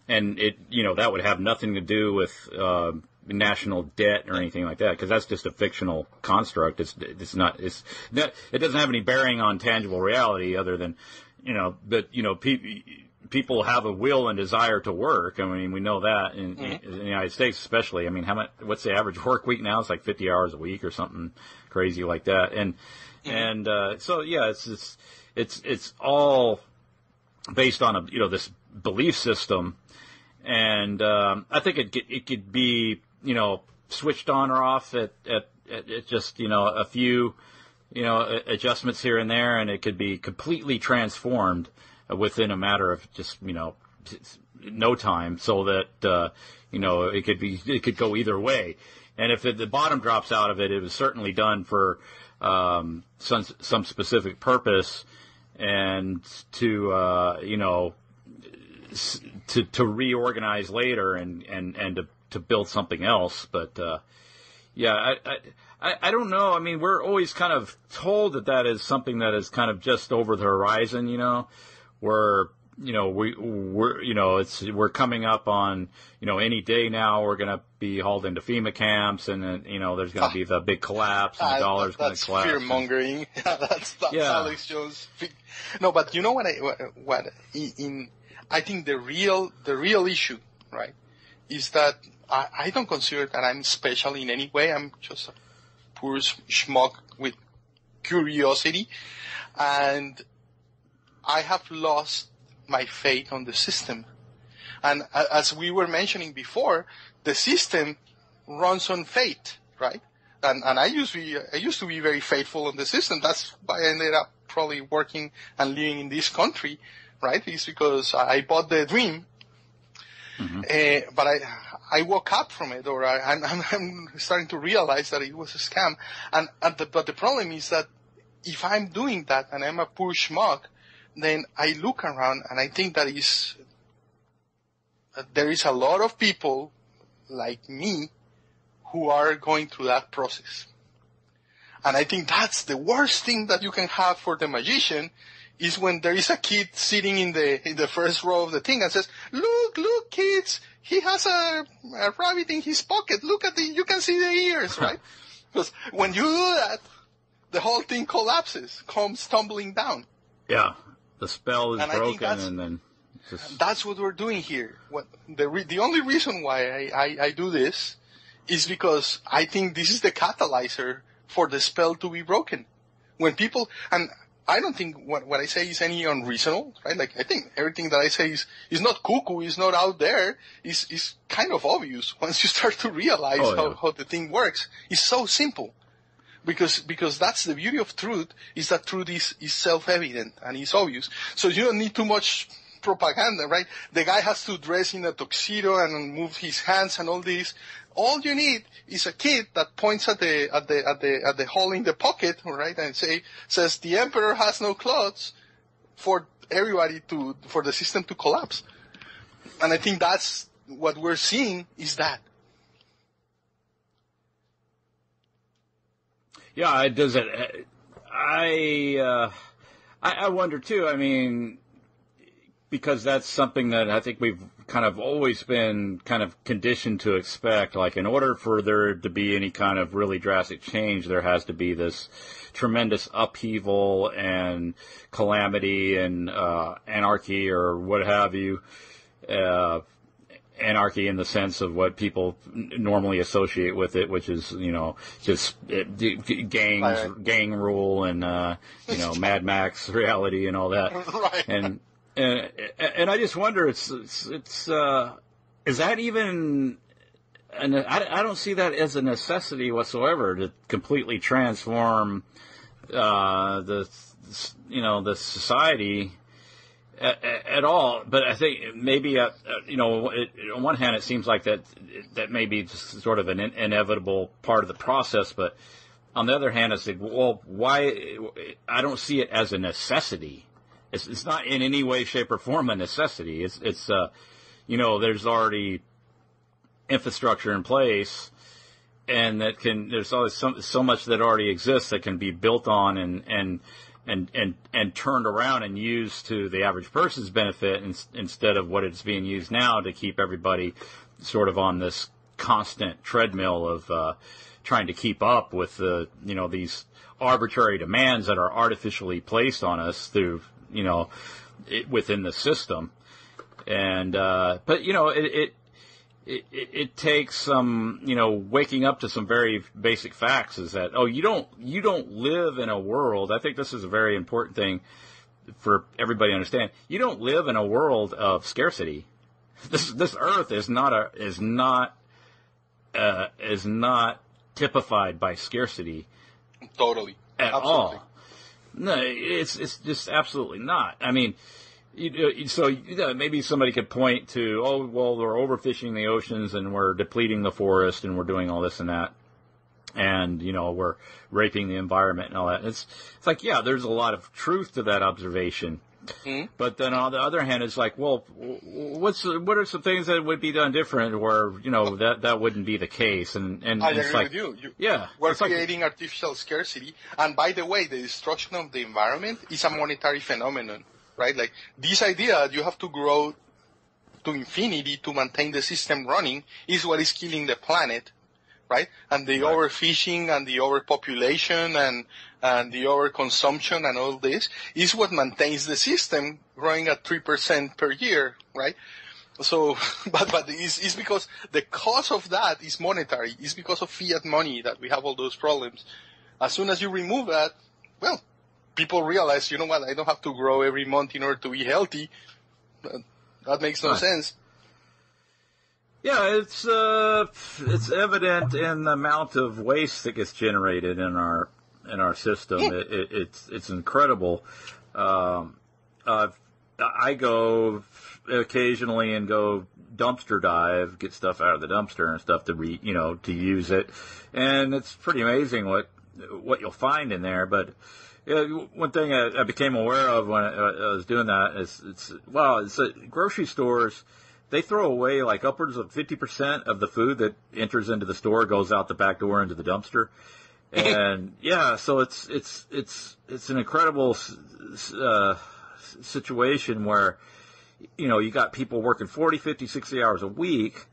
it, that would have nothing to do with national debt or anything like that, because that's just a fictional construct. It doesn't have any bearing on tangible reality other than, people have a will and desire to work. I mean, we know that in the United States, especially. I mean, what's the average work week now? It's like 50 hours a week or something crazy like that. So yeah, it's all based on this belief system, and I think it could be switched on or off at just a few adjustments here and there, and it could be completely transformed within a matter of just no time, so that it could go either way. And if the bottom drops out of it, it was certainly done for some specific purpose, and to reorganize later and to build something else. But I don't know. I mean, we're always kind of told that is something that is kind of just over the horizon. Where we're coming up on any day now. We're going to be hauled into FEMA camps, and then there's going to be the big collapse, and the dollar's going to collapse. That's fear mongering. That's Alex Jones. No, but you know what? I think the real issue, right, is that I don't consider that I'm special in any way. I'm just a poor schmuck with curiosity, and I have lost my faith on the system. And as we were mentioning before, the system runs on faith, right? And I used to be very faithful on the system. That's why I ended up probably working and living in this country, right? It's because I bought the dream. Mm-hmm. But I woke up from it, or I'm starting to realize that it was a scam. But the problem is that if I'm doing that and I'm a poor schmuck, then I look around and I think there is a lot of people like me who are going through that process. And I think that's the worst thing that you can have for the magician, is when there is a kid sitting in the first row of the thing and says, look kids, he has a rabbit in his pocket. Look at you can see the ears, right? Because when you do that, the whole thing collapses, comes tumbling down. Yeah. The spell is broken, and then that's what we're doing here. The only reason why I do this is because I think this is the catalyzer for the spell to be broken. When people, and I don't think what I say is any unreasonable, right? Like, I think everything that I say is not cuckoo, is not out there, is kind of obvious once you start to realize how the thing works. It's so simple. Because that's the beauty of truth, is that truth is self-evident and is obvious. So you don't need too much propaganda, right? The guy has to dress in a tuxedo and move his hands and all this. All you need is a kid that points at the hole in the pocket, right, and says the emperor has no clothes, for the system to collapse. And I think that's what we're seeing, is that. Yeah, it does it. I wonder too. I mean, because that's something that I think we've kind of always been kind of conditioned to expect. Like, in order for there to be any kind of really drastic change, there has to be this tremendous upheaval and calamity and anarchy, or what have you. Anarchy in the sense of what people normally associate with it, which is, just gangs, gang rule, and, Mad Max reality and all that. Right. And I just wonder, is that even, and I don't see that as a necessity whatsoever to completely transform, the society at all. But I think maybe, on one hand, it seems like that may be just sort of an inevitable part of the process. But on the other hand, I say, well, why? I don't see it as a necessity. It's not in any way, shape, or form a necessity. It's there's already infrastructure in place, and there's always so much that already exists that can be built on and turned around and used to the average person's benefit instead of what it's being used now to keep everybody sort of on this constant treadmill of trying to keep up with these arbitrary demands that are artificially placed on us through within the system. And but it takes some waking up to some very basic facts. Is that you don't live in a world. I think this is a very important thing for everybody to understand. You don't live in a world of scarcity. This earth is not typified by scarcity. Totally. At Absolutely. all. No, it's just absolutely not. I mean, so maybe somebody could point to, we're overfishing the oceans and we're depleting the forest and we're doing all this and that, and we're raping the environment and all that. It's like, yeah, there's a lot of truth to that observation. Mm-hmm. But then on the other hand, it's like, well, what are some things that would be done different where that wouldn't be the case? And I it's agree like, with you. Yeah, We're creating artificial scarcity. And by the way, the destruction of the environment is a monetary phenomenon, right? Like this idea that you have to grow to infinity to maintain the system running is what is killing the planet, right? And the overfishing and the overpopulation and the overconsumption and all this is what maintains the system growing at 3% per year, right? So, but it's because the cause of that is monetary. It's because of fiat money that we have all those problems. As soon as you remove that, well, people realize, you know what, I don't have to grow every month in order to be healthy. That makes no sense. Yeah, it's evident in the amount of waste that gets generated in our system. It's incredible. I go occasionally and go dumpster dive, get stuff out of the dumpster and stuff to use it, and it's pretty amazing what you'll find in there. But one thing I became aware of when I was doing that is it's grocery stores. They throw away like upwards of 50% of the food that enters into the store goes out the back door into the dumpster. And yeah, so it's an incredible situation where, you got people working 40, 50, 60 hours a week,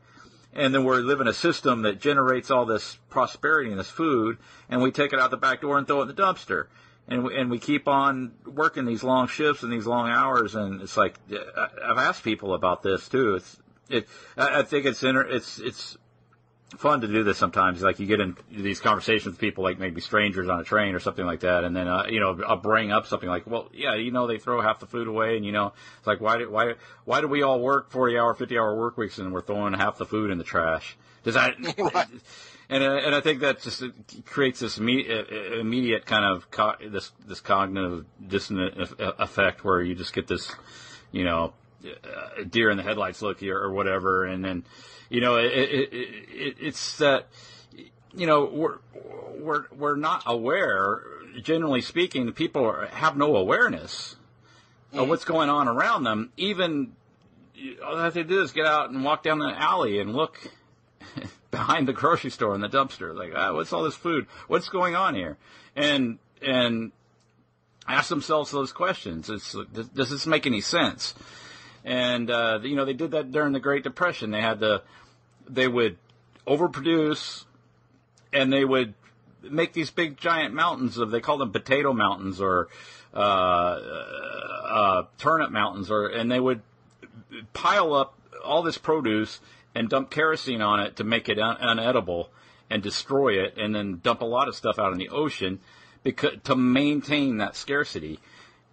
and then we live in a system that generates all this prosperity and this food, and we take it out the back door and throw it in the dumpster. And we keep on working these long shifts and these long hours, and it's like I've asked people about this too. I think it's fun to do this sometimes. Like you get in these conversations with people, like maybe strangers on a train or something like that, and then I'll bring up something like, well, yeah, they throw half the food away, and it's like why do we all work 40-hour, 50-hour work weeks and we're throwing half the food in the trash? Does that? Right. And I think that just creates this immediate kind of this cognitive dissonant effect where you just get this, deer in the headlights look here or whatever, and then, it's that, we're not aware. Generally speaking, people have no awareness of what's going on around them. Even all they have to do is get out and walk down the alley and look behind the grocery store in the dumpster, like, what's all this food? What's going on here? And ask themselves those questions. Does this make any sense? And they did that during the Great Depression. They would overproduce, and they would make these big giant mountains they call them potato mountains or turnip mountains, and they would pile up all this produce and dump kerosene on it to make it unedible and destroy it, and then dump a lot of stuff out in the ocean to maintain that scarcity.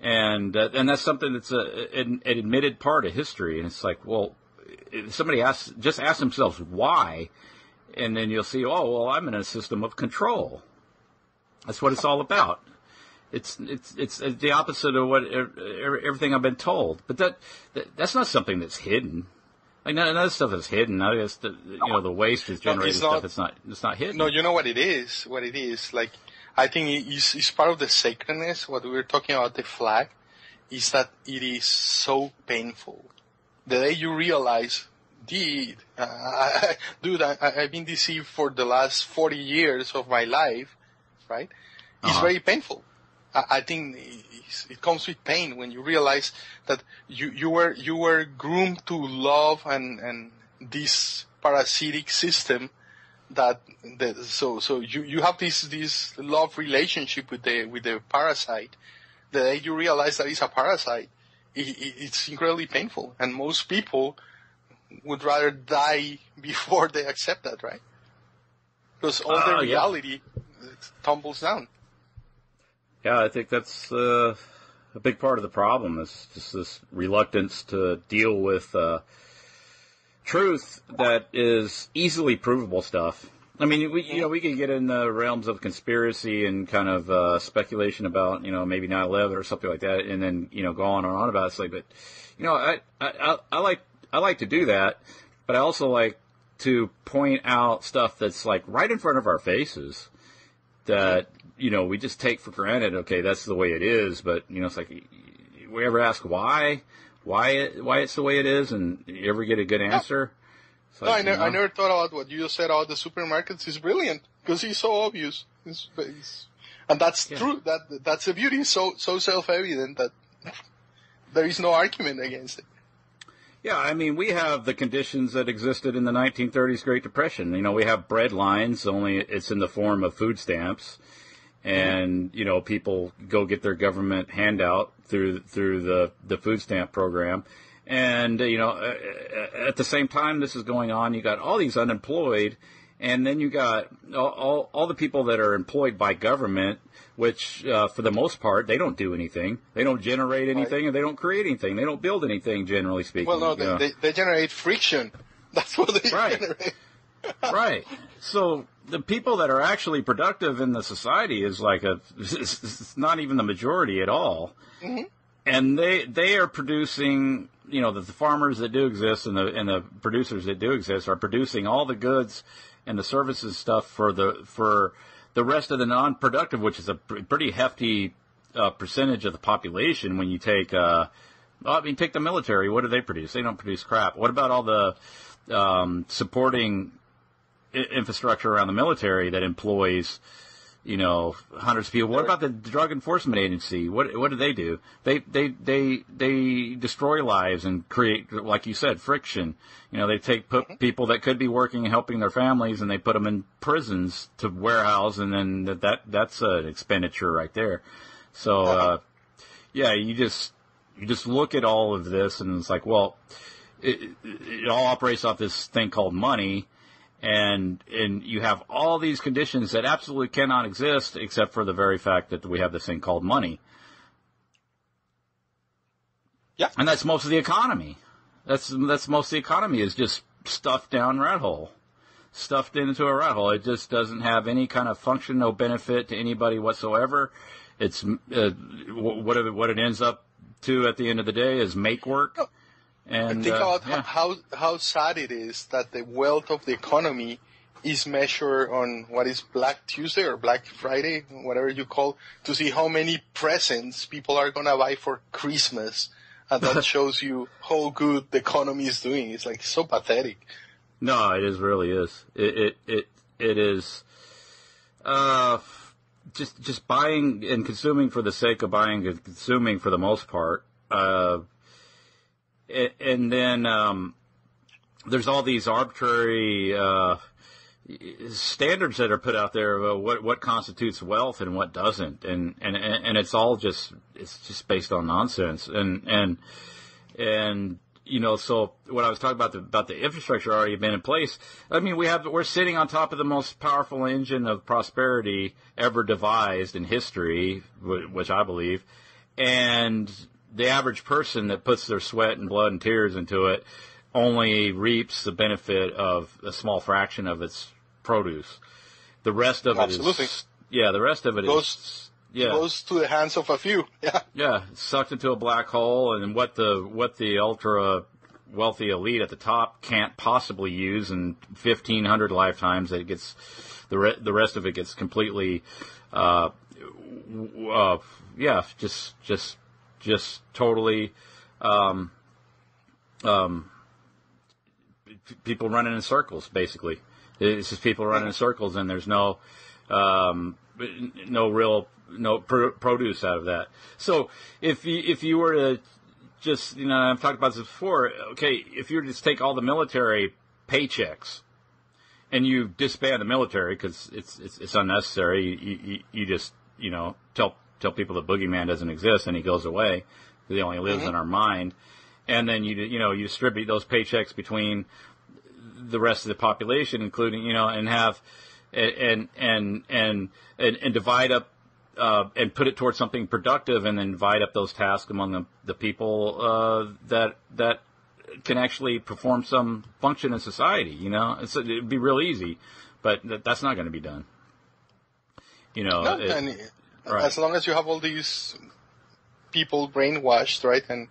And that's something that's an admitted part of history. And it's like, well, if somebody just ask themselves why, and then you'll see, I'm in a system of control. That's what it's all about. It's the opposite of what everything I've been told. But that's not something that's hidden. Like none of that stuff is hidden. I guess the waste is generated stuff. It's not hidden. No, you know what it is. What it is, like, I think it's part of the sacredness. What we were talking about, the flag, is that it is so painful. The day you realize indeed. Dude, I've been deceived for the last 40 years of my life, right? It's very painful. I think it comes with pain when you realize that you were groomed to love and this parasitic system so you have this love relationship with the parasite. The day you realize that it's a parasite, it's incredibly painful, and most people would rather die before they accept that, right? Because all their reality tumbles down. Yeah, I think that's a big part of the problem. Is just this reluctance to deal with truth that is easily provable stuff. I mean, we can get in the realms of conspiracy and kind of speculation about, maybe 9/11 or something like that, and then go on and on about it. It's like, but I like to do that, but I also like to point out stuff that's like right in front of our faces that we just take for granted. Okay, that's the way it is, but it's like, we ever ask why it's the way it is, and you ever get a good answer? Like, I never thought about what you just said about the supermarkets. It's brilliant because it's so obvious. And that's true. That's the beauty. It's so self-evident that there is no argument against it. Yeah, I mean, we have the conditions that existed in the 1930s Great Depression. We have bread lines, only it's in the form of food stamps. And, people go get their government handout through the food stamp program. And, at the same time this is going on, you got all these unemployed, and then you got all the people that are employed by government, which, for the most part, they don't do anything. They don't generate anything, and they don't create anything. They don't build anything, generally speaking. Well, no, they generate friction. That's what they generate. Right. So the people that are actually productive in the society is like it's not even the majority at all. Mm-hmm. And they are producing, the farmers that do exist and the producers that do exist are producing all the goods and the services stuff for the rest of the non-productive, which is a pretty hefty percentage of the population. When you take, take the military, what do they produce? They don't produce crap. What about all the supporting infrastructure around the military that employs, hundreds of people? What about the Drug Enforcement Agency? What do they do? They destroy lives and create, like you said, friction. They put people that could be working and helping their families, and they put them in prisons to warehouse, and then that's an expenditure right there. So, you just look at all of this, and it's like, well, it all operates off this thing called money. And you have all these conditions that absolutely cannot exist except for the very fact that we have this thing called money. Yeah. And that's most of the economy. That's most of the economy is just stuffed down rat hole. Stuffed into a rat hole. It just doesn't have any kind of function, no benefit to anybody whatsoever. It's what it ends up to at the end of the day is make work. And think about how sad it is that the wealth of the economy is measured on what is Black Tuesday or Black Friday, whatever you call, to see how many presents people are going to buy for Christmas. And that shows you how good the economy is doing. It's like so pathetic. No, it really is. It is just buying and consuming for the sake of buying and consuming for the most part. And then there's all these arbitrary standards that are put out there of what constitutes wealth and what doesn't, and it's all just based on nonsense. And so what I was talking about the infrastructure already been in place. I mean, we're sitting on top of the most powerful engine of prosperity ever devised in history, which I believe, and the average person that puts their sweat and blood and tears into it only reaps the benefit of a small fraction of its produce. The rest of it is... Yeah, the rest of it goes to the hands of a few. Yeah. Yeah, sucked into a black hole, and what the ultra wealthy elite at the top can't possibly use in 1,500 lifetimes, it gets the rest of it gets completely... just totally people running in circles, basically. It's just people running in circles, and there's no produce out of that. So if you were to just, I've talked about this before. Okay, if you were to just take all the military paychecks and you disband the military because it's unnecessary, you just tell people the boogeyman doesn't exist and he goes away because he only lives in our mind, and then you distribute those paychecks between the rest of the population, including and have and divide up. And put it towards something productive, and then divide up those tasks among the people that can actually perform some function in society. It'd be real easy, but that's not going to be done. Right. As long as you have all these people brainwashed, right, and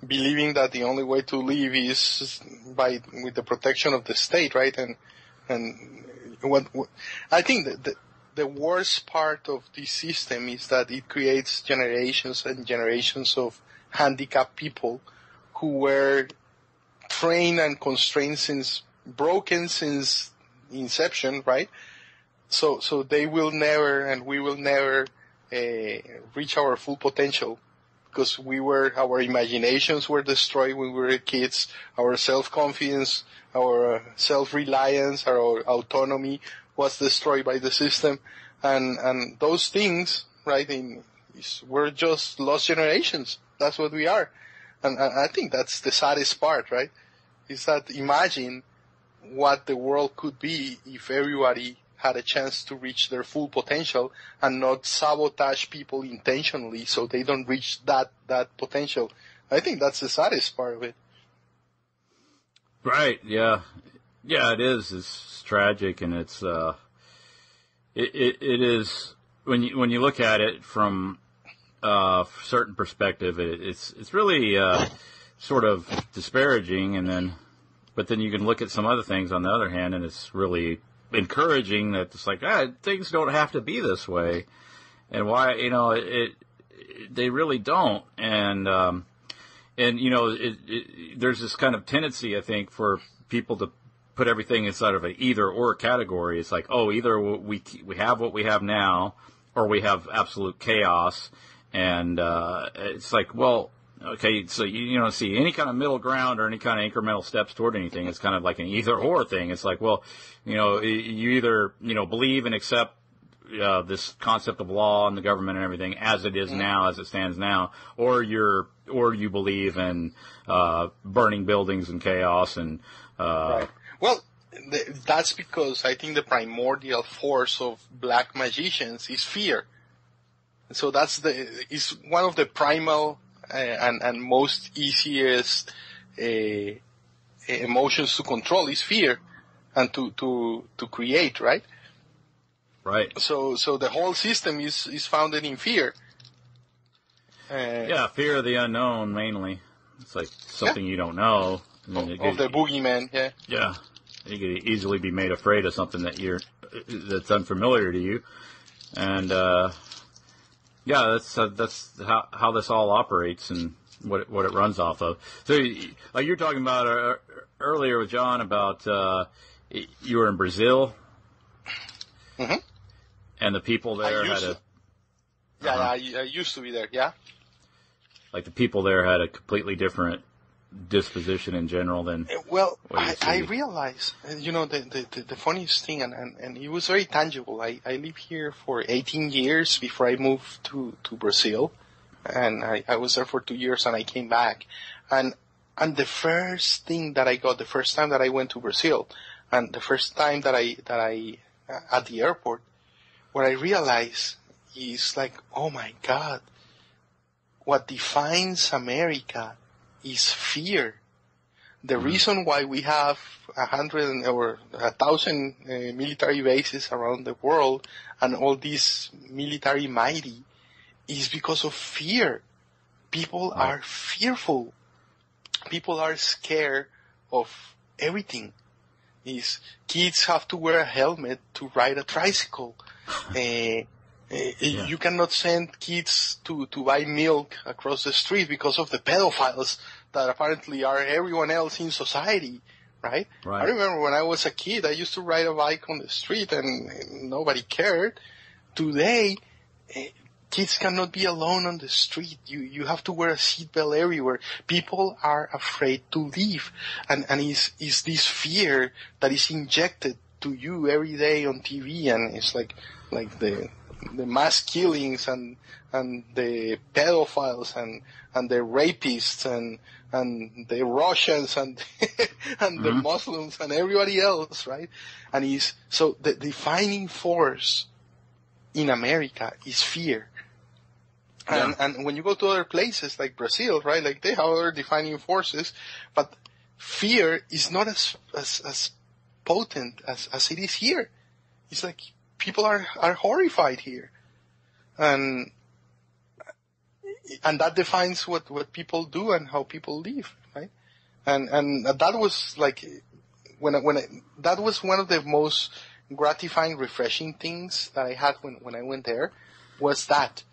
believing that the only way to live is with the protection of the state, right, and what I think that the worst part of this system is that it creates generations and generations of handicapped people who were trained and constrained broken since inception, right? So they will never, and we will never reach our full potential because our imaginations were destroyed when we were kids, our self-confidence, our self-reliance, our autonomy was destroyed by the system, and those things, right, we're just lost generations. That's what we are. And I think that's the saddest part, right, is that imagine what the world could be if everybody had a chance to reach their full potential and not sabotage people intentionally so they don't reach that potential. I think that's the saddest part of it. Right, yeah. Yeah, it is. It's tragic, and it's it is when you look at it from a certain perspective, it's really sort of disparaging, but then you can look at some other things on the other hand, and it's really encouraging that it's like things don't have to be this way, and why they really don't, and there's this kind of tendency, I think, for people to put everything inside of an either or category. It's like, either we have what we have now, or we have absolute chaos. And it's like, well, okay, so you don't see any kind of middle ground or any kind of incremental steps toward anything. It's kind of like an either or thing. It's like, well, you either believe and accept this concept of law and the government and everything as it is now, as it stands now, or you believe in burning buildings and chaos and right. Well, that's because I think the primordial force of black magicians is fear. So is one of the primal and most easiest emotions to control is fear and to create, right? Right. So the whole system is founded in fear. Fear of the unknown mainly. It's like something you don't know. Of the boogeyman, yeah. Yeah. You could easily be made afraid of something that's unfamiliar to you. And that's how this all operates and what it runs off of. So like you were talking about earlier with John about you were in Brazil. Mm-hmm. And the people there I used to be there, yeah. Like the people there had a completely different disposition in general than. Well, I realized, the funniest thing, and it was very tangible. I lived here for 18 years before I moved to Brazil, and I was there for 2 years, and I came back, and the first thing that I got, the first time that I went to Brazil, and the first time that I at the airport, what I realized is like, oh my God, what defines America is fear. The reason why we have 100 or 1,000 military bases around the world and all these military mighty is because of fear. People are fearful. People are scared of everything. Kids have to wear a helmet to ride a tricycle. You cannot send kids to buy milk across the street because of the pedophiles that apparently are everyone else in society, right? Right. I remember when I was a kid, I used to ride a bike on the street and nobody cared. Today, kids cannot be alone on the street. You have to wear a seatbelt everywhere. People are afraid to leave. And it's this fear that is injected to you every day on TV, and it's like the mass killings and the pedophiles and the rapists and the Russians and and the Muslims and everybody else, right? And so the defining force in America is fear. And when you go to other places like Brazil, right, like they have other defining forces, but fear is not as potent as it is here. It's like people are horrified here. And that defines what people do and how people live, right? And that was like that was one of the most gratifying, refreshing things that I had when I went there, was that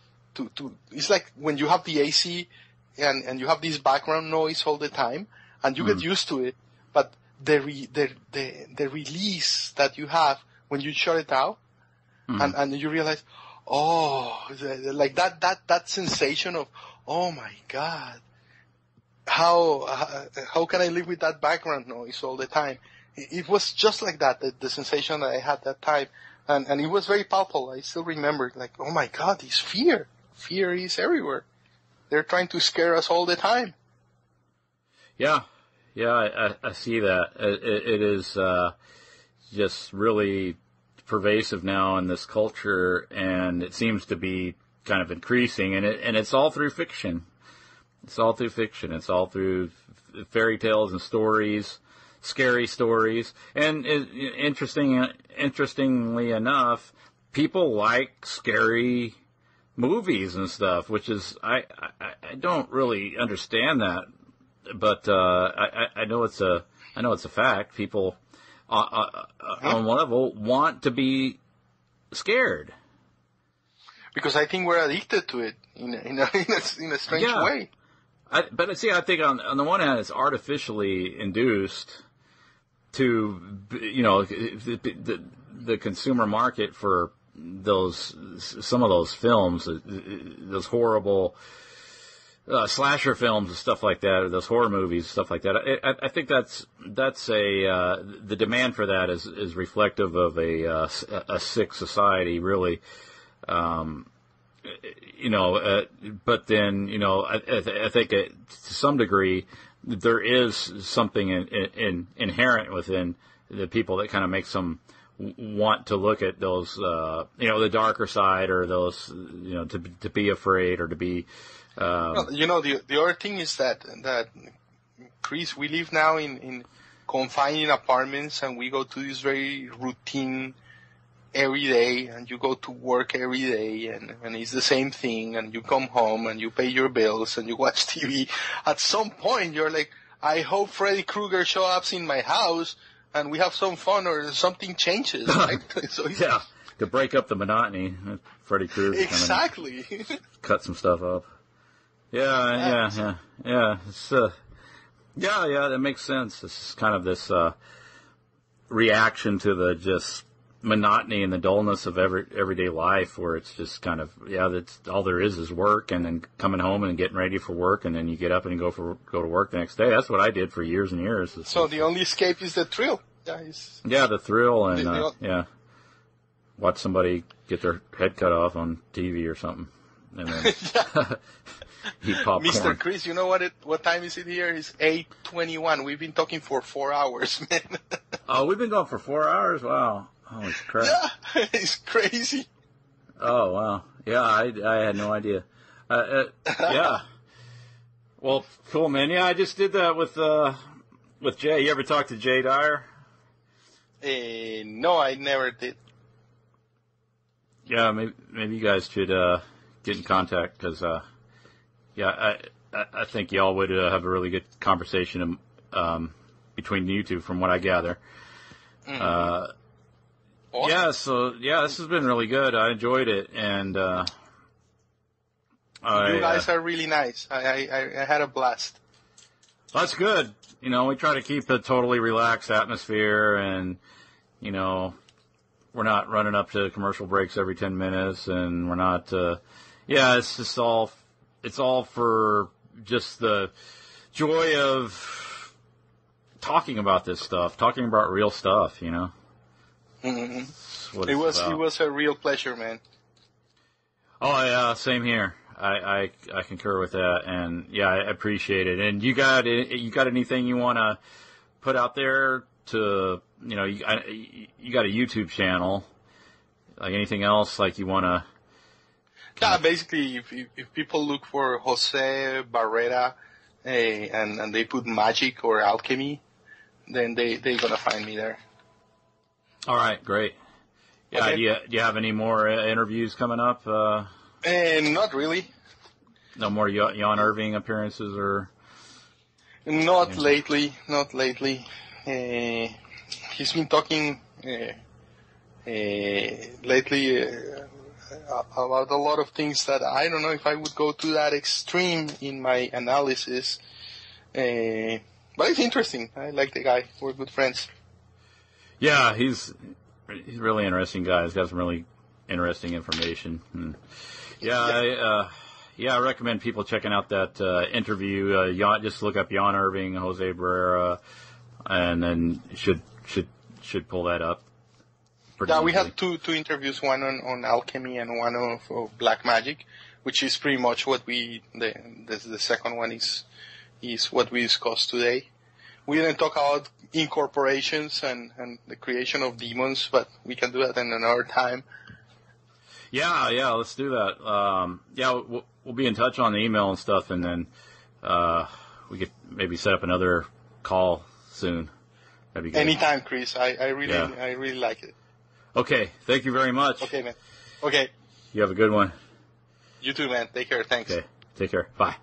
it's like when you have the AC and you have this background noise all the time and you get used to it, but the release that you have when you shut it out and you realize, like that sensation of, oh my God, how can I live with that background noise all the time? It was just like that, the sensation that I had that time. And it was very palpable. I still remember, like, oh my God, this fear. Fear is everywhere. They're trying to scare us all the time. Yeah, I see that. It is just really pervasive now in this culture, and it seems to be kind of increasing, and it's all through fiction. It's all through fiction. It's all through fairy tales and stories, scary stories. And interestingly enough, people like scary movies and stuff, which is I don't really understand that, but I know it's a fact. People on one level want to be scared because I think we're addicted to it in a strange way. But see, I think on the one hand, it's artificially induced to, the consumer market for some of those films, those horrible slasher films and stuff like that, or those horror movies, stuff like that. I think that's the demand for that is reflective of a sick society, really. But then, I think to some degree there is something inherent within the people that kind of makes them want to look at those, the darker side, or those, to be afraid, or to be. The other thing is that Chris, we live now in confined apartments, and we go to this very routine every day, and you go to work every day, and it's the same thing, and you come home and you pay your bills and you watch TV. At some point, you're like, I hope Freddy Krueger shows up in my house and we have some fun, or something changes, right? So to break up the monotony, Freddy Krueger. Exactly. Cut some stuff up. Yeah. It's, that makes sense. It's kind of this reaction to the just monotony and the dullness of everyday life, where it's just kind of, that's all there is work, and then coming home and getting ready for work, and then you get up and go to work the next day. That's what I did for years and years. So the only escape is the thrill. The thrill, and watch somebody get their head cut off on TV or something, and then eat popcorn. Mr. Chris, you know what time is it here? It's 8:21. We've been talking for 4 hours, man. Oh, we've been going for 4 hours? Wow. Holy crap. Yeah, it's crazy. Oh, wow. Yeah, I had no idea. Yeah. Well, cool, man. Yeah, I just did that with Jay. You ever talk to Jay Dyer? No, I never did. Yeah, maybe you guys should get in contact, because, I think y'all would have a really good conversation between you two, from what I gather. Awesome. This has been really good. I enjoyed it, and you guys are really nice. I had a blast. That's good. You know, we try to keep a totally relaxed atmosphere, and, you know, we're not running up to commercial breaks every 10 minutes, and we're not, it's just it's all for just the joy of talking about this stuff, talking about real stuff, you know. Mm-hmm. It was a real pleasure, man. Oh yeah, same here. I concur with that, and yeah, I appreciate it. And you got anything you want to put out there to, you know, you got a YouTube channel, like anything else like you want to? Yeah, basically, if people look for Jose Barrera and they put magic or alchemy, then they're gonna find me there. All right, great. Yeah, Okay. do you have any more interviews coming up? Not really. No more Jan Irving appearances, or? Not lately. He's been talking lately about a lot of things that I don't know if I would go to that extreme in my analysis. But it's interesting. I like the guy. We're good friends. Yeah, he's a really interesting guy. He's got some really interesting information. And I recommend people checking out that interview. Just look up Jan Irving, Jose Barrera, and then should pull that up. Yeah, we had two interviews, one on alchemy and one of black magic, which is pretty much what the second one is what we discussed today. We didn't talk about incorporations and the creation of demons, but we can do that in another time. Yeah, let's do that. We'll be in touch on the email and stuff, and then we could maybe set up another call soon. That'd be good. Anytime, Chris. I really like it. Okay, thank you very much. Okay, man. Okay. You have a good one. You too, man. Take care. Thanks. Okay, take care. Bye.